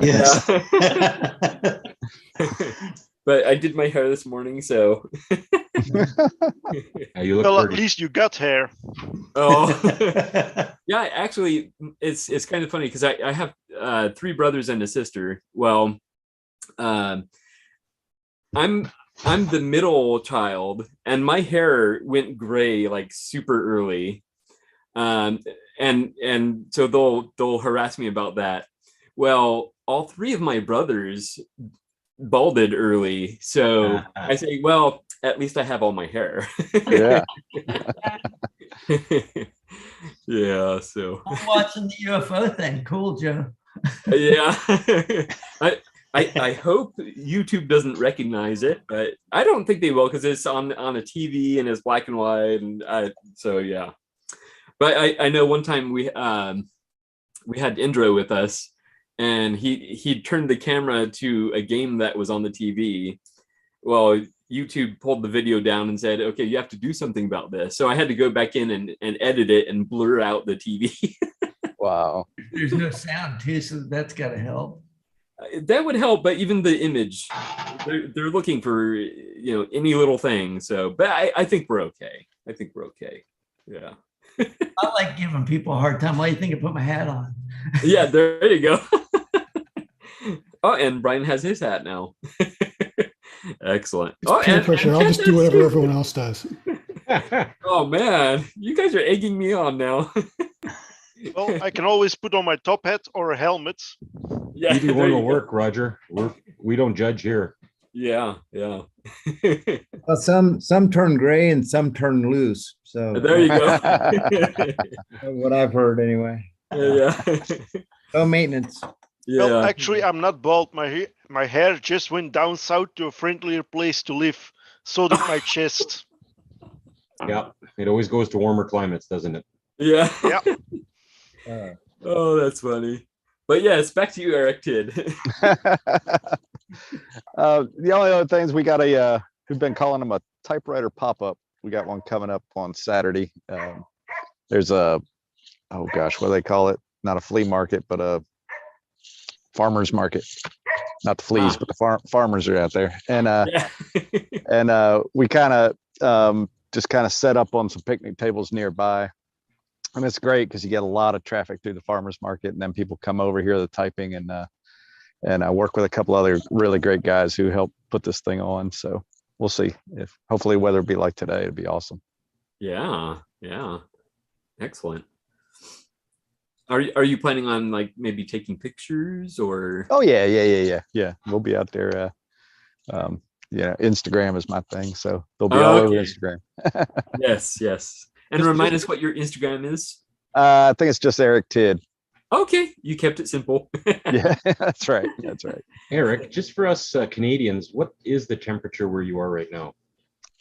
Yes. But I did my hair this morning, so You look Well, at pretty. least you got hair. oh yeah, actually it's kind of funny because I have 3 brothers and a sister. Well, I'm the middle child, and my hair went gray like super early. And so they'll harass me about that. Well, all 3 of my brothers balded early, so I say, well, at least I have all my hair. Yeah. Yeah, so I'm watching the UFO thing. Cool, Joe. yeah. I hope YouTube doesn't recognize it, but I don't think they will because it's on a TV and it's black and white, and so yeah. But I know one time we had Indra with us, and he turned the camera to a game that was on the TV. Well, YouTube pulled the video down and said, okay, you have to do something about this. So I had to go back in and edit it and blur out the TV. Wow. There's no sound too, so that's got to help. That would help, but even the image, they're looking for any little thing. So, but I think we're okay. I think we're okay. Yeah. I like giving people a hard time. Why do you think I put my hat on? Yeah, there you go. Oh, and Brian has his hat now. Excellent. It's peer pressure. I'll just do whatever everyone else does. Oh man, you guys are egging me on now. Well, I can always put on my top hat or a helmet. Yeah, Either there one you will go. work, Roger. We don't judge here. Yeah, yeah. Well, some turn gray and some turn loose. So There you go. what I've heard anyway. Yeah. No maintenance. Yeah. Well, actually, I'm not bald. My hair just went down south to a friendlier place to live. So did my chest. Yeah, it always goes to warmer climates, doesn't it? Yeah. Yeah. Oh, that's funny. But yes, back to you, Eric Tid. The only other things we got we've been calling them a typewriter pop-up. We got one coming up on Saturday. There's oh gosh, what do they call it? Not a flea market, but a farmer's market. Not the fleas, but the farmers are out there. And and we kind of just kind of set up on some picnic tables nearby. And it's great because you get a lot of traffic through the farmers market, and then people come over here, the typing, and I work with a couple other really great guys who help put this thing on. So we'll see if hopefully weather will be like today. It'd be awesome. Yeah, yeah. Excellent. Are you planning on like maybe taking pictures or? Oh yeah. We'll be out there. Instagram is my thing, so they'll be all over Instagram. Yes. And remind us what your Instagram is. I think it's just Eric Tid. Okay, you kept it simple. Yeah, that's right. Eric, just for us Canadians, what is the temperature where you are right now?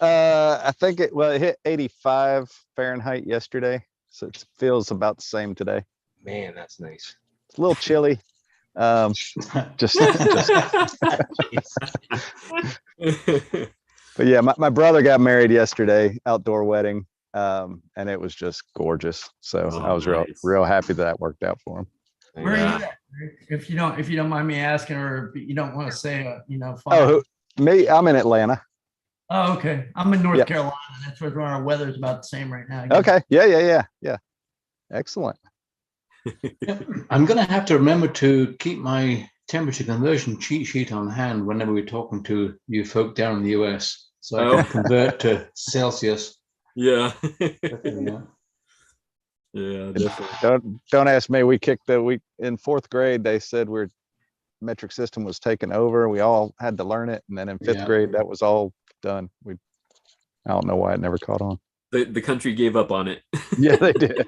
I think it hit 85 Fahrenheit yesterday, so it feels about the same today. Man, that's nice. It's a little chilly. Just but yeah, my brother got married yesterday, outdoor wedding. And it was just gorgeous. So I was real happy that worked out for him. Where are you at, Rick? If you don't mind me asking, or if you don't want to say, fine. Oh, me? I'm in Atlanta. Oh, okay. I'm in North Carolina. That's where our weather's about the same right now. Okay. Yeah. Excellent. I'm going to have to remember to keep my temperature conversion cheat sheet on hand whenever we're talking to you folk down in the US, so I can convert to Celsius. Yeah. Yeah, definitely. Don't ask me. We kicked in fourth grade. They said metric system was taken over. We all had to learn it, and then in fifth grade, that was all done. I don't know why it never caught on. The country gave up on it. Yeah, they did.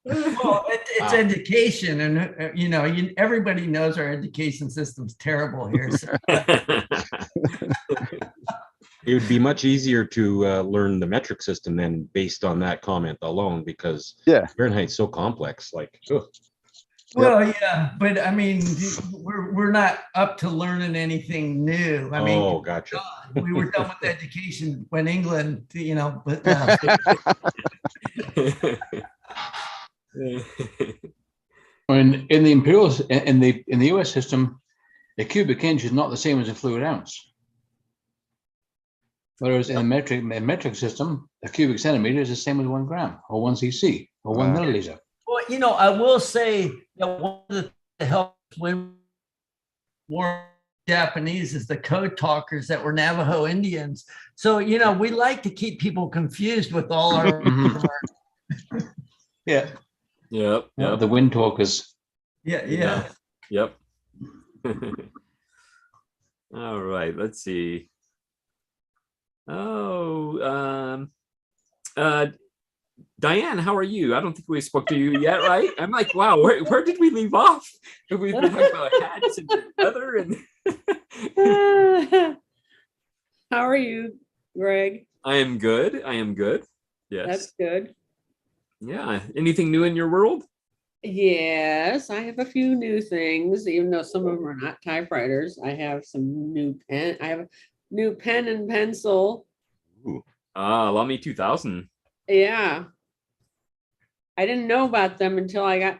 Well, it's education, and everybody knows our education system's terrible here. So. It would be much easier to learn the metric system then based on that comment alone, because Fahrenheit's so complex. Like, ugh. Well, yeah, but I mean, we're not up to learning anything new. I mean, gotcha. We were done with education when England, but. In the imperial in the US system, a cubic inch is not the same as a fluid ounce. Whereas in the metric system, a cubic centimeter is the same as 1 gram or 1 cc or 1 milliliter. Well, I will say that one of the things that helps when more Japanese is the code talkers that were Navajo Indians. So, we like to keep people confused with all our. Yeah. Yep. The wind talkers. Yeah. Yep. All right. Let's see. Diane, how are you? I don't think we spoke to you yet, right? I'm like, wow, where did we leave off? We've been talking about hats and weather and. How are you, Greg? I am good. Yes. That's good. Yeah. Anything new in your world? Yes, I have a few new things, even though some of them are not typewriters. I have some new pen. I have a new pen and pencil. Ooh. Lamy 2000. Yeah. I didn't know about them until I got,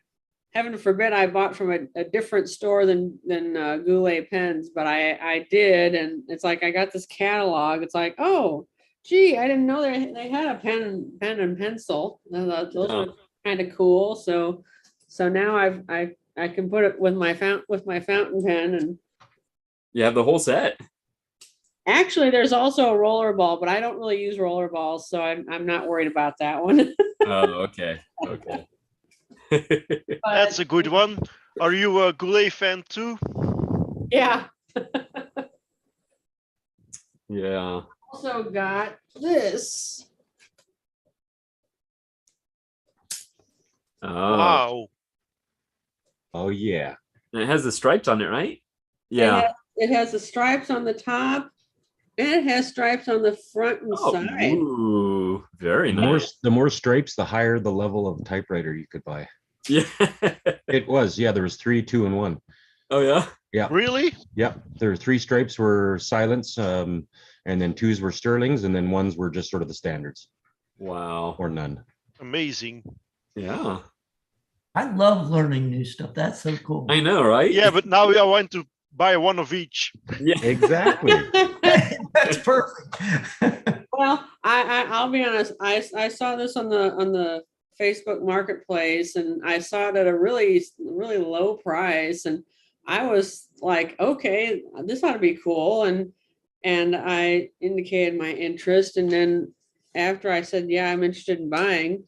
heaven forbid, I bought from a different store than Goulet pens, but I did. And it's like, I got this catalog. It's like, oh, gee, I didn't know they had a pen and pencil. Those are kind of cool. So now I can put it with my fountain pen, and you have the whole set. Actually, there's also a roller ball, but I don't really use roller balls, so I'm not worried about that one. Oh, okay. That's a good one. Are you a Goulet fan too? Yeah. Yeah. Also got this. Oh. Wow. Oh yeah. And it has the stripes on it, right? Yeah. It has the stripes on the top, and it has stripes on the front and side. Ooh, very The nice. The more stripes, the higher the level of typewriter you could buy. Yeah. It was. Yeah, there was 3, 2, and 1. Oh yeah. Yeah. Really? Yeah. There were 3 stripes were silents, and then 2s were sterlings, and then 1s were just sort of the standards. Wow. Or none. Amazing. Yeah. I love learning new stuff. That's so cool. I know, right? Yeah, but now I want to buy one of each. Yeah, exactly. That's perfect. Well, I'll be honest. I saw this on the Facebook Marketplace, and I saw it at a really low price, and I was like, okay, this ought to be cool, and I indicated my interest, and then after I said, yeah, I'm interested in buying,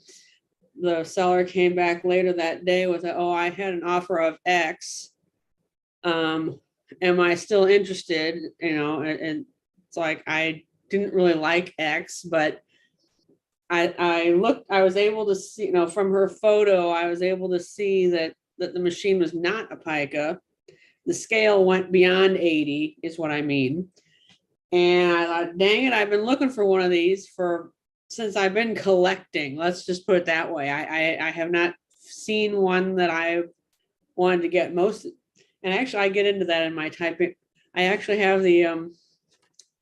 the seller came back later that day with, I had an offer of X. Am I still interested? And it's like, I didn't really like X, but I was able to see, from her photo, I was able to see that the machine was not a pica. The scale went beyond 80 is what I mean. And I thought, dang it, I've been looking for one of these since I've been collecting. Let's just put it that way. I have not seen one that I wanted to get most. And actually, I get into that in my typing. I actually have the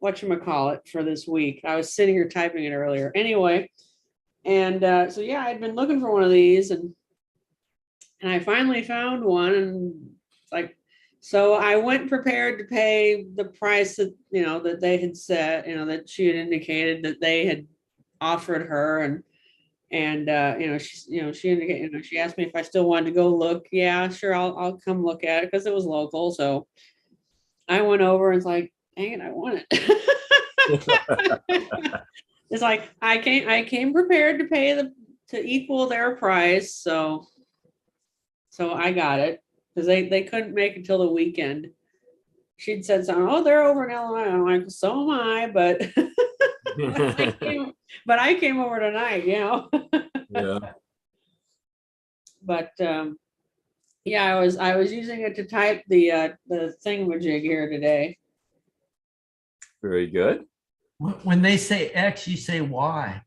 whatchamacallit for this week. I was sitting here typing it earlier. Anyway, and so yeah, I'd been looking for one of these, and I finally found one, and so I went prepared to pay the price that that they had set, that she had indicated that they had offered her, and she indicated, she asked me if I still wanted to go look. Yeah, sure, I'll come look at it, because it was local. So I went over, and it's like, dang it, I want it. It's like I came prepared to pay to equal their price. So I got it, because they couldn't make it till the weekend. She'd said something, they're over in Illinois. I'm like, so am I, but But I came over tonight, you know. Yeah. But yeah, I was using it to type the thingamajig here today. Very good. When they say X, you say Y.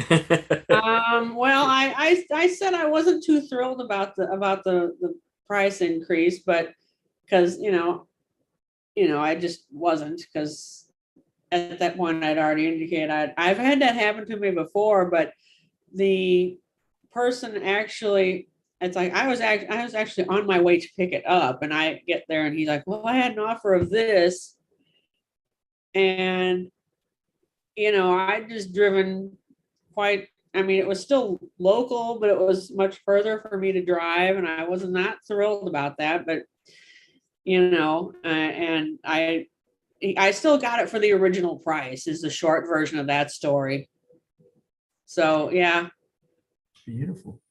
Well, I said I wasn't too thrilled about the price increase, but because you know, I just wasn't, because at that point I'd already indicated I've had that happen to me before, but the person actually, it's like I was actually on my way to pick it up, and I get there and he's like, well, I had an offer of this, and I'd just driven quite, I mean, it was still local, but it was much further for me to drive, and I was not thrilled about that, but and I still got it for the original price, is the short version of that story. So yeah. Beautiful.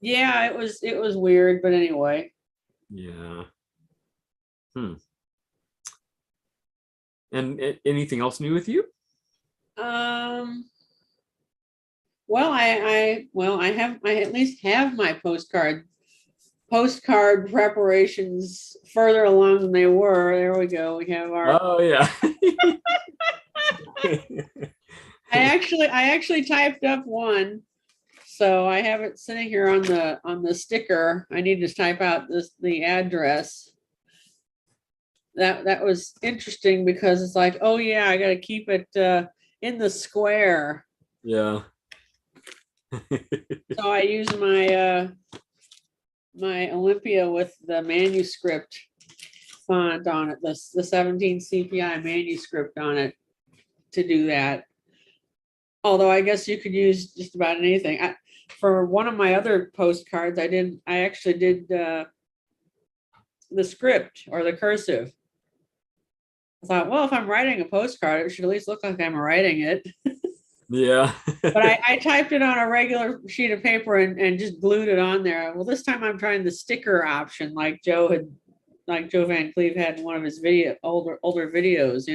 Yeah, it was weird, but anyway. Yeah. And anything else new with you? Well, I at least have my postcard preparations further along than they were. There we go. We have our. Oh yeah. I actually typed up one, so I have it sitting here on the sticker. I need to type out the address. That was interesting because it's like, oh yeah, I got to keep it in the square. Yeah. So I use my Olympia with the manuscript font on it, the 17 CPI manuscript on it, to do that. Although I guess you could use just about anything. For one of my other postcards, I actually did the script or the cursive. I thought, well, if I'm writing a postcard, it should at least look like I'm writing it. Yeah. But I typed it on a regular sheet of paper and just glued it on there. Well, this time I'm trying the sticker option, like Joe Van Cleve had in one of his older videos,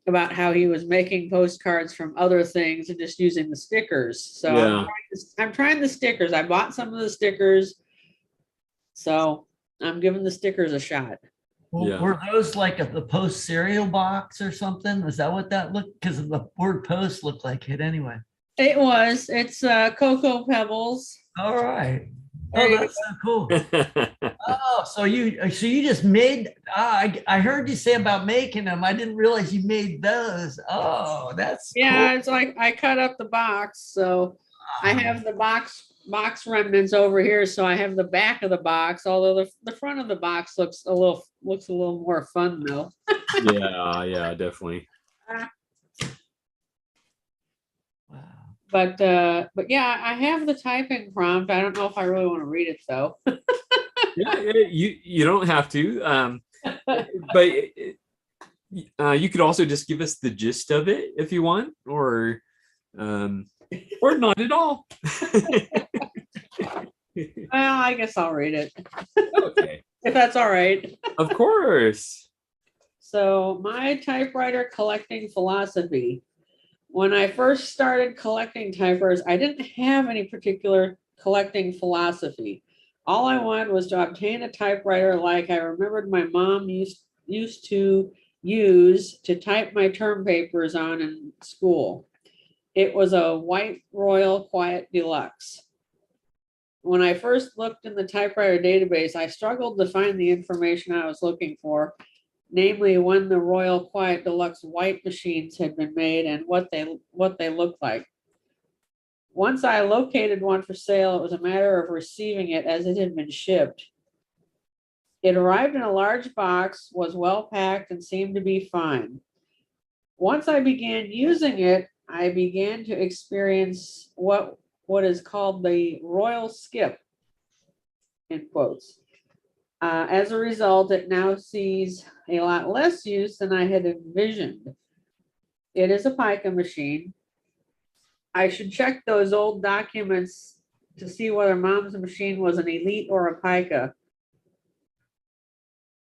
about how he was making postcards from other things and just using the stickers. So yeah. I'm trying the stickers. I bought some of the stickers, so I'm giving the stickers a shot. Well, yeah. Were those like the post cereal box or something? Is that what that looked? Because the word post looked like it anyway. It was. It's Cocoa Pebbles. All right. Oh, that's so cool. Oh, so you just made. I heard you say about making them. I didn't realize you made those. Oh, that's yeah. Cool. It's like I cut up the box, so I have the box remnants over here. So I have the back of the box, although the front of the box looks a little more fun though. Yeah, definitely. Wow. But yeah, I have the typing prompt. I don't know if I really want to read it though. Yeah, you don't have to. But you could also just give us the gist of it if you want, or not at all. Well, I guess I'll read it. Okay. If that's all right. Of course. So, my typewriter collecting philosophy. When I first started collecting typewriters, I didn't have any particular collecting philosophy. All I wanted was to obtain a typewriter like I remembered my mom used to use to type my term papers on in school. It was a white Royal Quiet Deluxe. When I first looked in the typewriter database, I struggled to find the information I was looking for, namely when the Royal Quiet Deluxe white machines had been made and what they looked like. Once I located one for sale, it was a matter of receiving it as it had been shipped. It arrived in a large box, was well packed, and seemed to be fine. Once I began using it, I began to experience what is called the royal skip, in quotes. As a result, it now sees a lot less use than I had envisioned. It is a pica machine. I should check those old documents to see whether Mom's machine was an elite or a pica.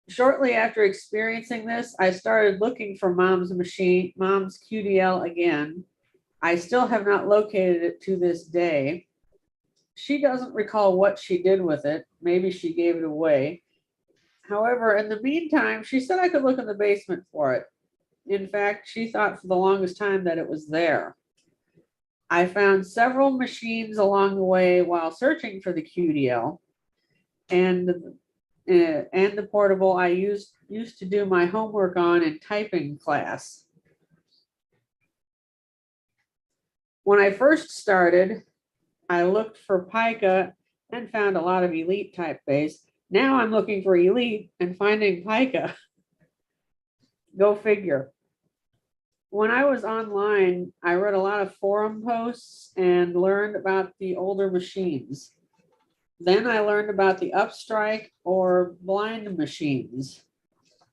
Shortly after experiencing this, I started looking for mom's QDL again. I still have not located it to this day. She doesn't recall what she did with it. Maybe she gave it away. However, in the meantime, she said I could look in the basement for it. In fact, she thought for the longest time that it was there. I found several machines along the way while searching for the QDL, and the portable I used to do my homework on in typing class. When I first started, I looked for Pica and found a lot of Elite Typeface. Now I'm looking for Elite and finding Pica. Go figure. When I was online, I read a lot of forum posts and learned about the older machines. Then I learned about the upstrike or blind machines.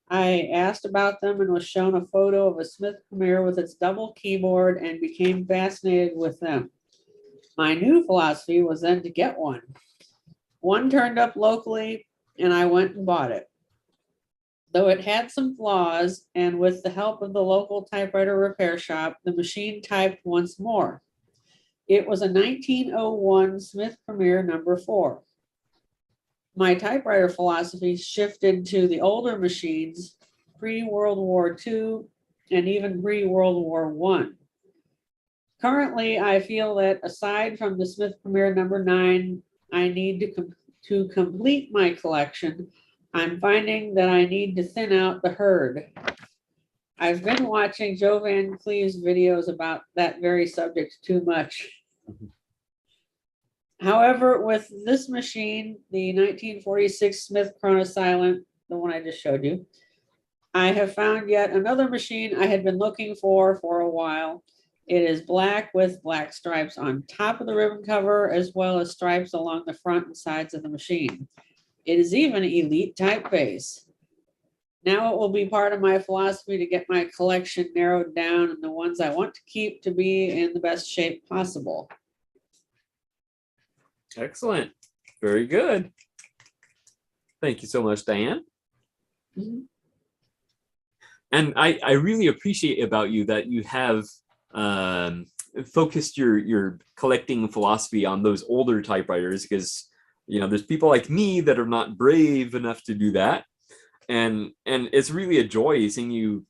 I asked about them and was shown a photo of a Smith Premier with its double keyboard and became fascinated with them. My new philosophy was then to get one. One turned up locally and I went and bought it. Though it had some flaws, and with the help of the local typewriter repair shop, the machine typed once more. It was a 1901 Smith Premier number 4. My typewriter philosophy shifted to the older machines pre-World War II and even pre-World War I. Currently, I feel that aside from the Smith Premier number 9, I need to complete my collection. I'm finding that I need to thin out the herd. I've been watching Joe Van Cleve's videos about that very subject too much. However, with this machine, the 1946 Smith Chronosilent, the one I just showed you, I have found yet another machine I had been looking for a while. It is black with black stripes on top of the ribbon cover, as well as stripes along the front and sides of the machine. It is even Elite Typeface. Now it will be part of my philosophy to get my collection narrowed down and the ones I want to keep to be in the best shape possible. Excellent. Very good. Thank you so much, Diane. Mm-hmm. And I really appreciate about you that you have focused your collecting philosophy on those older typewriters, because there's people like me that are not brave enough to do that, and it's really a joy seeing you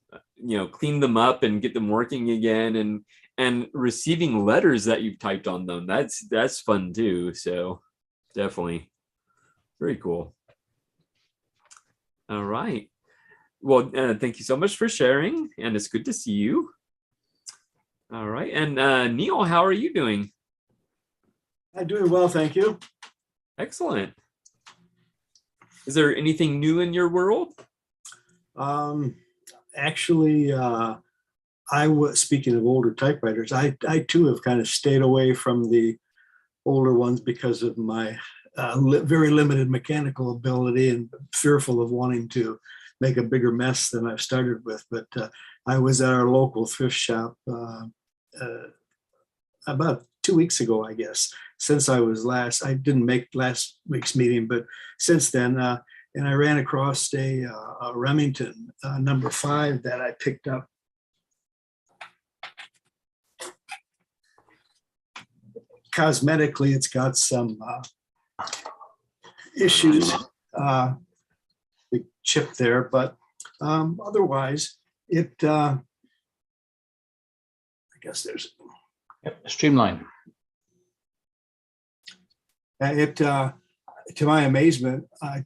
clean them up and get them working again, and receiving letters that you've typed on them. That's fun too. So definitely very cool. All right. Well, thank you so much for sharing, and it's good to see you. All right. And Neil, how are you doing? I'm doing well, thank you. Excellent. Is there anything new in your world? Actually, I was, speaking of older typewriters, I too have kind of stayed away from the older ones because of my very limited mechanical ability and fearful of wanting to make a bigger mess than I've started with. But I was at our local thrift shop about 2 weeks ago, I guess. Since I didn't make last week's meeting, but since then, and I ran across a Remington number 5 that I picked up. Cosmetically, it's got some issues, the chip there, but otherwise, I guess there's streamlined. To my amazement, I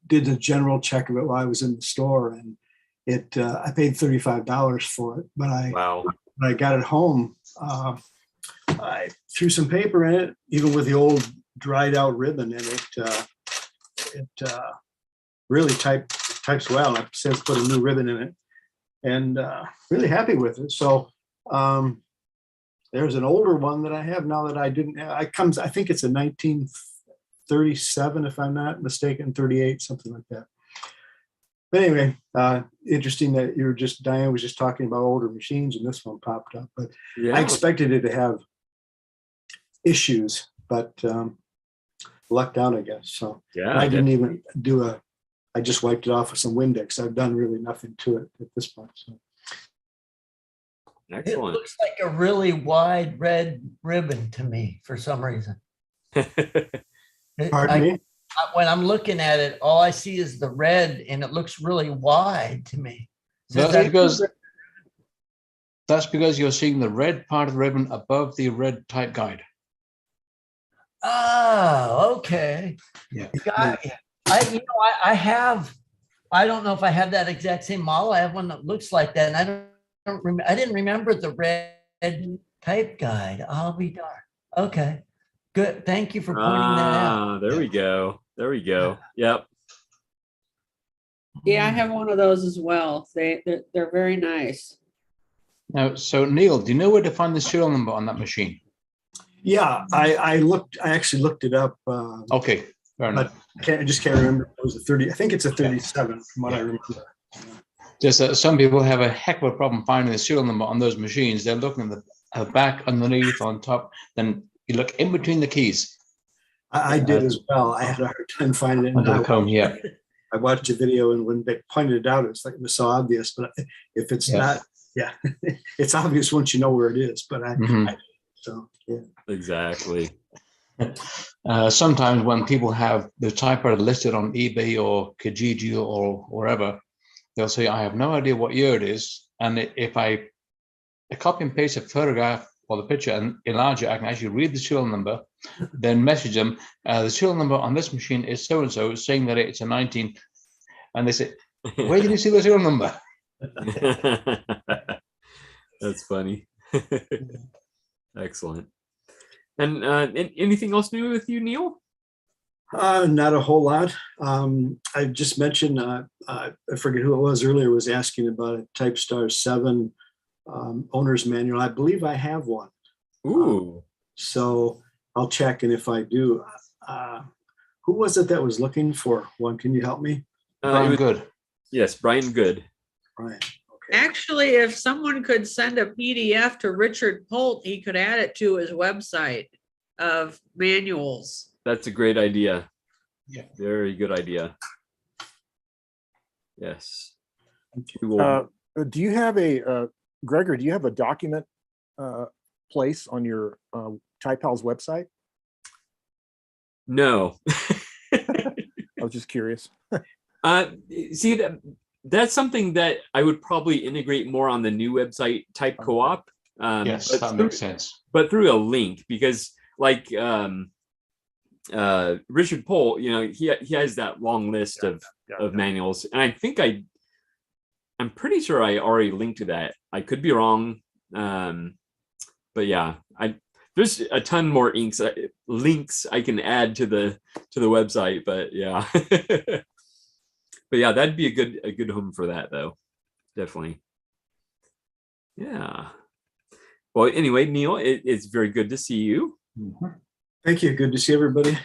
did a general check of it while I was in the store, and I paid $35 for it. But when I got it home, I threw some paper in it, even with the old dried out ribbon in it. It really types well. I've since put a new ribbon in it, and really happy with it. So there's an older one that I have now that I didn't have. I think it's a 1937, if I'm not mistaken, 38, something like that. But anyway, interesting that Diane was just talking about older machines and this one popped up. But yeah. I expected it to have issues, but lucked out, I guess. So yeah, I didn't even do I just wiped it off with some Windex. I've done really nothing to it at this point. So. Excellent. It looks like a really wide red ribbon to me for some reason. Pardon me? When I'm looking at it, all I see is the red, and it looks really wide to me. That's because you're seeing the red part of the ribbon above the red type guide. Oh, okay. Yeah. I don't know if I have that exact same model. I have one that looks like that, and I didn't remember the red type guide. I'll be darned. Okay, good. Thank you for pointing that out. There we go. There we go. Yep. Yeah, I have one of those as well. They're very nice. Now, so Neil, do you know where to find the serial number on that machine? Yeah, I actually looked it up. Okay, fair enough. I just can't remember. It was a 30. I think it's a 37 from what I remember. Just that some people have a heck of a problem finding the serial number on those machines. They're looking at the back, underneath, on top. Then you look in between the keys. I did as well. I had a hard time finding it. Under the comb, yeah. I watched a video, and when they pointed it out, it's like it was so obvious. But if it's not, yeah, it's obvious once you know where it is. But so yeah, exactly. Sometimes when people have the typewriter listed on eBay or Kijiji or wherever, they'll say, "I have no idea what year it is," and if I copy and paste a photograph or the picture and enlarge it, I can actually read the serial number, then message them. The serial number on this machine is so and so, saying that it's a 19, and they say, "Where did you see the serial number?" That's funny. Excellent. And anything else new with you, Neil? Not a whole lot. I just mentioned, I forget who it was earlier, was asking about a Typestar 7 owner's manual. I believe I have one. Ooh. So I'll check, and if I do, who was it that was looking for one? Can you help me? Brian Good. Yes, Brian Good. Brian. Actually, if someone could send a PDF to Richard Polt, he could add it to his website of manuals. That's a great idea. Yeah. Very good idea. Yes. Do you have Gregor, do you have a document place on your TypePal's website? No. I was just curious. See, that's something that I would probably integrate more on the new website, Type Co-op. Yes, that makes sense. But through a link, because like Richard Pohl, he has that long list of manuals, and I think I'm pretty sure I already linked to that. I could be wrong, but yeah, there's a ton more links I can add to the website, but yeah. But yeah, that'd be a good home for that, though. Definitely. Yeah. Well, anyway, Neil, it's very good to see you. Thank you. Good to see everybody.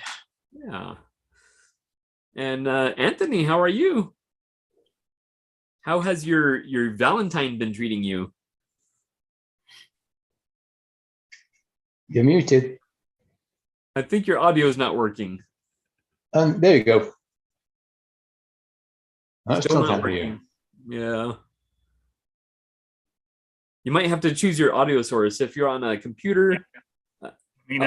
Yeah. And Anthony, how are you? How has your Valentine been treating you? You're muted. I think your audio is not working. There you go. Still not working. Yeah. You might have to choose your audio source if you're on a computer. There we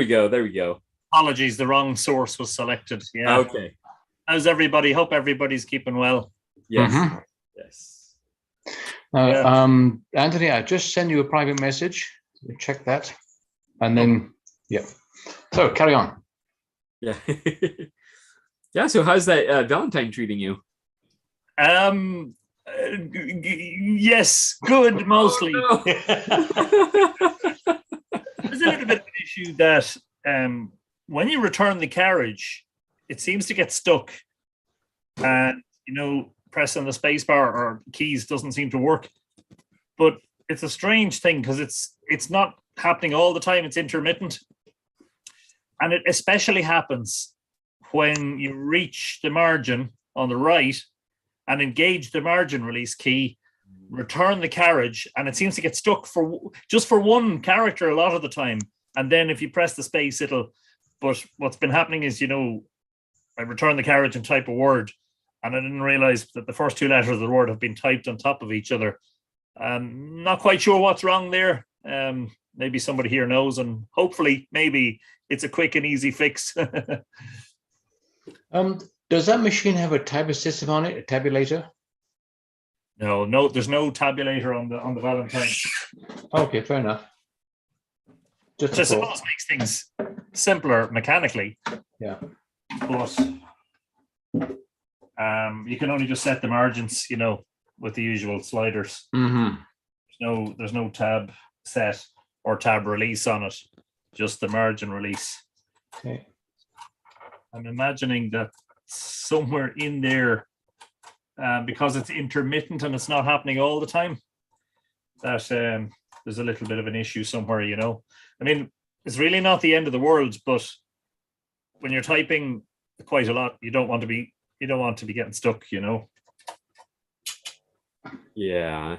go. There we go. Apologies, the wrong source was selected. Yeah. Okay. How's everybody? Hope everybody's keeping well. Yes. Yes. Anthony, I just sent you a private message. Check that, and then So carry on. Yeah. Yeah. So how's that Valentine treating you? Yes, good mostly. Oh, no. There's a little bit of an issue that when you return the carriage, it seems to get stuck, and pressing the space bar or keys doesn't seem to work. But it's a strange thing because it's not happening all the time. It's intermittent, and it especially happens when you reach the margin on the right and engage the margin release key, return the carriage, and it seems to get stuck just for one character a lot of the time. And then if you press the space, but what's been happening is, I return the carriage and type a word, and I didn't realize that the first two letters of the word have been typed on top of each other. Not quite sure what's wrong there. Maybe somebody here knows, and hopefully maybe it's a quick and easy fix. Does that machine have a type system on it, a tabulator? No, there's no tabulator on the Valentine. Okay, fair enough. Which I suppose makes things simpler mechanically. Yeah. But you can only just set the margins, with the usual sliders. Mm-hmm. There's no tab set or tab release on it, just the margin release. Okay. I'm imagining that somewhere in there, because it's intermittent and it's not happening all the time, that there's a little bit of an issue somewhere, I mean, it's really not the end of the world, but when you're typing quite a lot, you don't want to be getting stuck, Yeah,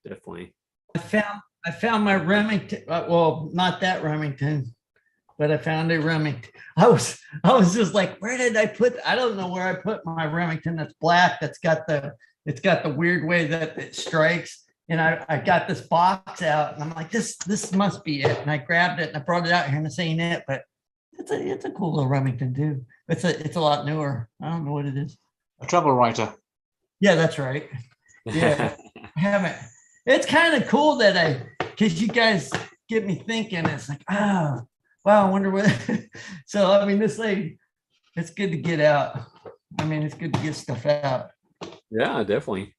definitely. I found my Remington. Well, not that Remington, but I found a Remington. I was just like, where did I put? I don't know where I put my Remington. That's black. It's got the weird way that it strikes. And I got this box out, and I'm like, this must be it. And I grabbed it and I brought it out here, and this ain't it, but it's a cool little Remington too. It's a lot newer. I don't know what it is. A travel writer. Yeah, that's right. Yeah, I haven't. It's kind of cool because you guys get me thinking. It's like, wow, I wonder what. So I mean, this thing, it's good to get out. I mean, it's good to get stuff out. Yeah, definitely.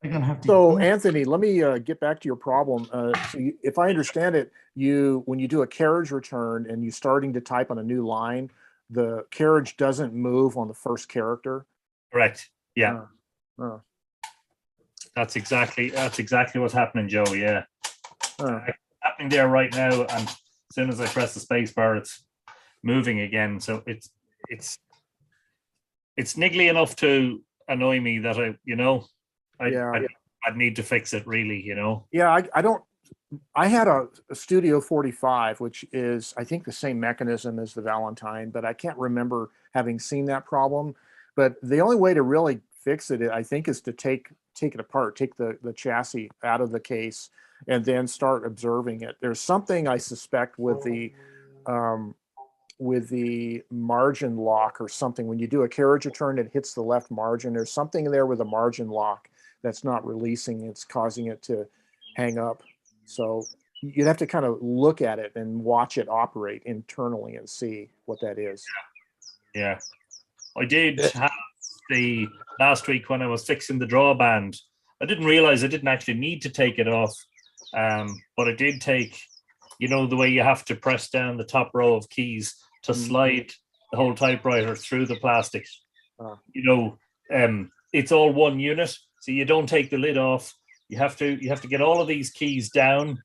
I'm gonna have to. So Anthony, let me get back to your problem. If I understand it, when you do a carriage return and you're starting to type on a new line, the carriage doesn't move on the first character. Correct. Yeah. That's exactly what's happening, Joe. Yeah. Happening there right now, and as soon as I press the space bar, it's moving again. So it's niggly enough to annoy me that I'd need to fix it, really, Yeah, I had a Studio 45, which is, I think, the same mechanism as the Valentine, but I can't remember having seen that problem. But the only way to really fix it, I think, is to take it apart, take the chassis out of the case, and then start observing it. There's something I suspect with the margin lock or something. When you do a carriage return, it hits the left margin. There's something there with a margin lock that's not releasing. It's causing it to hang up. So you'd have to kind of look at it and watch it operate internally and see what that is. Yeah. I did have the last week when I was fixing the drawband. I didn't realize I didn't actually need to take it off. But I did take, the way you have to press down the top row of keys to slide the whole typewriter through the plastic. It's all one unit, so you don't take the lid off. You have to get all of these keys down,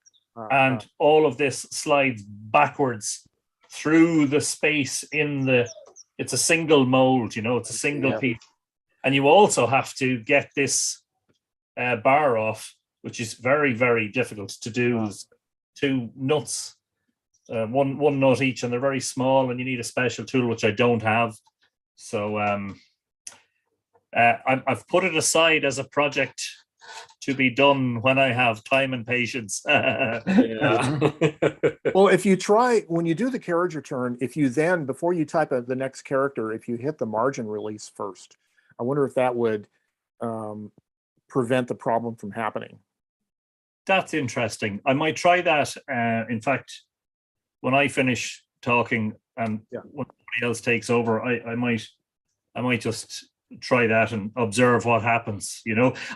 and all of this slides backwards through the space it's a single mold, it's a single piece. And you also have to get this bar off, which is very, very difficult to do. Two nuts, one nut each, and they're very small, and you need a special tool, which I don't have. So I've put it aside as a project to be done when I have time and patience. Well, if you try, when you do the carriage return, if you then, before you type the next character, if you hit the margin release first, I wonder if that would prevent the problem from happening. That's interesting. I might try that. In fact, when I finish talking and when somebody else takes over, I might just try that and observe what happens.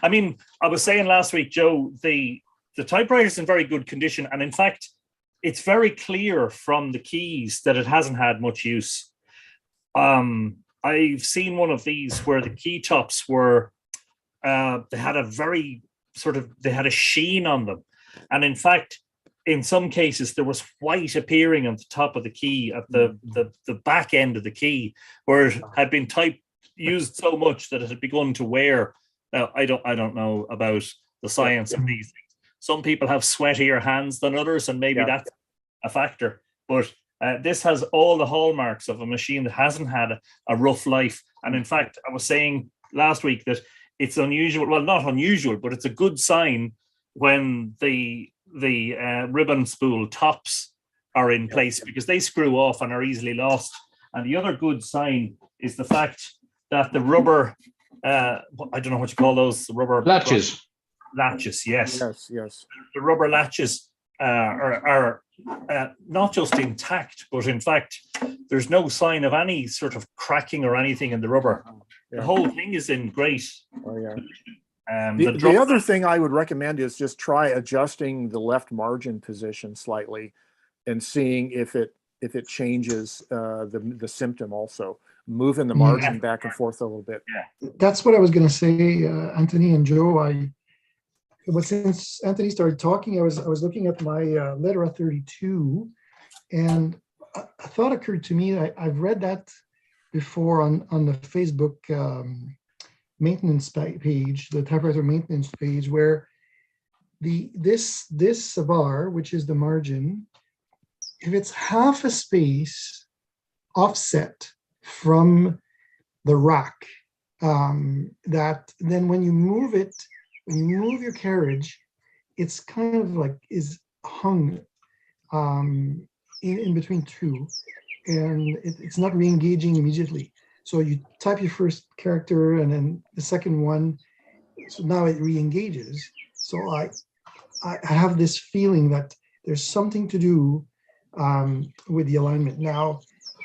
I mean, I was saying last week, Joe, the typewriter is in very good condition, and in fact, it's very clear from the keys that it hasn't had much use. I've seen one of these where the key tops were they had a very they had a sheen on them, and in fact, in some cases there was white appearing on the top of the key at the back end of the key, where it had been used so much that it had begun to wear. Now I don't know about the science of these things. Some people have sweatier hands than others, and maybe that's a factor. But This has all the hallmarks of a machine that hasn't had a rough life. And in fact, I was saying last week that it's unusual. Well, not unusual, but it's a good sign when the ribbon spool tops are in place, because they screw off and are easily lost. And the other good sign is the fact that the rubber, I don't know what you call those, the rubber latches. Latches, yes. Yes. The rubber latches are not just intact, but in fact, there's no sign of any sort of cracking or anything in the rubber. Yeah. The whole thing is in great. Oh, yeah. The other thing I would recommend is just try adjusting the left margin position slightly and seeing if it changes the symptom also. Moving the margin back and forth a little bit. Yeah. That's what I was going to say, Anthony and Joe. But since Anthony started talking, I was looking at my letter 32, and a thought occurred to me. I've read that before on the Facebook maintenance page, the typewriter maintenance page, where this bar, which is the margin, if it's half a space offset from the rack, that then when you move your carriage, it's kind of like is hung in between two, and it's not re-engaging immediately. So you type your first character and then the second one, so now it re-engages. So I have this feeling that there's something to do with the alignment. Now,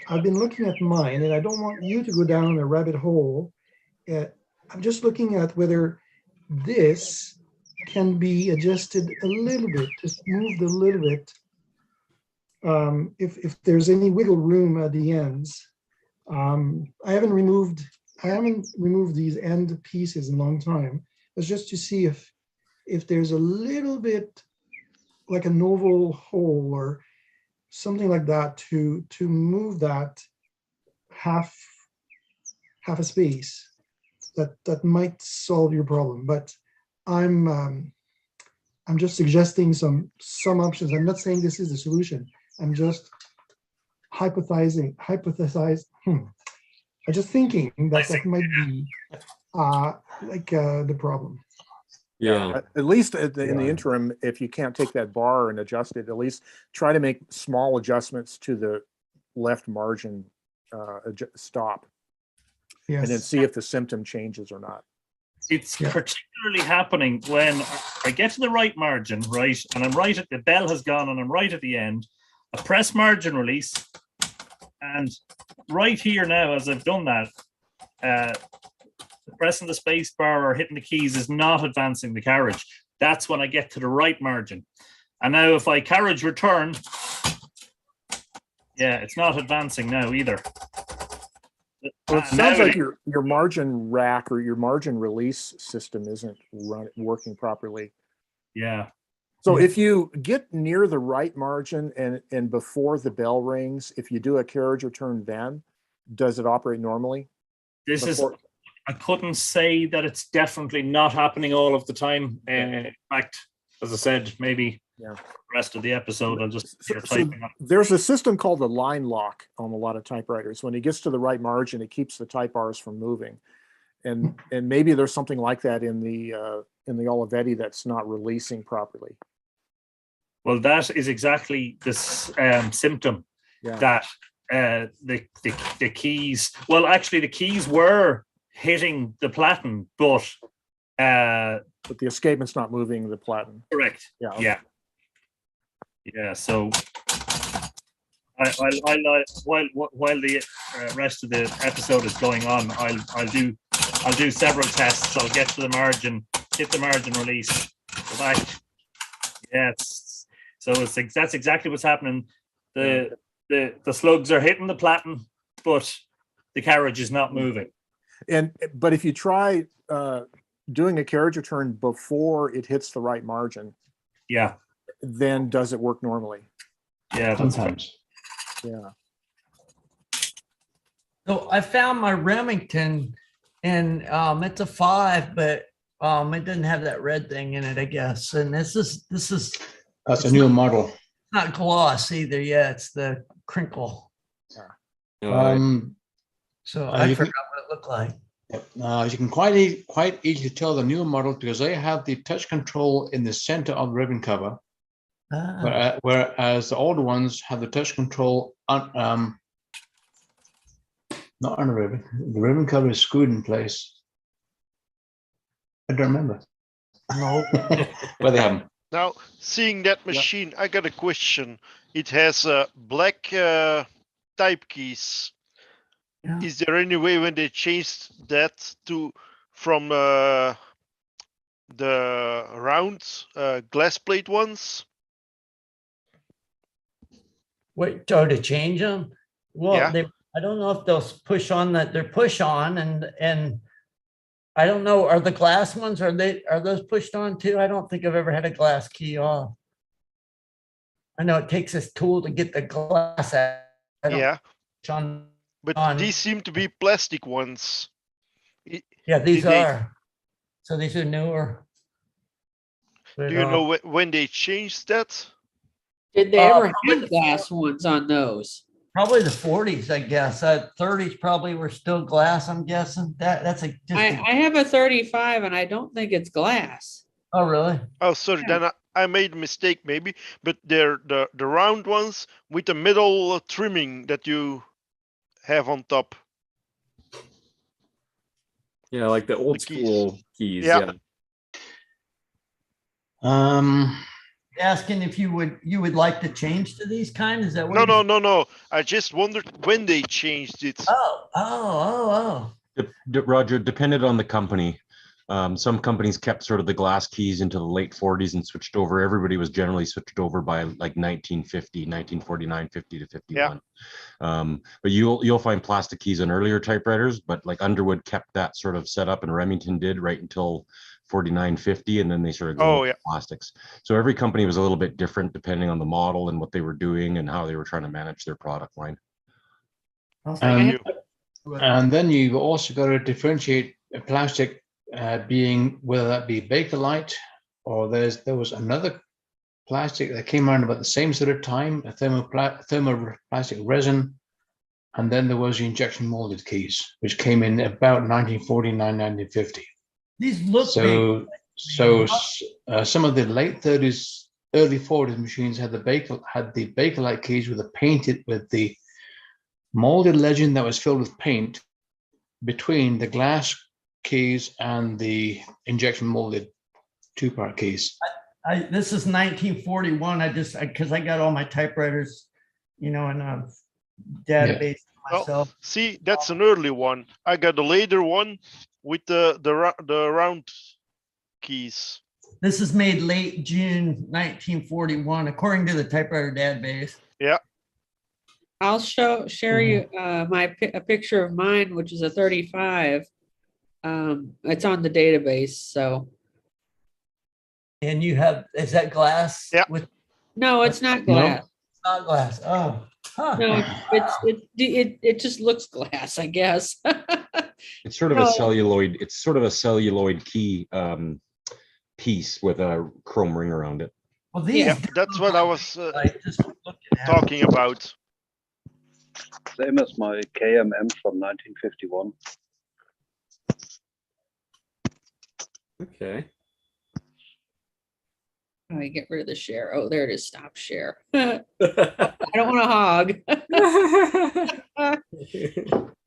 I've been looking at mine, and I don't want you to go down a rabbit hole. I'm just looking at whether this can be adjusted a little bit, just moved a little bit. If there's any wiggle room at the ends. I haven't removed these end pieces in a long time. It's just to see if there's a little bit like an oval hole or something like that to move that half a space. That might solve your problem, but I'm just suggesting some options. I'm not saying this is the solution. I'm just hypothesizing. I'm just thinking that might be the problem. Yeah. At least in the interim, if you can't take that bar and adjust it, at least try to make small adjustments to the left margin stop. Yes. And then see if the symptom changes or not. It's particularly happening when I get to the right margin, right, and I'm right at the bell has gone and I'm right at the end. I press margin release, and right here now, as I've done that, pressing the space bar or hitting the keys is not advancing the carriage. That's when I get to the right margin. And now if I carriage return, it's not advancing now either. Well, it sounds like your margin rack or your margin release system isn't working properly. Yeah. So if you get near the right margin and before the bell rings, if you do a carriage return, then does it operate normally? I couldn't say that it's definitely not happening all of the time. In fact, as I said, maybe the rest of the episode, I'll just typing up. There's a system called the line lock on a lot of typewriters. When it gets to the right margin, it keeps the type bars from moving. And maybe there's something like that in the Olivetti that's not releasing properly. Well, that is exactly this symptom that the keys. Well, actually, the keys were hitting the platen, but the escapement's not moving the platen. Correct. Yeah. Okay. Yeah. So while the rest of the episode is going on, I'll do several tests. I'll get to the margin, hit the margin release, go back. Yeah. That's exactly what's happening. The slugs are hitting the platen, but the carriage is not moving. But if you try doing a carriage return before it hits the right margin, then does it work normally? Yeah, sometimes. Yeah. So I found my Remington, and it's a 5, but it doesn't have that red thing in it, I guess. And this is that's a newer model. Not gloss either. Yeah, it's the crinkle. So you I can- forgot what it looked like. You can quite easily tell the newer model because they have the touch control in the center of the ribbon cover, whereas the older ones have the touch control not on the ribbon. The ribbon cover is screwed in place. I don't remember. No, but they haven't. Now, seeing that machine, I got a question. It has black type keys. Yeah. Is there any way when they changed that from the round glass plate ones? Wait, to change them? Well, Yeah. I don't know if they'll push on that. They're push on, and I don't know. Are the glass ones? Are those pushed on too? I don't think I've ever had a glass key off. I know it takes this tool to get the glass out. Yeah. On, But these seem to be plastic ones. yeah, these Did they- are. So these are newer. But, Do you know when they changed that? Did they ever have glass ones on those? Probably the 40s, I guess. 30s probably were still glass, I'm guessing. That's a just I have a 35 and I don't think it's glass. Oh, really? Oh, sorry, then I made a mistake maybe, but they're the round ones with the middle trimming that you have on top. Yeah, like the old keys. school keys. Yeah. Asking if you would like to change to these kind? Is that what? No. I just wondered when they changed it. Oh. Roger, depended on the company. Some companies kept sort of the glass keys into the late 40s and switched over. Everybody was generally switched over by like 1949, 50 to 51. But you'll find plastic keys on earlier typewriters, but like Underwood kept that sort of set up, and Remington did right until 49, 50, and then they started going with plastics. So every company was a little bit different depending on the model and what they were doing and how they were trying to manage their product line. And then you've also got to differentiate a plastic being, whether that be Bakelite or there was another plastic that came around about the same sort of time, a thermoplastic resin, and then there was the injection molded keys, which came in about 1949, 1950. These look so some of the late 30s, early 40s machines had the Bakelite keys with the molded legend that was filled with paint between the glass keys and the injection molded two-part keys. This is 1941. Because I got all my typewriters, in a database myself. Well, see, that's an early one. I got a later one with the round keys. This is made late June 1941, according to the typewriter database. Yeah. I'll share you a picture of mine, which is a 35. It's on the database, so. And is that glass? Yeah. No, it's not glass. It's not glass. Oh. Huh. No, it just looks glass, I guess. It's sort of a celluloid. It's sort of a celluloid key piece with a chrome ring around it. Well, that's what I was talking about. Same as my KMM from 1951. Okay. I get rid of the share. Oh, there it is. Stop share. I don't want to hog.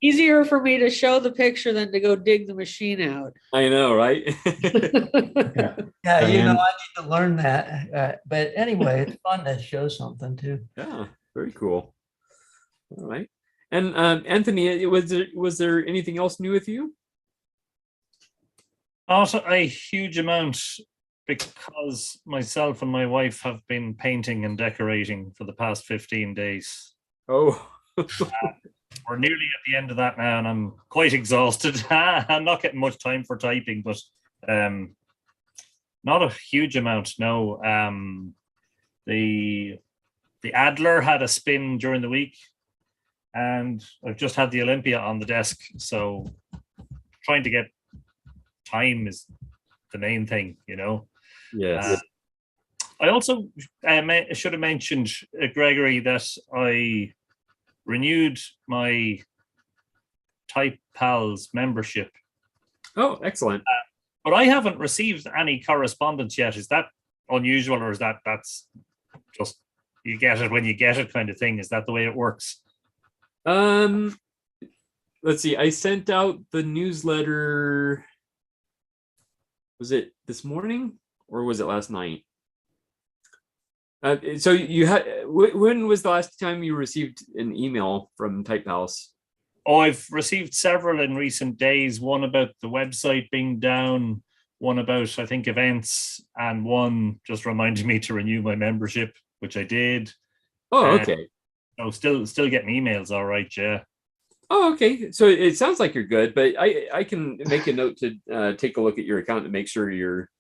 Easier for me to show the picture than to go dig the machine out. I know, right? Yeah, I need to learn that. But anyway, it's fun to show something too. Yeah, very cool. All right. And Anthony, was there anything else new with you? Not a huge amount, because myself and my wife have been painting and decorating for the past 15 days. Oh. We're nearly at the end of that now, and I'm quite exhausted. I'm not getting much time for typing, but not a huge amount, no. The Adler had a spin during the week, and I've just had the Olympia on the desk, so trying to get time is the main thing, Yes. I also should have mentioned, Gregory, that I renewed my Type Pals membership. Oh, excellent. But I haven't received any correspondence yet. Is that unusual, or is that's just you get it when you get it kind of thing? Is that the way it works? Let's see. I sent out the newsletter. Was it this morning or was it last night? So you had. When was the last time you received an email from Type Pals? Oh, I've received several in recent days. One about the website being down, one about, I think, events, and one just reminded me to renew my membership, which I did. Oh, okay. Oh, still getting emails, all right, yeah. Oh, okay. So it sounds like you're good, but I can make a note to take a look at your account and make sure you're.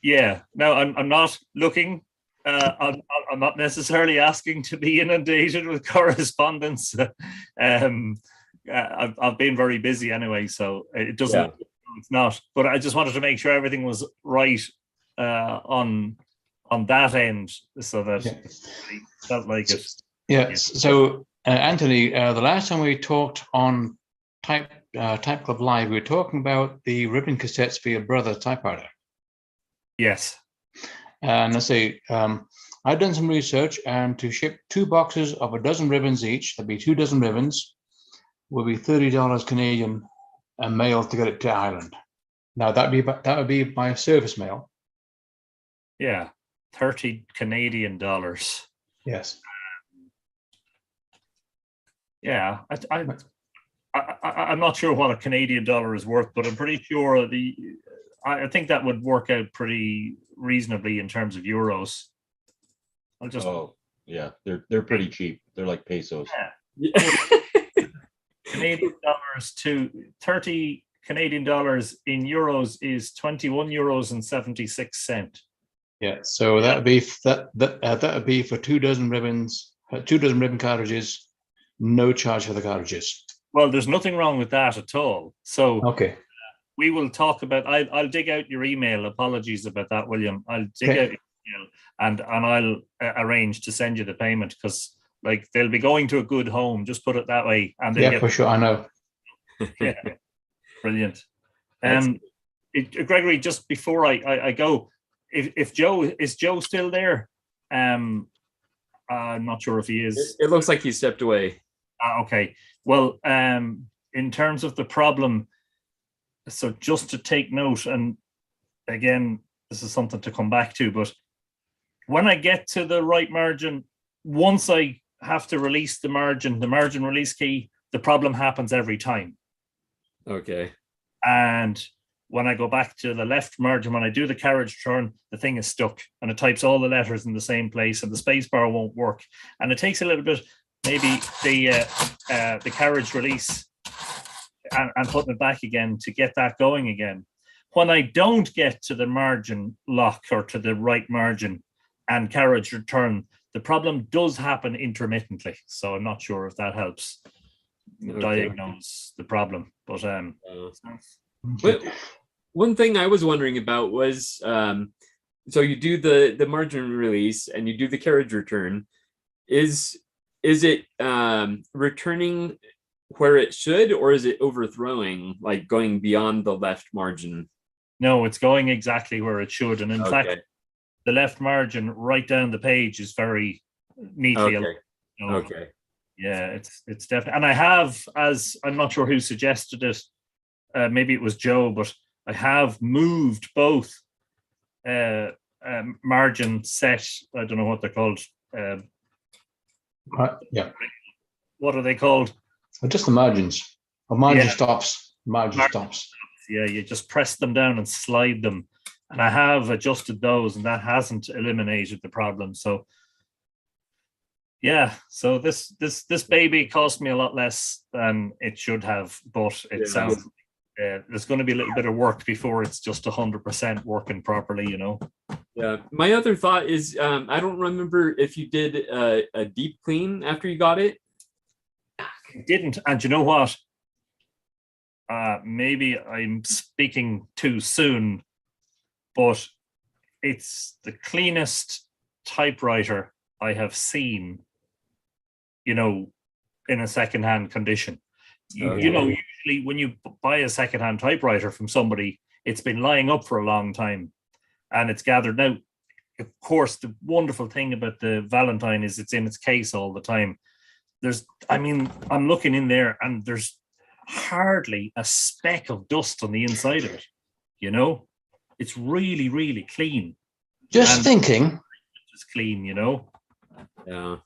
Yeah. No, I'm not looking. I'm not necessarily asking to be inundated with correspondence. I've been very busy anyway, so it doesn't. Yeah. It's not. But I just wanted to make sure everything was right on that end, so that it felt like it. Yeah. So Anthony, the last time we talked on Type Club Live, we were talking about the ribbon cassettes for your brother typewriter. Yes. And let's say I've done some research, and to ship 2 boxes of a dozen ribbons each, that'd be 2 dozen ribbons, will be $30 Canadian and mail to get it to Ireland. Now that would be by service mail. Yeah, $30 Canadian dollars. Yes. Yeah, I'm not sure what a Canadian dollar is worth, but I'm pretty sure I think that would work out pretty reasonably in terms of euros. I'll just. Oh yeah, they're pretty cheap. They're like pesos. Yeah. Canadian dollars to 30 Canadian dollars in euros is 21 euros and 76 cents. Yeah, so that would be for 2 dozen ribbons, 2 dozen ribbon cartridges, no charge for the cartridges. Well, there's nothing wrong with that at all. So okay, we will talk about. I'll dig out your email. Apologies about that, William. I'll dig out your email and I'll arrange to send you the payment, because like they'll be going to a good home. Just put it that way. And yeah, for sure. I know. Yeah, brilliant. Gregory, just before I go, if Joe is Joe still there? I'm not sure if he is. It looks like he stepped away. Okay. Well, in terms of the problem, so just to take note, and again, this is something to come back to, but when I get to the right margin, once I have to release the margin release key, the problem happens every time. Okay. And when I go back to the left margin, when I do the carriage turn, the thing is stuck and it types all the letters in the same place and the space bar won't work. And it takes a little bit, maybe the carriage release and putting it back again to get that going again. When I don't get to the margin lock or to the right margin and carriage return, the problem does happen intermittently. So I'm not sure if that helps diagnose the problem. But one thing I was wondering about was, so you do the margin release and you do the carriage return. Is it returning where it should, or is it overthrowing, like going beyond the left margin? No, it's going exactly where it should. And in fact, the left margin right down the page is very neatly. Okay. Yeah, it's definitely. And I have, as I'm not sure who suggested it, maybe it was Joe, but I have moved both margin set. I don't know what they're called. Yeah. What are they called? Just the margins. Margin stops. Margin stops. Yeah, you just press them down and slide them. And I have adjusted those, and that hasn't eliminated the problem. So yeah, so this baby cost me a lot less than it should have, but it sounds like there's going to be a little bit of work before it's just 100% working properly, you know. Yeah. My other thought is, I don't remember if you did a deep clean after you got it. I didn't, and you know what? Maybe I'm speaking too soon, but it's the cleanest typewriter I have seen, you know, in a secondhand condition. You know, usually when you buy a secondhand typewriter from somebody, it's been lying up for a long time and it's gathered. Now, of course, the wonderful thing about the Valentine is it's in its case all the time. I'm looking in there and there's hardly a speck of dust on the inside of it. You know, it's really, really clean. Just thinking. It's clean, you know. Yeah.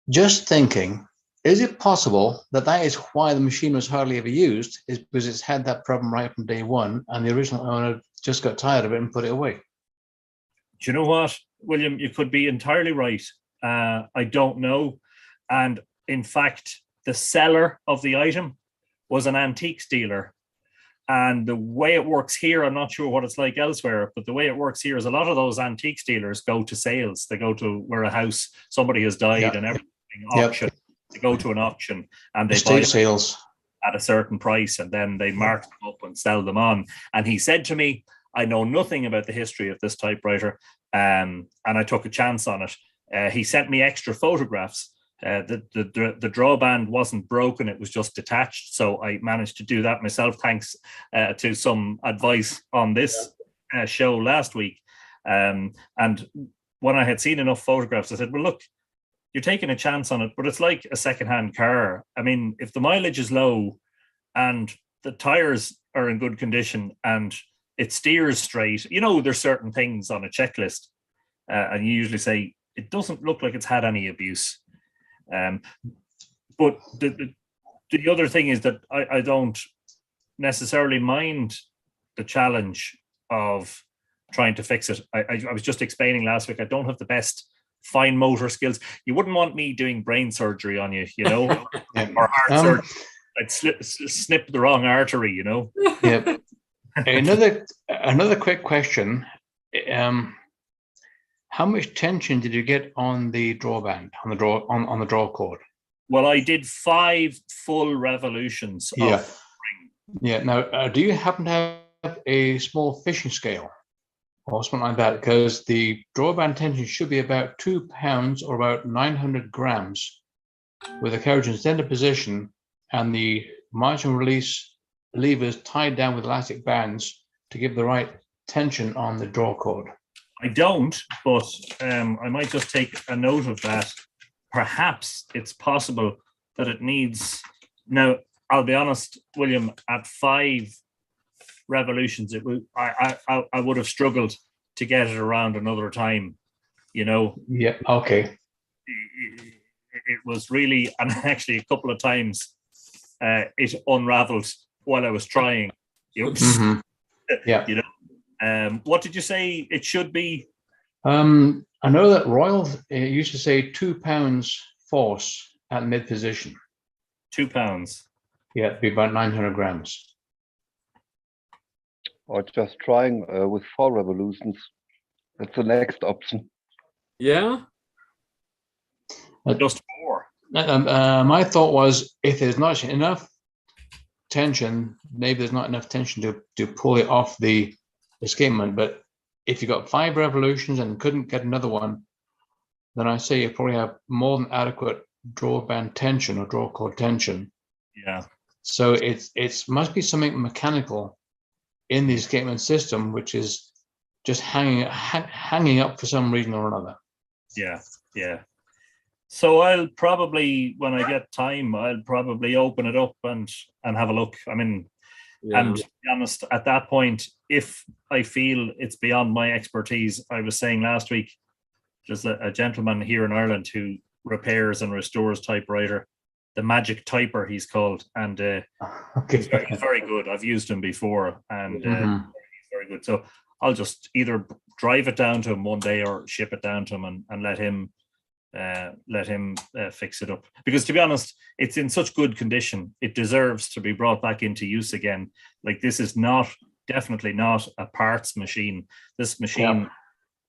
Just thinking, is it possible that that is why the machine was hardly ever used, is because it's had that problem right from day one and the original owner just got tired of it and put it away? Do you know what, William? You could be entirely right. I don't know. And in fact, the seller of the item was an antiques dealer. And the way it works here, I'm not sure what it's like elsewhere, but the way it works here is a lot of those antiques dealers go to sales. They go to where a house, somebody has died and everything, auction. They go to an auction and they buy sales at a certain price and then they mark them up and sell them on. And he said to me, I know nothing about the history of this typewriter, and I took a chance on it. He sent me extra photographs. The drawband wasn't broken, it was just detached, so I managed to do that myself thanks to some advice on this show last week. And when I had seen enough photographs, I said, well, look, you're taking a chance on it, but it's like a secondhand car. I mean, if the mileage is low and the tires are in good condition and it steers straight, you know, there's certain things on a checklist and you usually say it doesn't look like it's had any abuse. But the other thing is that I don't necessarily mind the challenge of trying to fix it. I was just explaining last week, I don't have the best fine motor skills. You wouldn't want me doing brain surgery on you, you know, or heart surgery. I'd snip the wrong artery, you know. Yeah. Another quick question. How much tension did you get on the drawband, on the draw cord? Well, I did 5 full revolutions. Yeah. Yeah. Now, do you happen to have a small fishing scale or something like that? Because the drawband tension should be about 2 pounds or about 900 grams with the carriage in center position and the margin release levers tied down with elastic bands to give the right tension on the draw cord. I don't, but I might just take a note of that. Perhaps it's possible that it needs. Now, I'll be honest, William, at 5 revolutions, I would have struggled to get it around another time, you know. Yeah, okay. It was really, and actually a couple of times it unraveled while I was trying. You know, Yeah. You know. What did you say it should be? I know that Royal used to say 2 pounds force at mid position. 2 pounds. Yeah, it'd be about 900 grams. Or just trying with 4 revolutions. That's the next option. Yeah. Just 4. My thought was, if there's not enough tension, maybe there's not enough tension to pull it off the escapement. But if you got 5 revolutions and couldn't get another one, then I say you probably have more than adequate drawband tension or draw cord tension. Yeah. So it's must be something mechanical in the escapement system, which is just hanging up for some reason or another. Yeah, yeah. So I'll probably, when I get time, I'll probably open it up and have a look. I mean, and to be honest, at that point, if I feel it's beyond my expertise, I was saying last week, there's a gentleman here in Ireland who repairs and restores typewriter, the Magic Typer, he's called, and he's very good. I've used him before, and he's very good. So I'll just either drive it down to him one day or ship it down to him and let him fix it up. Because to be honest, it's in such good condition, it deserves to be brought back into use again. Like, this is definitely not a parts machine. This machine,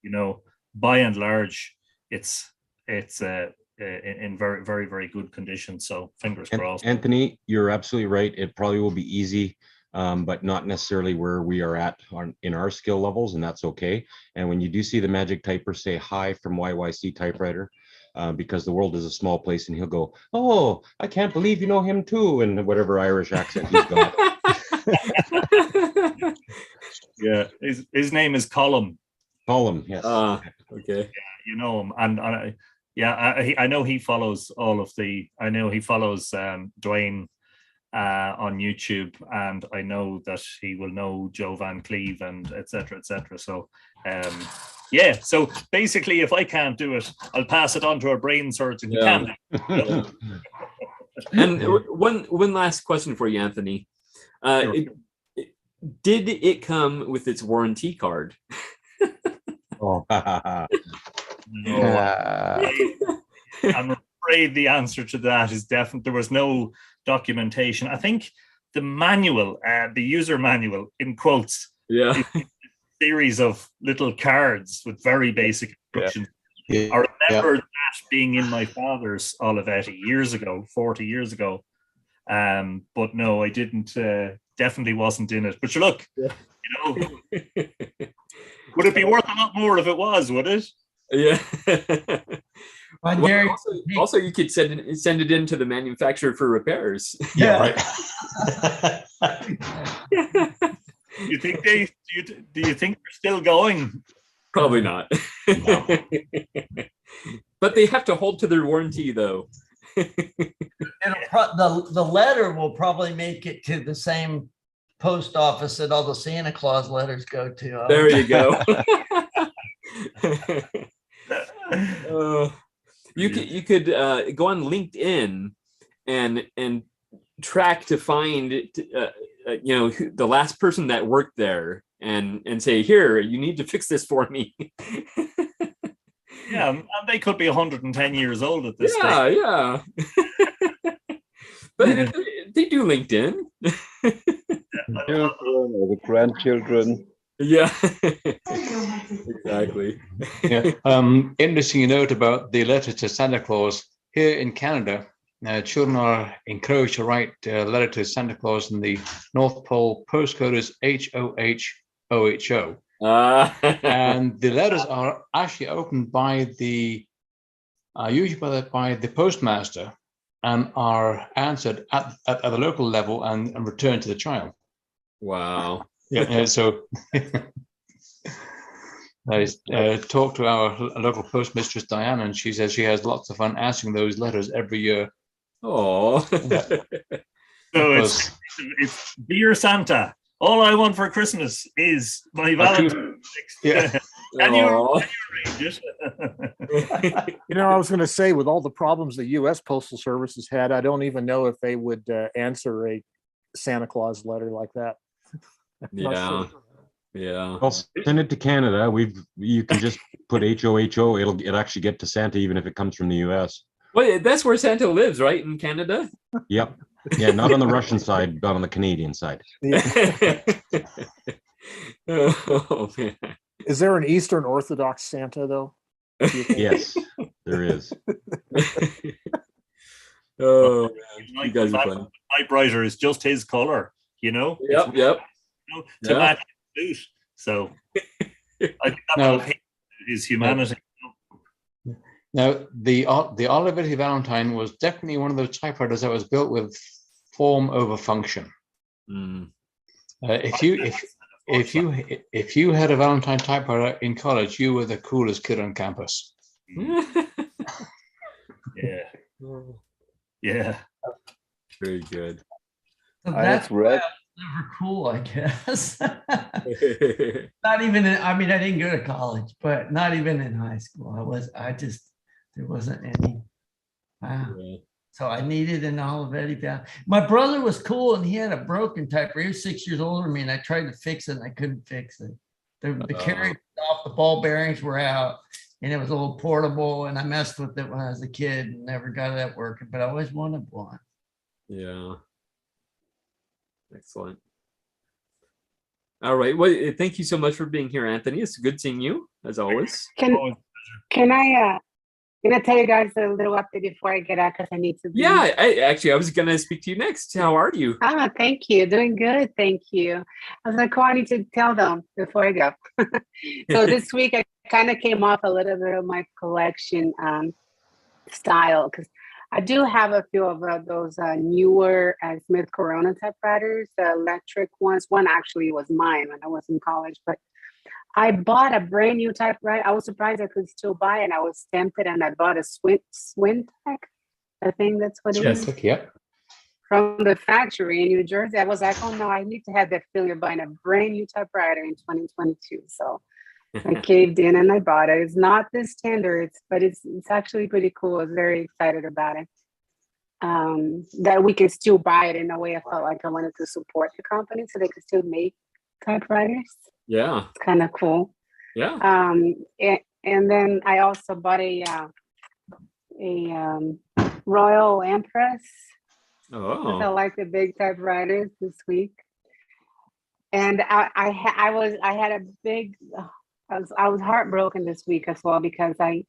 you know, by and large, it's in very, very, very good condition. So fingers crossed. Anthony, you're absolutely right. It probably will be easy, but not necessarily where we are at in our skill levels, and that's okay. And when you do see the Magic Typer say hi from YYC Typewriter, because the world is a small place, and he'll go, "Oh, I can't believe you know him too," and whatever Irish accent he's got. Yeah, his name is Colum. Colum, yes. Okay. Yeah, you know him, and I know he follows all of the. I know he follows Dwayne on YouTube, and I know that he will know Joe Van Cleve and etc. So yeah, so basically if I can't do it, I'll pass it on to our brain surgeon who can do it. And one last question for you, Anthony. Did it come with its warranty card? Oh. No, I'm afraid the answer to that is definitely there was no documentation. I think the manual, the user manual in quotes, is a series of little cards with very basic instructions. I remember that being in my father's Olivetti years ago, 40 years ago. But no, I didn't, definitely wasn't in it. But you look, you know, would it be worth a lot more if it was, would it? Yeah. Well, Well, also, you could send it into the manufacturer for repairs. Yeah, right. You think do you think they're still going? Probably not. But they have to hold to their warranty, though. The letter will probably make it to the same post office that all the Santa Claus letters go to. There you go. You could go on LinkedIn and track to find the last person that worked there and say, here, you need to fix this for me. Yeah, and they could be 110 years old at this stage. Yeah. But they do LinkedIn. The grandchildren. Yeah. Exactly. Yeah. Interesting note about the letter to Santa Claus. Here in Canada, children are encouraged to write a letter to Santa Claus, and the North Pole postcode is HOHOHO. And the letters are actually opened by usually by the postmaster, and are answered at the local level and returned to the child. Wow. Yeah. So I talked to our local postmistress Diana, and she says she has lots of fun answering those letters every year. Oh. So it's Dear Santa, all I want for Christmas is my Valentine's. Yeah. Can you arrange it? I was going to say, with all the problems the U.S. Postal Service has had, I don't even know if they would answer a Santa Claus letter like that. Yeah. Yeah. I'll send it to Canada. You can just put HOHO. It'll actually get to Santa even if it comes from the US. Well, that's where Santa lives, right? In Canada? Yep. Yeah, not on the Russian side, but on the Canadian side. Oh, man. Is there an Eastern Orthodox Santa, though? Yes, there is. Oh, man. You guys are funny. Typewriter is just his color, Yep. To match his suit. So I think that's his humanity. Now, the Olivetti Valentine was definitely one of those typewriters that was built with form over function. If you had a Valentine typewriter in college, you were the coolest kid on campus. Yeah. Very good. So that's why I was never cool, I guess. Not even I didn't go to college, but not even in high school. There wasn't any. Wow. So I needed an Olivetti. My brother was cool, and he had a broken typewriter. He was 6 years older than me, and I tried to fix it, and I couldn't fix it. The carriage was off, the ball bearings were out, and it was a little portable, and I messed with it when I was a kid and never got that working, but I always wanted one. Yeah. Excellent. All right. Well, thank you so much for being here, Anthony. It's good seeing you, as always. Can I tell you guys a little update before I get out, because I need to be. Yeah, I was going to speak to you next. How are you? Thank you. Doing good. Thank you. I was like, I need to tell them before I go. So this week I kind of came off a little bit of my collection. style, because I do have a few of those newer Smith Corona typewriters, the electric ones. One actually was mine when I was in college, but I bought a brand new typewriter. I was surprised I could still buy it. I was tempted, and I bought a Swintech. I think that's what it is. Yep. From the factory in New Jersey. I was like, oh no, I need to have that feeling of buying a brand new typewriter in 2022. So I caved in and I bought it. It's not the standard, but it's actually pretty cool. I was very excited about it. That we can still buy it. In a way, I felt like I wanted to support the company so they could still make typewriters. Yeah. It's kind of cool. Yeah. And then I also bought a Royal Empress. Oh. I like the big typewriters this week. And I was heartbroken this week as well, because I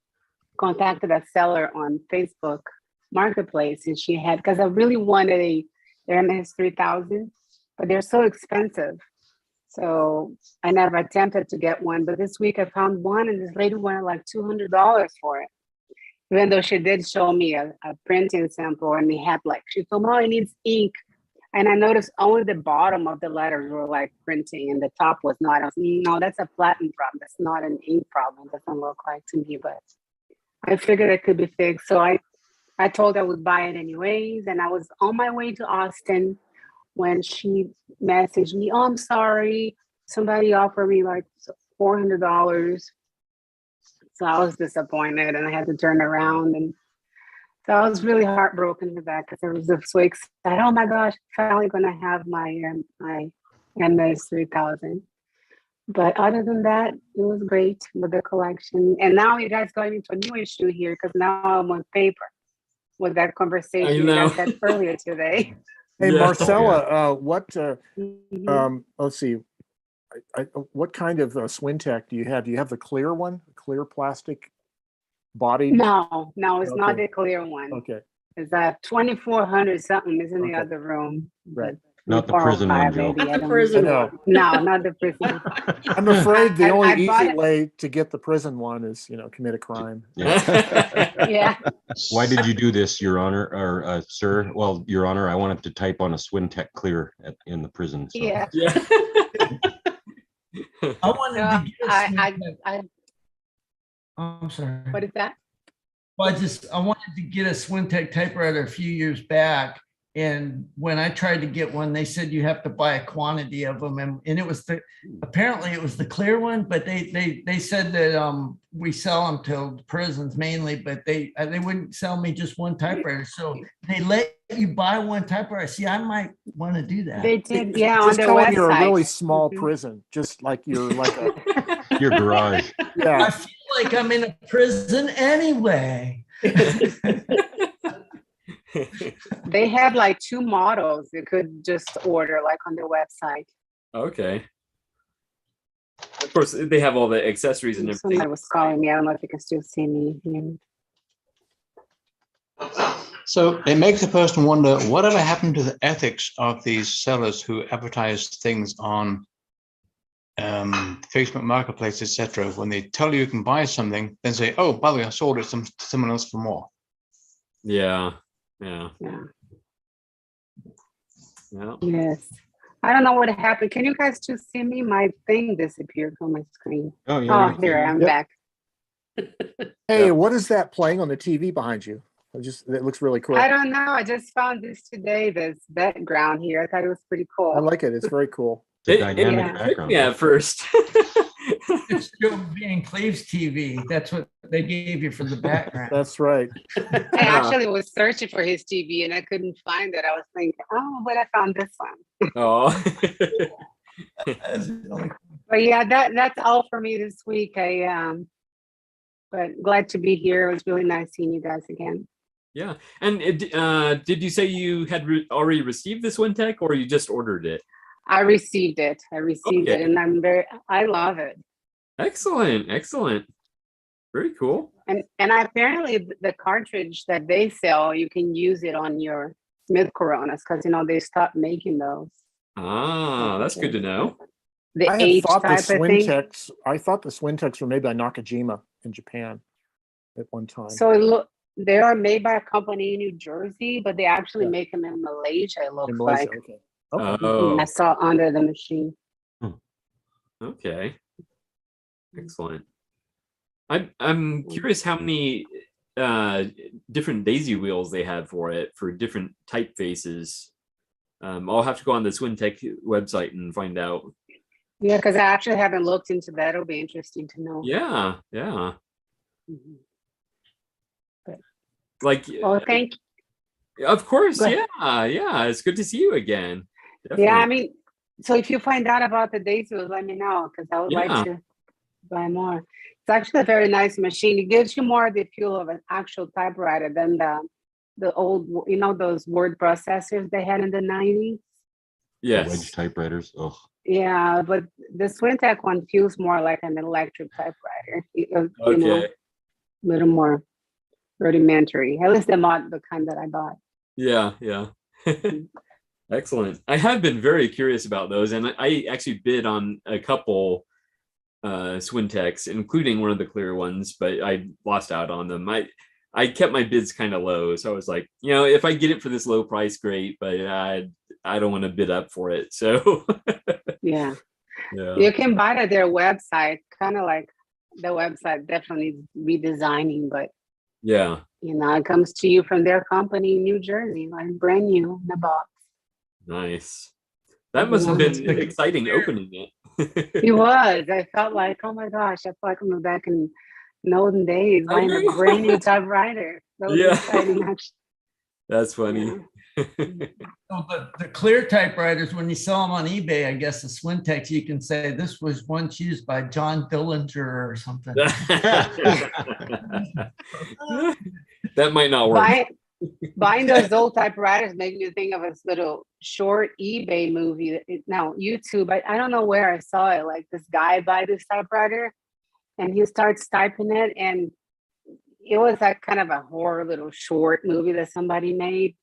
contacted a seller on Facebook Marketplace, and she had, because I really wanted a Hermes 3000, but they're so expensive. So I never attempted to get one, but this week I found one, and this lady wanted like $200 for it. Even though she did show me a printing sample, and they had like, she told me, oh, it needs ink. And I noticed only the bottom of the letters were like printing and the top was not. I was like, no, that's a platinum problem. That's not an ink problem. It doesn't look like to me, but I figured it could be fixed. So I told her I would buy it anyways. And I was on my way to Austin when she messaged me, oh, I'm sorry. Somebody offered me like $400. So I was disappointed, and I had to turn around. And so I was really heartbroken with that, because I was just so excited. Oh my gosh, finally going to have my MS 3000. But other than that, it was great with the collection. And now you guys going into a new issue here, because now I'm on paper with that conversation you guys had earlier today. Hey, Yeah. Marcella, what? Mhm. Let's see. What kind of Swintech do you have? Do you have the clear one, clear plastic body? No, it's not Okay. the clear one. Okay. It's a 2400 something is in the other room. Right. Not the prison one, 405 Joe. maybe. Not I the don't prison know. one. No, not the prison one. I'm afraid the only I bought easy it. way to get the prison one is, commit a crime. Yeah. Why did you do this, Your Honor, or sir? Well, Your Honor, I wanted to type on a Swintech Clear in the prison. So. Yeah. Yeah. I wanted to get a Swintech. I'm sorry. What is that? Well, I wanted to get a Swintech typewriter a few years back, and when I tried to get one, they said you have to buy a quantity of them, and it was apparently it was the clear one, but they said that we sell them to prisons mainly, but they wouldn't sell me just one typewriter, so they let you buy one typewriter. See, I might want to do that. They did, yeah, on Just their tell them website. you're a really small Mhm. prison, just like you're like a Your garage. I yeah. feel like I'm in a prison anyway. They have like 2 models you could just order like on their website. Okay. Of course, they have all the accessories and everything. Somebody was calling me. I don't know if you can still see me. So it makes a person wonder, whatever happened to the ethics of these sellers who advertise things on Facebook Marketplace, etc. When they tell you can buy something, then say, oh, by the way, I sold it to someone else for more. Yeah. Yes. I don't know what happened. Can you guys still see me? My thing disappeared from my screen. Oh, yeah. Oh, here I'm Yep. back. Hey, what is that playing on the TV behind you? It looks really cool. I don't know. I just found this today, this background here. I thought it was pretty cool. I like it. It's very cool. It's a dynamic Yeah. background. Yeah, at first. It's still being Cleaves TV. That's what they gave you for the background. That's right. I actually was searching for his TV and I couldn't find it. I was thinking, oh, but I found this one. Oh. But yeah, that's all for me this week. But glad to be here. It was really nice seeing you guys again. Yeah. And did you say you had already received this Swintech, or you just ordered it? I received it. Okay. And I love it. Excellent. Very cool. And apparently the cartridge that they sell, you can use it on your Smith Coronas because they stopped making those. Ah, that's good to know. The I H thought the type of thing. Swintechs. I thought the Swintechs were made by Nakajima in Japan at one time. So They are made by a company in New Jersey, but they actually make them in Malaysia, it looks like. Okay. I saw under the machine. Okay. Excellent. I'm curious how many different daisy wheels they have for it for different typefaces. I'll have to go on the Swintech website and find out. Yeah, because I actually haven't looked into that. It'll be interesting to know. Yeah, yeah. But, like, thank you. Of course, Go ahead. yeah. It's good to see you again. Yeah, I Definitely. mean, so if you find out about the daisy wheels, let me know because I would like Yeah. to buy more. It's actually a very nice machine. It gives you more of the feel of an actual typewriter than the old, those word processors they had in the 90s. Yes. Wedge typewriters. Oh, Yeah, but the Swintech one feels more like an electric typewriter. Okay. A little more rudimentary. At least the kind that I bought. Yeah. Excellent. I have been very curious about those, and I actually bid on a couple Swintechs, including one of the clear ones, but I lost out on them. I kept my bids kind of low, so I was like, if I get it for this low price, great, but I don't want to bid up for it. So Yeah. yeah. You can buy it at their website, kind of like the website definitely needs redesigning, but Yeah. it comes to you from their company in New Jersey, like brand new in the box. Nice. That must have been exciting opening it. It was. I felt like, oh my gosh, I felt like I'm back in olden days buying a brand new typewriter. That was exciting, actually. That's funny. So the clear typewriters, when you sell them on eBay, I guess the Swintechs, you can say this was once used by John Dillinger or something. That might not work. Buying those old typewriters made me think of this little short eBay movie. Now, YouTube, I don't know where I saw it. Like this guy buy this typewriter and he starts typing it. And it was like kind of a horror little short movie that somebody made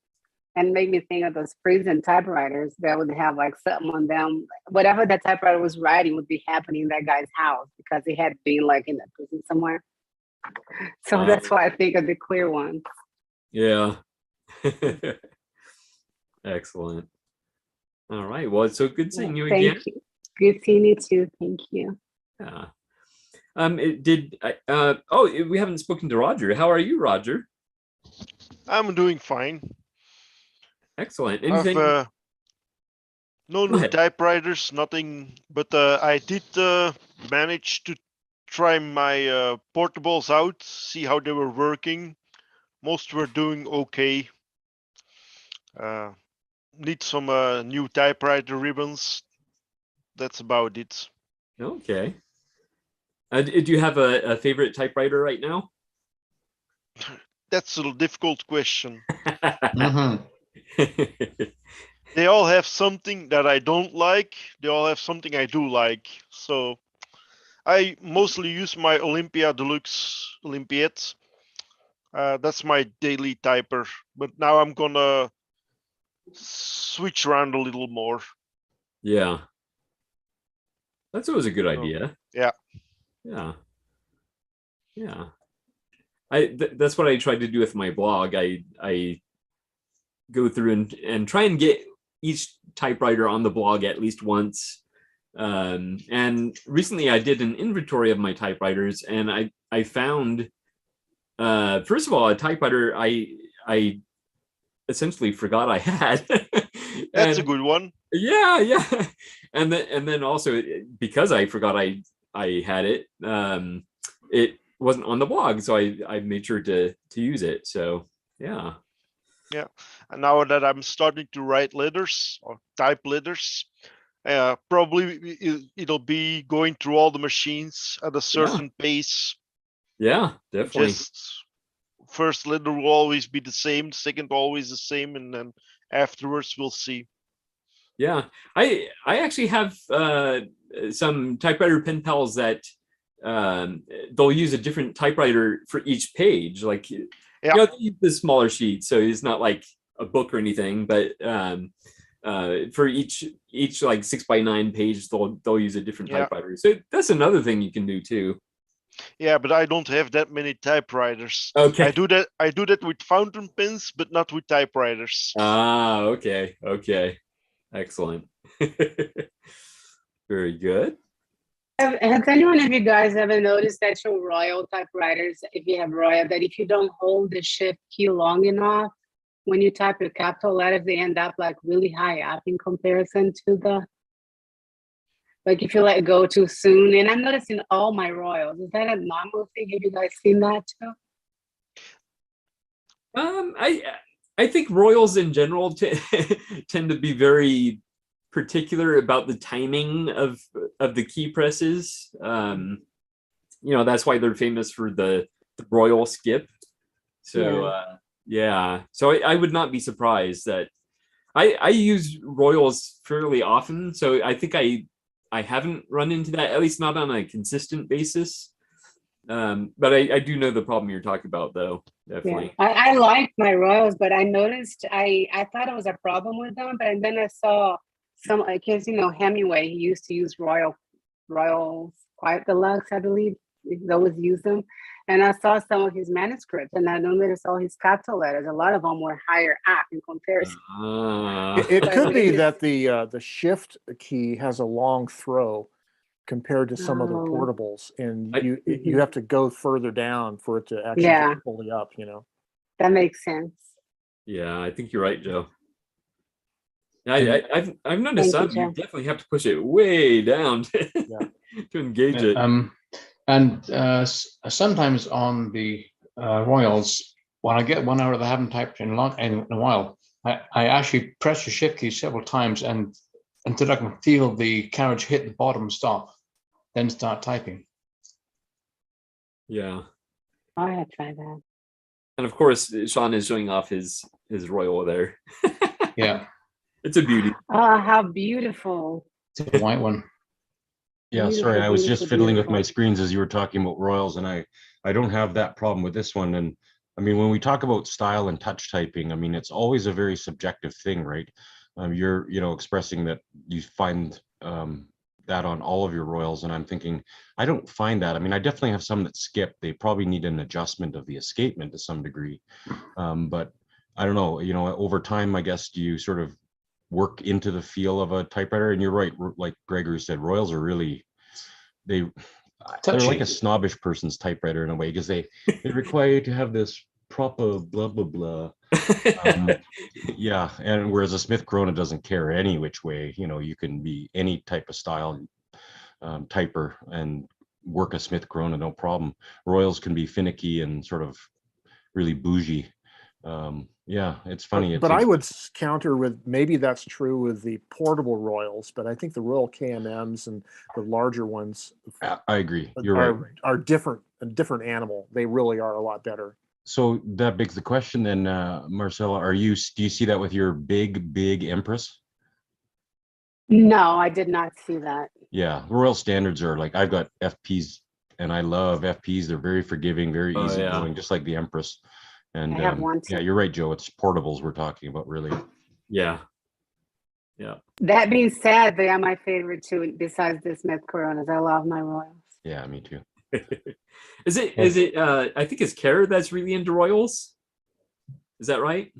and made me think of those prison typewriters that would have like something on them. Whatever that typewriter was writing would be happening in that guy's house because he had been like in a prison somewhere. So that's why I think of the clear one. Yeah. Excellent. All right. Well, it's so good seeing you again. Thank you. Good seeing you too. Thank you. Yeah. We haven't spoken to Roger. How are you, Roger? I'm doing fine. Excellent. Anything? I've no new typewriters, nothing, but I did manage to try my portables out, see how they were working. Most were doing okay. Need some new typewriter ribbons. That's about it. Okay. Do you have a favorite typewriter right now? That's a difficult question. They all have something that I don't like. They all have something I do like. So I mostly use my Olympia Deluxe Olympiads. That's my daily typer. But now I'm gonna switch around a little more. Yeah. That's always a good idea. Yeah. That's what I tried to do with my blog. I go through and try and get each typewriter on the blog at least once. And recently I did an inventory of my typewriters, and I found first of all a typewriter I essentially forgot I had. That's a good one. Yeah. And then also because I forgot I had it, it wasn't on the blog, so I made sure to use it. So yeah. And now that I'm starting to write letters or type letters, probably it'll be going through all the machines at a certain pace. Yeah, definitely. Just first letter will always be the same, second always the same, and then afterwards we'll see. Yeah, I actually have some typewriter pen pals that they'll use a different typewriter for each page. Like, they use the smaller sheet, so it's not like a book or anything. But for each like 6x9 page, they'll use a different typewriter. So that's another thing you can do too. Yeah, but I don't have that many typewriters. Okay. I do that with fountain pens, but not with typewriters. Ah, okay. Okay. Excellent. Very good. Has anyone of you guys ever noticed that your Royal typewriters, if you have Royal, that if you don't hold the shift key long enough, when you type your capital letters, they end up like really high up in comparison to the, like if you let go too soon. And I'm noticing all my Royals. Is that a normal thing? Have you guys seen that too? I think Royals in general tend to be very particular about the timing of the key presses. That's why they're famous for the Royal skip. So yeah. So I would not be surprised that I use Royals fairly often. So I think I haven't run into that, at least not on a consistent basis. But I do know the problem you're talking about, though. Definitely. Yeah. I like my Royals, but I noticed I thought it was a problem with them, but then I saw some, because Hemingway, he used to use Royals Quiet Deluxe, I believe. He always used them. And I saw some of his manuscripts, and I noticed all his capital letters. A lot of them were higher up in comparison. It could be that the shift key has a long throw compared to some other portables, and you have to go further down for it to actually get fully up. That makes sense. Yeah, I think you're right, Joe. I've noticed some. You definitely have to push it way down to engage it. Sometimes on the Royals, when I get one out that I haven't typed in a while, I actually press the shift key several times and until I can feel the carriage hit the bottom stop, then start typing. Yeah. I had tried that. And of course, Sean is showing off his Royal there. Yeah. It's a beauty. Oh, how beautiful. It's a white one. Yeah, sorry, I was just fiddling with my screens as you were talking about Royals, and I don't have that problem with this one. And I mean, when we talk about style and touch typing, I mean, it's always a very subjective thing, right? You're, expressing that you find that on all of your Royals, and I'm thinking, I don't find that. I mean, I definitely have some that skip. They probably need an adjustment of the escapement to some degree. But I don't know, over time, I guess, do you sort of work into the feel of a typewriter? And you're right, like Gregory said, Royals are really, they're like a snobbish person's typewriter in a way, because they require you to have this proper blah blah blah. Yeah, and whereas a Smith Corona doesn't care any which way, you can be any type of style typer and work a Smith Corona, no problem. Royals can be finicky and sort of really bougie. Yeah, it's funny. But I would counter with, maybe that's true with the portable Royals, but I think the Royal KMMs and the larger ones, I agree. You're right. Are different, a different animal. They really are a lot better. So that begs the question then, Marcella, do you see that with your big Empress? No, I did not see that. Yeah, Royal Standards are like, I've got FPs and I love FPs. They're very forgiving, very easy going, just like the Empress. And I have one too. yeah, you're right, Joe. It's portables we're talking about, really. Yeah. Yeah. That being said, they are my favorite too, besides the Smith Coronas. I love my Royals. Yeah, me too. Is it I think it's Kerr that's really into Royals. Is that right?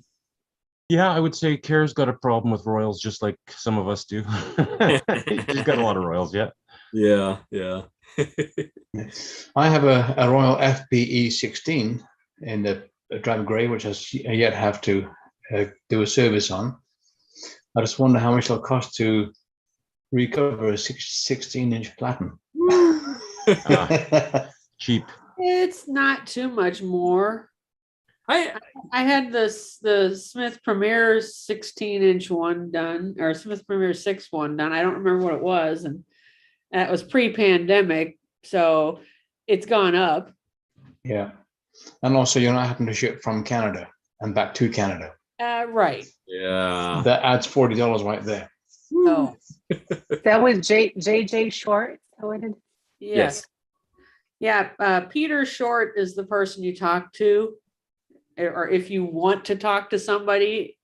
Yeah, I would say Kerr's got a problem with Royals, just like some of us do. He's got a lot of Royals, yeah. Yeah. I have a Royal FPE 16 in the Drive Grey, which I yet have to do a service on. I just wonder how much it'll cost to recover a 16-inch platen. Cheap. It's not too much more. I had the Smith Premier 16-inch one done, or Smith Premier 6 one done. I don't remember what it was, and that was pre-pandemic, so it's gone up. Yeah, and also you're not having to ship from Canada and back to Canada. Right. Yeah. That adds $40 right there. Oh, that was JJ Short. Yes. Yeah. Peter Short is the person you talk to, or if you want to talk to somebody,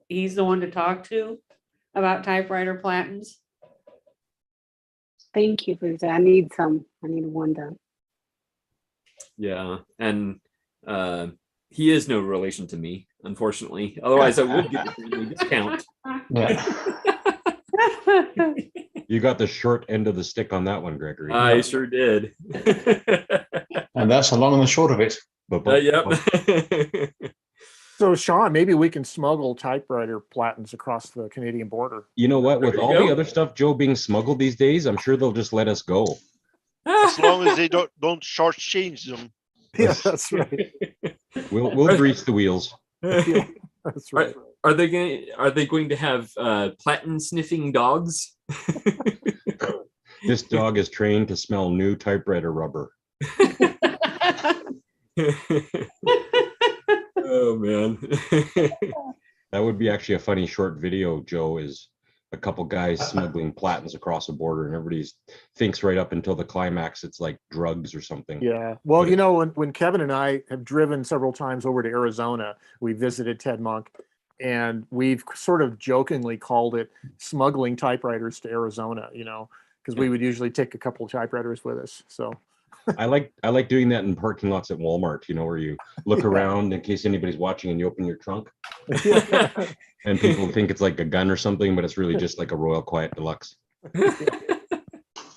he's the one to talk to about typewriter platens. Thank you for that. I need one done. Yeah. And he is no relation to me, unfortunately. Otherwise, I would get the family discount. You got the short end of the stick on that one, Gregory. I sure did. And that's the long and the short of it. Yep. So, Sean, maybe we can smuggle typewriter platens across the Canadian border. You know what? With There you all go. the other stuff, Joe, being smuggled these days, I'm sure they'll just let us go. As long as they don't shortchange them. Yeah, that's right. We'll grease the wheels. Yeah, that's right. Are they going to have platen sniffing dogs? This dog is trained to smell new typewriter rubber. Oh man. That would be actually a funny short video, Joe, is a couple guys smuggling platens across a border, and everybody thinks right up until the climax it's like drugs or something. Yeah. Well, you know, when Kevin and I have driven several times over to Arizona, we visited Ted Monk, and we've sort of jokingly called it smuggling typewriters to Arizona, you know, because we would usually take a couple of typewriters with us. So I like doing that in parking lots at Walmart, you know, where you look around in case anybody's watching and you open your trunk. And people think it's like a gun or something, but it's really just like a Royal Quiet Deluxe.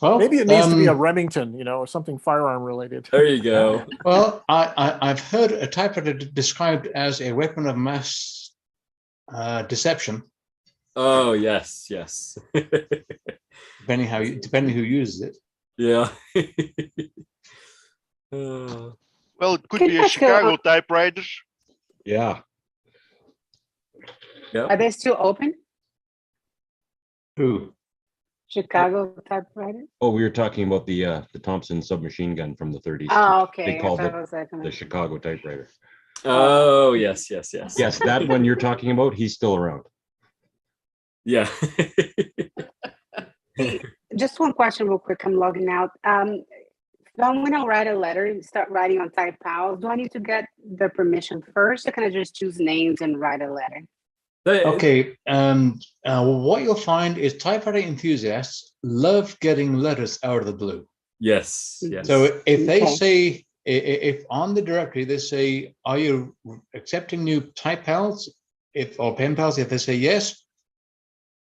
Well, maybe it needs to be a Remington, you know, or something firearm related. There you go. Well, I've heard a typewriter described as a weapon of mass deception. Oh yes. Depending who uses it. Yeah. Well, it could be a Chicago typewriter. Yeah. Are they still open? Who? Chicago typewriter? Oh, we were talking about the Thompson submachine gun from the 30s. Oh, okay. They called I it thought it was like the Chicago typewriter. Oh, yes. Yes, that one you're talking about, he's still around. Yeah. Just one question real quick. I'm logging out. If I'm going to write a letter and start writing on TypePal, do I need to get the permission first, or can I just choose names and write a letter? Okay, what you'll find is typewriter enthusiasts love getting letters out of the blue. Yes. So if they say, if on the directory they say, are you accepting new type pals or pen pals? If they say yes,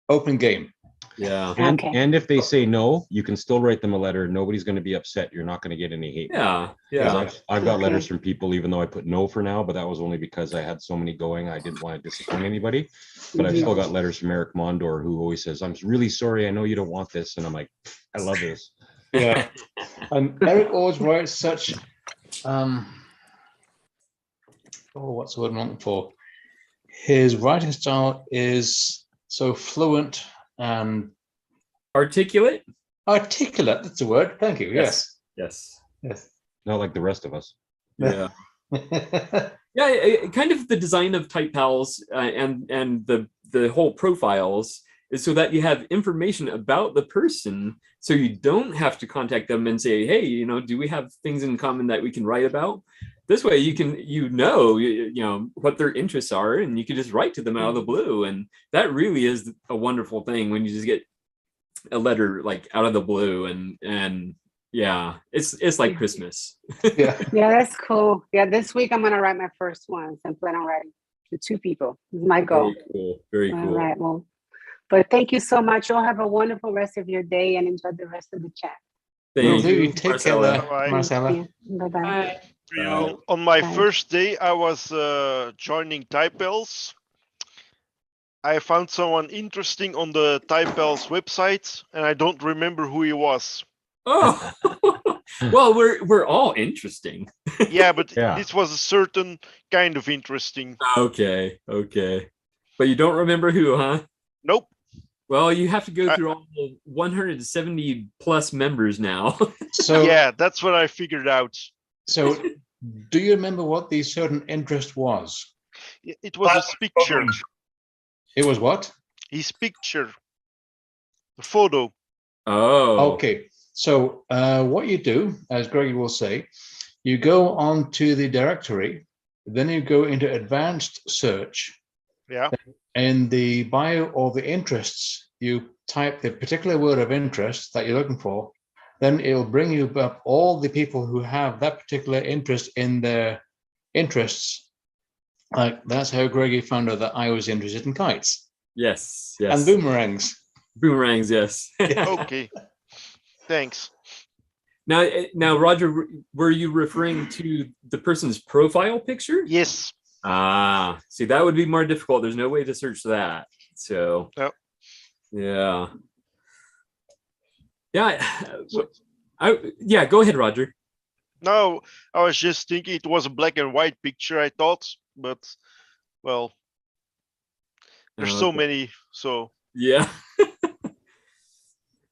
open game. Yeah. And if they say no, you can still write them a letter. Nobody's going to be upset. You're not going to get any hate. Yeah. I've got letters from people, even though I put no for now, but that was only because I had so many going. I didn't want to disappoint anybody. But I've still got letters from Eric Mondor, who always says, I'm really sorry. I know you don't want this. And I'm like, I love this. Yeah. Eric always writes such, what's the word I'm looking for? His writing style is so fluent and articulate. Articulate, that's the word. Thank you. Yes. Not like the rest of us. Yeah. Yeah, kind of the design of Type Pals and the whole profiles is so that you have information about the person, so you don't have to contact them and say, hey, you know, do we have things in common that we can write about? This way you can, you know what their interests are, and you can just write to them out of the blue. And that really is a wonderful thing when you just get a letter like out of the blue, and yeah, it's like Christmas. Yeah, that's cool. Yeah, this week I'm gonna write my first one. So I'm planning on writing to 2 people. This is my goal. Very cool. All right, well, but thank you so much. You'll have a wonderful rest of your day and enjoy the rest of the chat. Thank you. Take care, Marcella. Bye-bye. On my first day, I was joining TypePals. I found someone interesting on the TypePals website, and I don't remember who he was. Oh, well, we're all interesting. Yeah, but this was a certain kind of interesting. Okay. But you don't remember who, huh? Nope. Well, you have to go through all the 170 plus members now. So yeah, that's what I figured out. So do you remember what the certain interest was? It was his picture. It was what? His picture. The photo. Oh. Okay. So what you do, as Greg will say, you go on to the directory, then you go into advanced search. Yeah. In the bio or the interests, you type the particular word of interest that you're looking for, then it'll bring you up all the people who have that particular interest in their interests. Like that's how Greggy found out that I was interested in kites. Yes. And boomerangs. Boomerangs, yes. Okay. Thanks. Now, Roger, were you referring to the person's profile picture? Yes. See, that would be more difficult. There's no way to search that. So, yeah. Go ahead, Roger. No, I was just thinking it was a black and white picture, I thought, but well, there's so many, so yeah.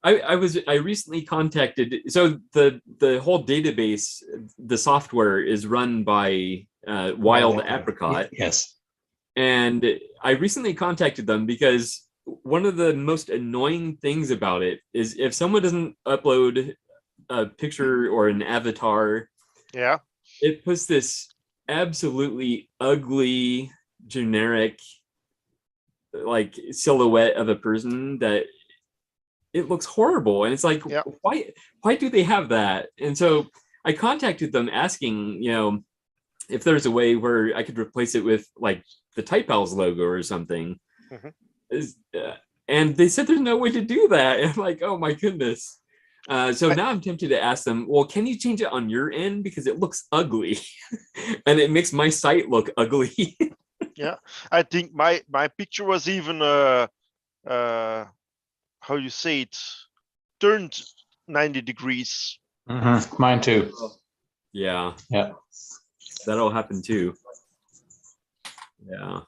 I recently contacted, so the whole database, the software is run by Wild Apricot. Yes. And I recently contacted them because one of the most annoying things about it is if someone doesn't upload a picture or an avatar, it puts this absolutely ugly, generic, like silhouette of a person that it looks horrible. And it's like, why do they have that? And so I contacted them asking, if there's a way where I could replace it with like the Type Pals logo or something. And they said there's no way to do that. And I'm like, oh my goodness. So now I'm tempted to ask them, well, can you change it on your end? Because it looks ugly and it makes my site look ugly. Yeah, I think my picture was even how you say it, turned 90 degrees. Mine too. Yeah. Yeah. That'll happen too. Yeah.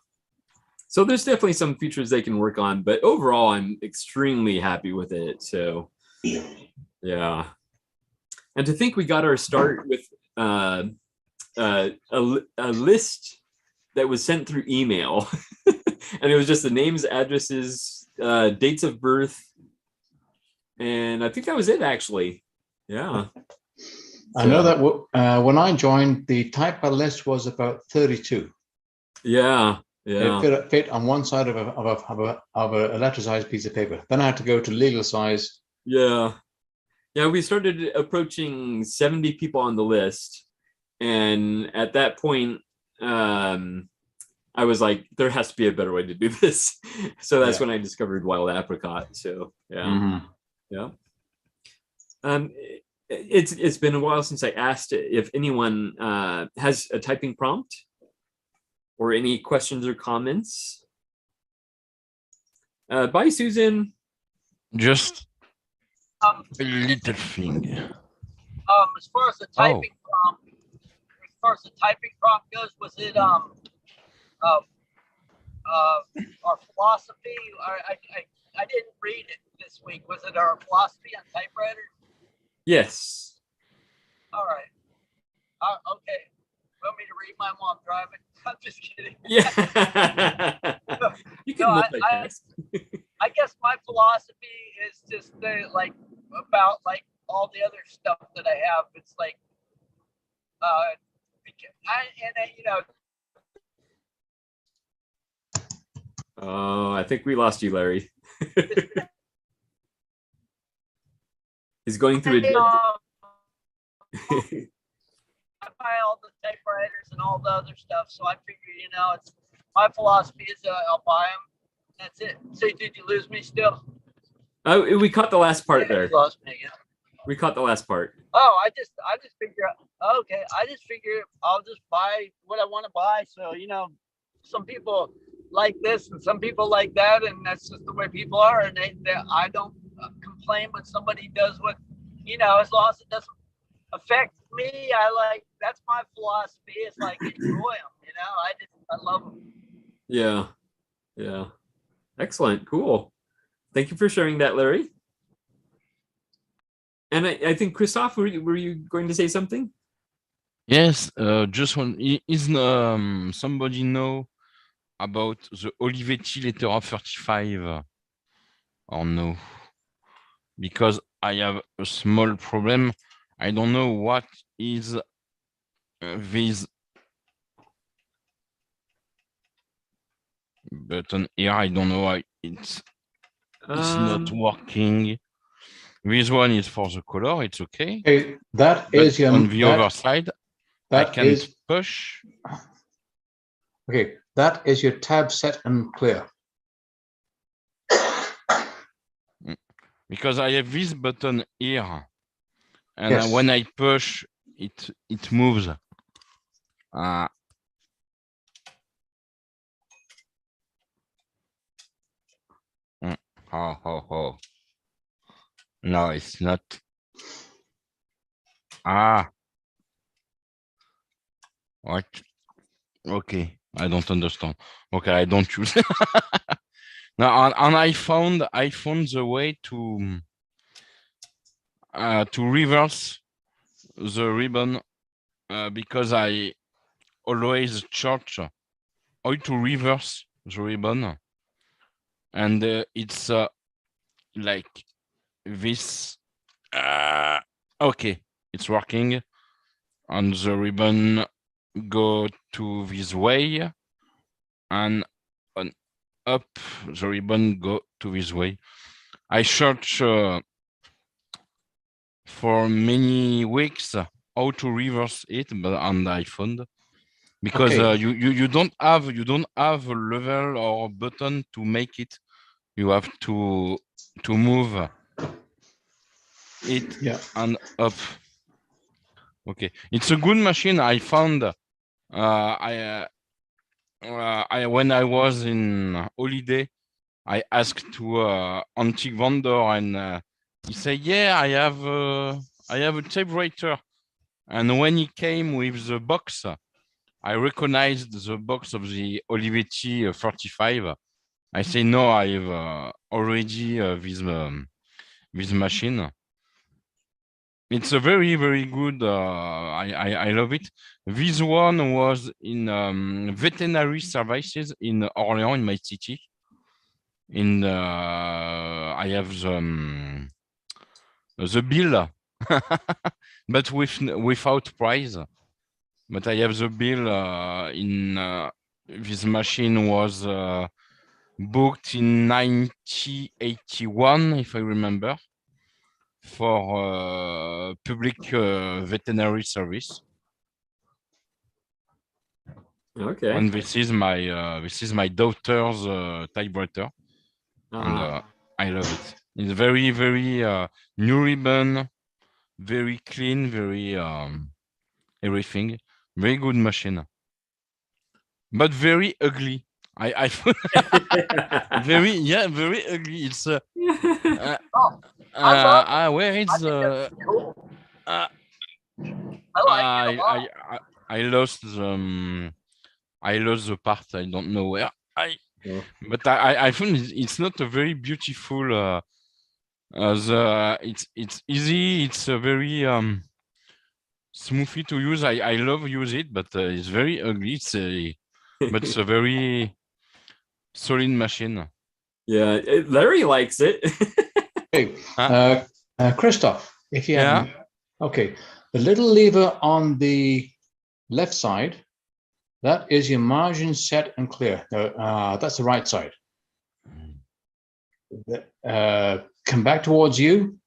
So there's definitely some features they can work on, but overall I'm extremely happy with it. So yeah. And to think we got our start with a list that was sent through email. And it was just the names, addresses, dates of birth. And I think that was it actually. Yeah. I know that when I joined, the type list was about 32. Yeah. It fit on one side of a letter-sized piece of paper. Then I had to go to legal size. Yeah. We started approaching 70 people on the list. And at that point, I was like, there has to be a better way to do this. So that's when I discovered Wild Apricot. So yeah. It's been a while since I asked if anyone has a typing prompt or any questions or comments. Bye, Susan. Just a little thing. As far as the typing prompt, goes, was it our philosophy? I didn't read it this week. Was it our philosophy on typewriter? Yes. All right. Okay. Want me to read mine while I'm driving? I'm just kidding. Yeah. You can multitask. I guess my philosophy is just about all the other stuff that I have. It's like, Oh, I think we lost you, Larry. He's going through a I buy all the typewriters and all the other stuff, so I figure, it's my philosophy is I'll buy them. That's it. So did you lose me still? Oh, we caught the last part there. You lost me again. We caught the last part. Oh, I just figure okay. I just figure I'll just buy what I want to buy. So some people like this and some people like that, and that's just the way people are. And I don't complain when somebody does what as long as it doesn't affect me. That's my philosophy. It's like enjoy them. I love them. Yeah. Excellent. Cool. Thank you for sharing that, Larry. And I think Christoph, were you going to say something? Yes, just one. Is somebody know about the Olivetti letter of 35 or no? Because I have a small problem. I don't know what is this button here. I don't know why it's not working. This one is for the color. It's okay. Okay, that But is your on the other side, I that can is push. okay. That is your tab set and clear. Because I have this button here, and Yes. when I push, it moves. Oh. No, it's not. What? Okay, I don't understand. Okay, I don't choose. Now, and I found the way to reverse the ribbon because I always search how to reverse the ribbon, and it's like this. Okay, it's working, and the ribbon go to this way, and up the ribbon go to this way. I search for many weeks how to reverse it, and I found because Okay. you don't have a level or a button to make it. You have to move it and up. Okay, it's a good machine. I found I when I was in holiday, I asked to antique vendor, and he said, "Yeah, I have a typewriter." And when he came with the box, I recognized the box of the Olivetti 45. I say, "No, I have already this machine." It's a very, very good. I love it. This one was in veterinary services in Orléans, in my city. I have the bill, but without price. But I have the bill this machine was booked in 1981, if I remember, for public veterinary service. Okay. And this is my daughter's typewriter, and I love it. It's very, very new ribbon, very clean, very everything. Very good machine, but very ugly. I very ugly. It's where it's I lost the part. I don't know where. But I think it's not a very beautiful. It's easy. It's a very smoothly to use. I love use it, but it's very ugly. But it's a very solid machine. Yeah, Larry likes it. Hey, Christoph, if you have, okay, the little lever on the left side, that is your margin set and clear. That's the right side. Come back towards you.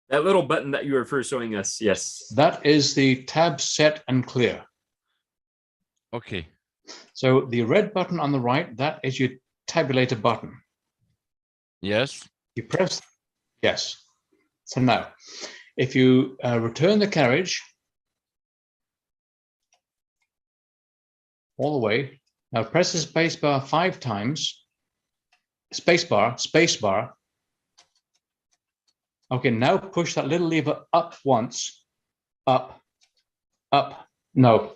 That little button that you were first showing us, yes. That is the tab set and clear. Okay. So the red button on the right, that is your tabulator button. Yes. You press, yes. So now, if you return the carriage all the way, now press the space bar 5 times. Space bar. Okay, now push that little lever up once. Up. No.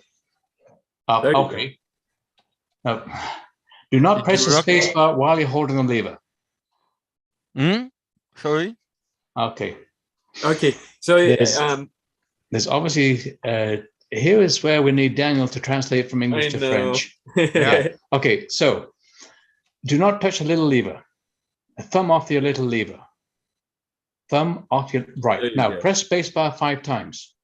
Up. Okay. Now, do not press the space bar while you're holding the lever. Sorry. Okay. So there's obviously here is where we need Daniel to translate from English to French. Yeah. Okay. So do not touch the little lever. Thumb off your little lever. Thumb off your right. Now press spacebar 5 times.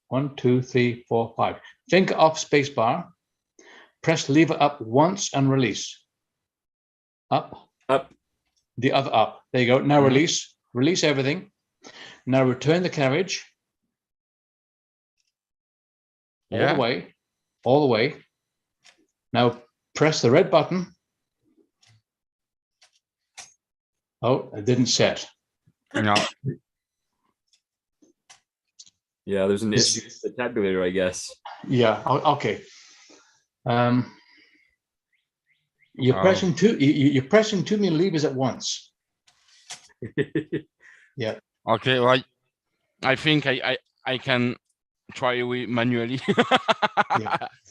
1, 2, 3, 4, 5. Finger off spacebar. Press lever up once and release. Up. Up. The other up. There you go. Now release. Release everything. Now return the carriage. All the way. All the way. Now press the red button. Oh, it didn't set. No. Yeah, there's an issue with the tabulator, I guess. Yeah. Okay. You're pressing you're pressing too many levers at once. Yeah. Okay. Well, I think I can try with manually.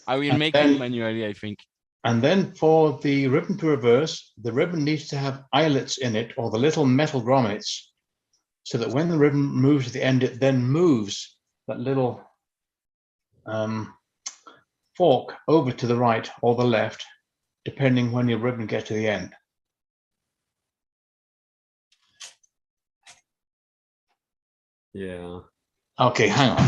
I will make it manually, I think. And then for the ribbon to reverse, the ribbon needs to have eyelets in it, or the little metal grommets, so that when the ribbon moves to the end, it then moves that little fork over to the right or the left, depending when your ribbon gets to the end. Yeah. Okay, hang on.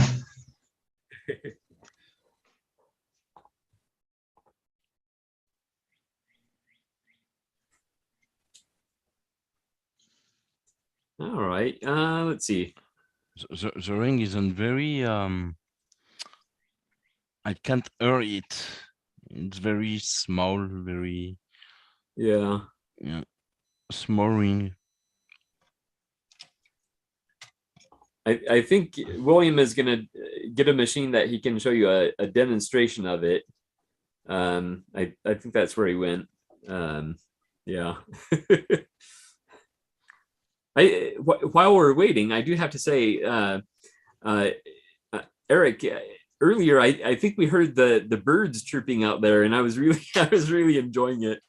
All right. Let's see. The ring isn't very I can't hear it. It's very small, very yeah, small ring. I think William is gonna get a machine that he can show you a demonstration of it. I think that's where he went. Yeah. While we're waiting, I do have to say, Eric, earlier I think we heard the birds chirping out there, and I was really enjoying it.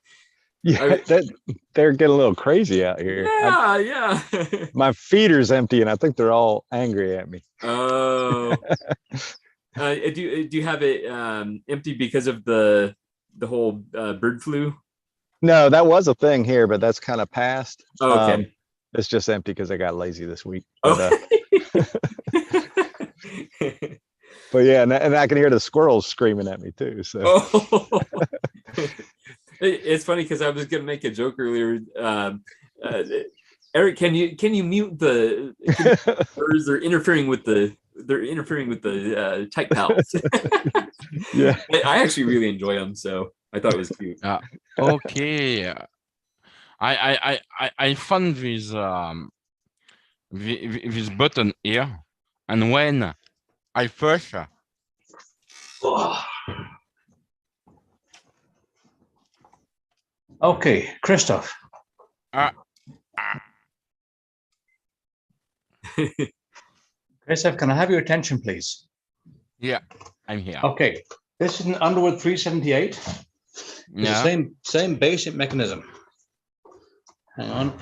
Yeah, they're getting a little crazy out here. Yeah. My feeder's empty, and I think they're all angry at me. Oh. Do you have it empty because of the whole bird flu? No, that was a thing here, but that's kind of past. Oh, okay. It's just empty because I got lazy this week. But, but yeah, and I can hear the squirrels screaming at me too. So. Oh. It's funny because I was gonna make a joke earlier. Eric, can you mute the birds? They're interfering with the type pals. Yeah, I actually really enjoy them, so I thought it was cute. Okay. I found this button here, and when I push. Okay, Christoph. Christoph, can I have your attention, please? Yeah, I'm here. Okay, this is an Underwood 378. It's the same basic mechanism. Hang on.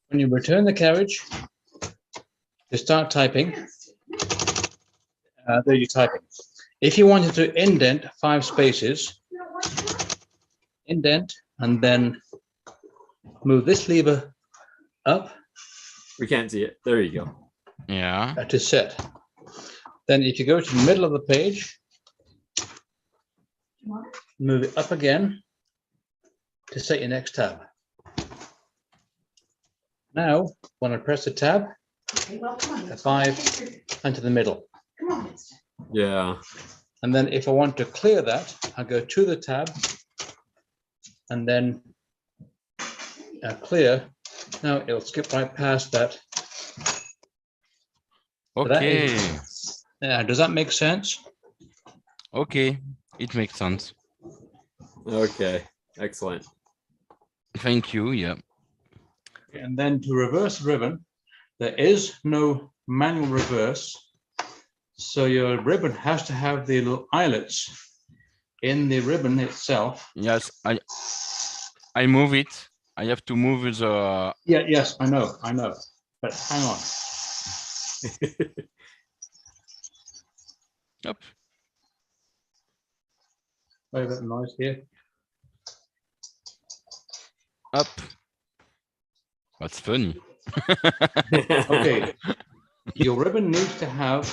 When you return the carriage, you start typing. There you're typing. If you wanted to indent 5 spaces, indent, and then move this lever up. We can't see it. There you go. Yeah. To set. Then if you go to the middle of the page, move it up again to set your next tab. Now, when I press the tab, the 5 into the middle. Yeah. And then if I want to clear that, I go to the tab and then clear. Now it'll skip right past that. Okay. Does that make sense? Okay, it makes sense. Okay, excellent. Thank you. Yeah. And then to reverse the ribbon, there is no manual reverse. So your ribbon has to have the little eyelets in the ribbon itself. Yes, I move it. I have to move the. Yeah, yes, I know. But hang on. Yep. Wait a bit of noise here. Up. That's funny. Okay. Your ribbon needs to have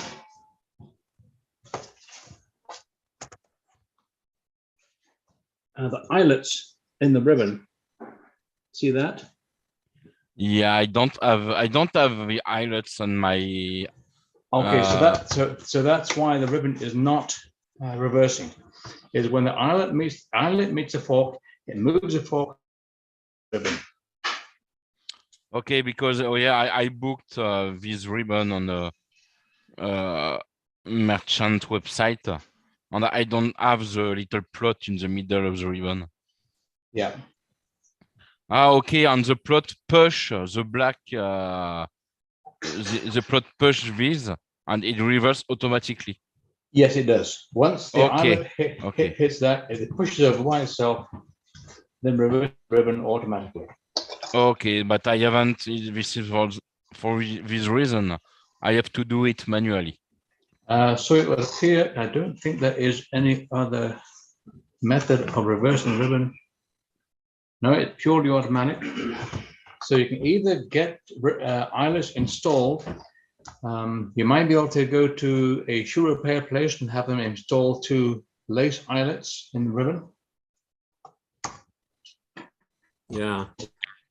the eyelets in the ribbon See that? Yeah, I don't have the eyelets on my. Okay, so that's why the ribbon is not reversing. Is when the eyelet meets the fork, it moves the fork. Ribbon. Okay, because I booked this ribbon on the merchant website, and I don't have the little plot in the middle of the ribbon. Yeah. Okay, and the plot push the black the plot push this, and it reverses automatically. Yes, it does. Once the Okay. eyelet hits that, if it pushes over by itself, then reverse the ribbon automatically. Okay, but I haven't. This is for this reason. I have to do it manually. So it will appear. I don't think there is any other method of reversing the ribbon. No, it's purely automatic. So you can either get eyelets installed. You might be able to go to a shoe repair place and have them install 2 lace eyelets in the ribbon. Yeah.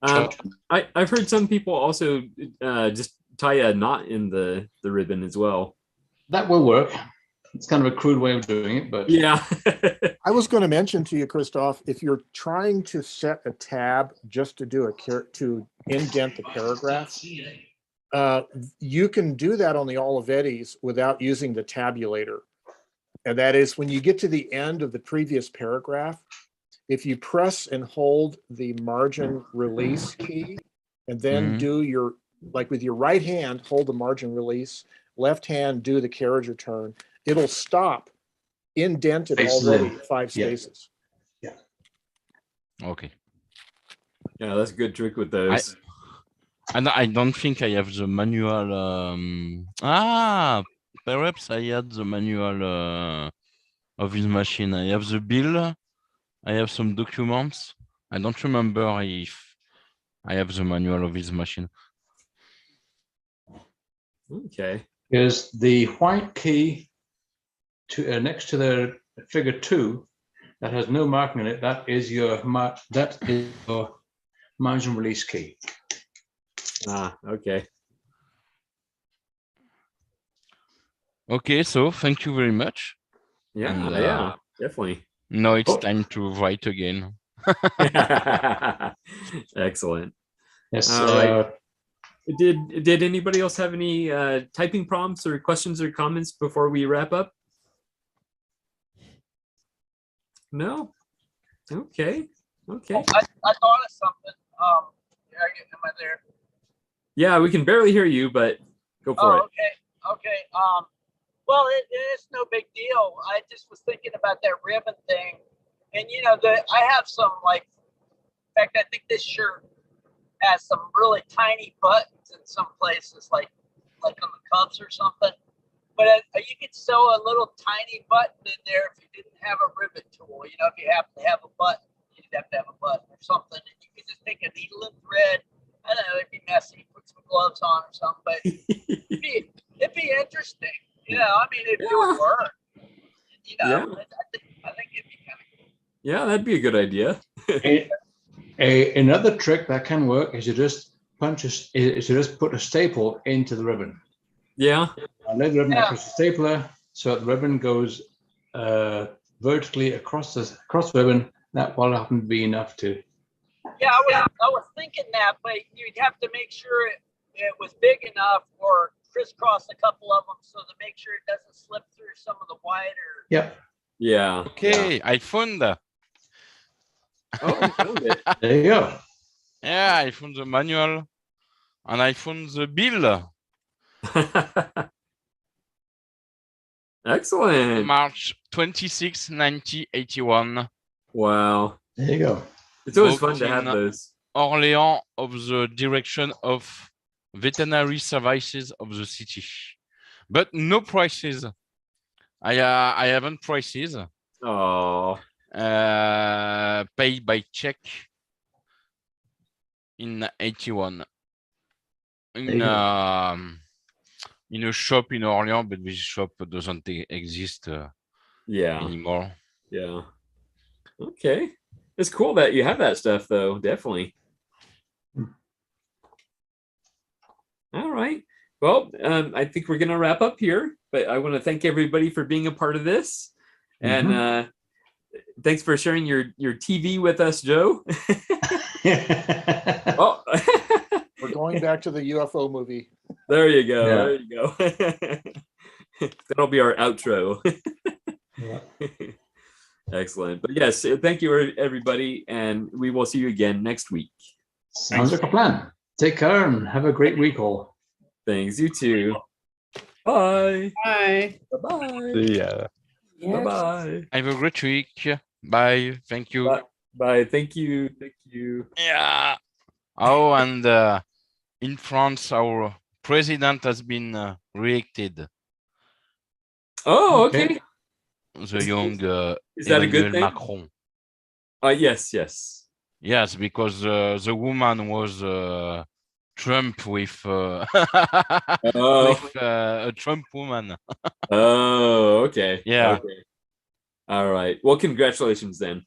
I've heard some people also just tie a knot in the ribbon as well. That will work. It's kind of a crude way of doing it, but yeah. I was going to mention to you, Christoph, if you're trying to set a tab just to do to indent the paragraph, you can do that on the Olivetti's without using the tabulator. And that is when you get to the end of the previous paragraph, if you press and hold the margin release key and then do your, like with your right hand, hold the margin release, left hand, do the carriage return, it'll stop indented already 5 spaces. Yeah. Okay. Yeah, that's a good trick with those. I don't think I have the manual. Perhaps I had the manual of this machine. I have the bill. I have some documents. I don't remember if I have the manual of this machine. Okay. Is the white key to next to the figure 2 that has no marking in it? That is your margin release key. Okay. Okay, so thank you very much. Yeah, and, yeah, definitely. Now it's time to write again. Excellent. Yes. All right. Did anybody else have any typing prompts or questions or comments before we wrap up? No. Okay. Okay. Oh, I thought of something. Am I there? Yeah, we can barely hear you, but go for it. Okay. Well, it's no big deal. I just was thinking about that ribbon thing, and I have some in fact, I think this shirt has some really tiny buttons in some places, like on the cuffs or something. But you could sew a little tiny button in there if you didn't have a ribbon tool. If you happen to have a button, you'd have to have a button or something, and you could just take a needle and thread. I don't know, it'd be messy. Put some gloves on or something, but it'd be interesting. It would work. Yeah. I think it'd be kind of cool. Yeah, that'd be a good idea. Another trick that can work is you just put a staple into the ribbon. Yeah. Let the ribbon across the stapler, so the ribbon goes vertically across the ribbon. That will happen to be enough to. Yeah, I was thinking that, but you'd have to make sure it was big enough or crisscross a couple of them so to make sure it doesn't slip through some of the wider. Yep. Yeah. Okay, yeah. I found that. Oh, you found it. There you go. Yeah, I found the manual and I found the bill. Excellent. March 26, 1981. Wow. There you go. It's always fun to have those. Orléans of the direction of veterinary services of the city. But no prices. I haven't prices. Oh. Paid by check in 81. In a shop in Orléans, but this shop doesn't exist anymore. Yeah. Okay. It's cool that you have that stuff, though. Definitely. All right. Well, I think we're going to wrap up here, but I want to thank everybody for being a part of this. And thanks for sharing your TV with us, Joe. Oh, We're going back to the UFO movie. there you go. Yeah. There you go. That'll be our outro. Yeah. Excellent. But yes, thank you, everybody. And we will see you again next week. Sounds like a plan. Take care and have a great week, all. Thanks. You too. Bye. Bye. Bye-bye. See ya. Bye-bye. Have a great week. Bye. Thank you. Bye. Thank you. Thank you. Yeah. Oh, and in France, our president has been re-elected. Oh, okay. The young Is that a good Emmanuel thing? Macron. Yes. Yes, because the woman was Trump with with a Trump woman. Oh, okay. Yeah. Okay. All right. Well, congratulations then.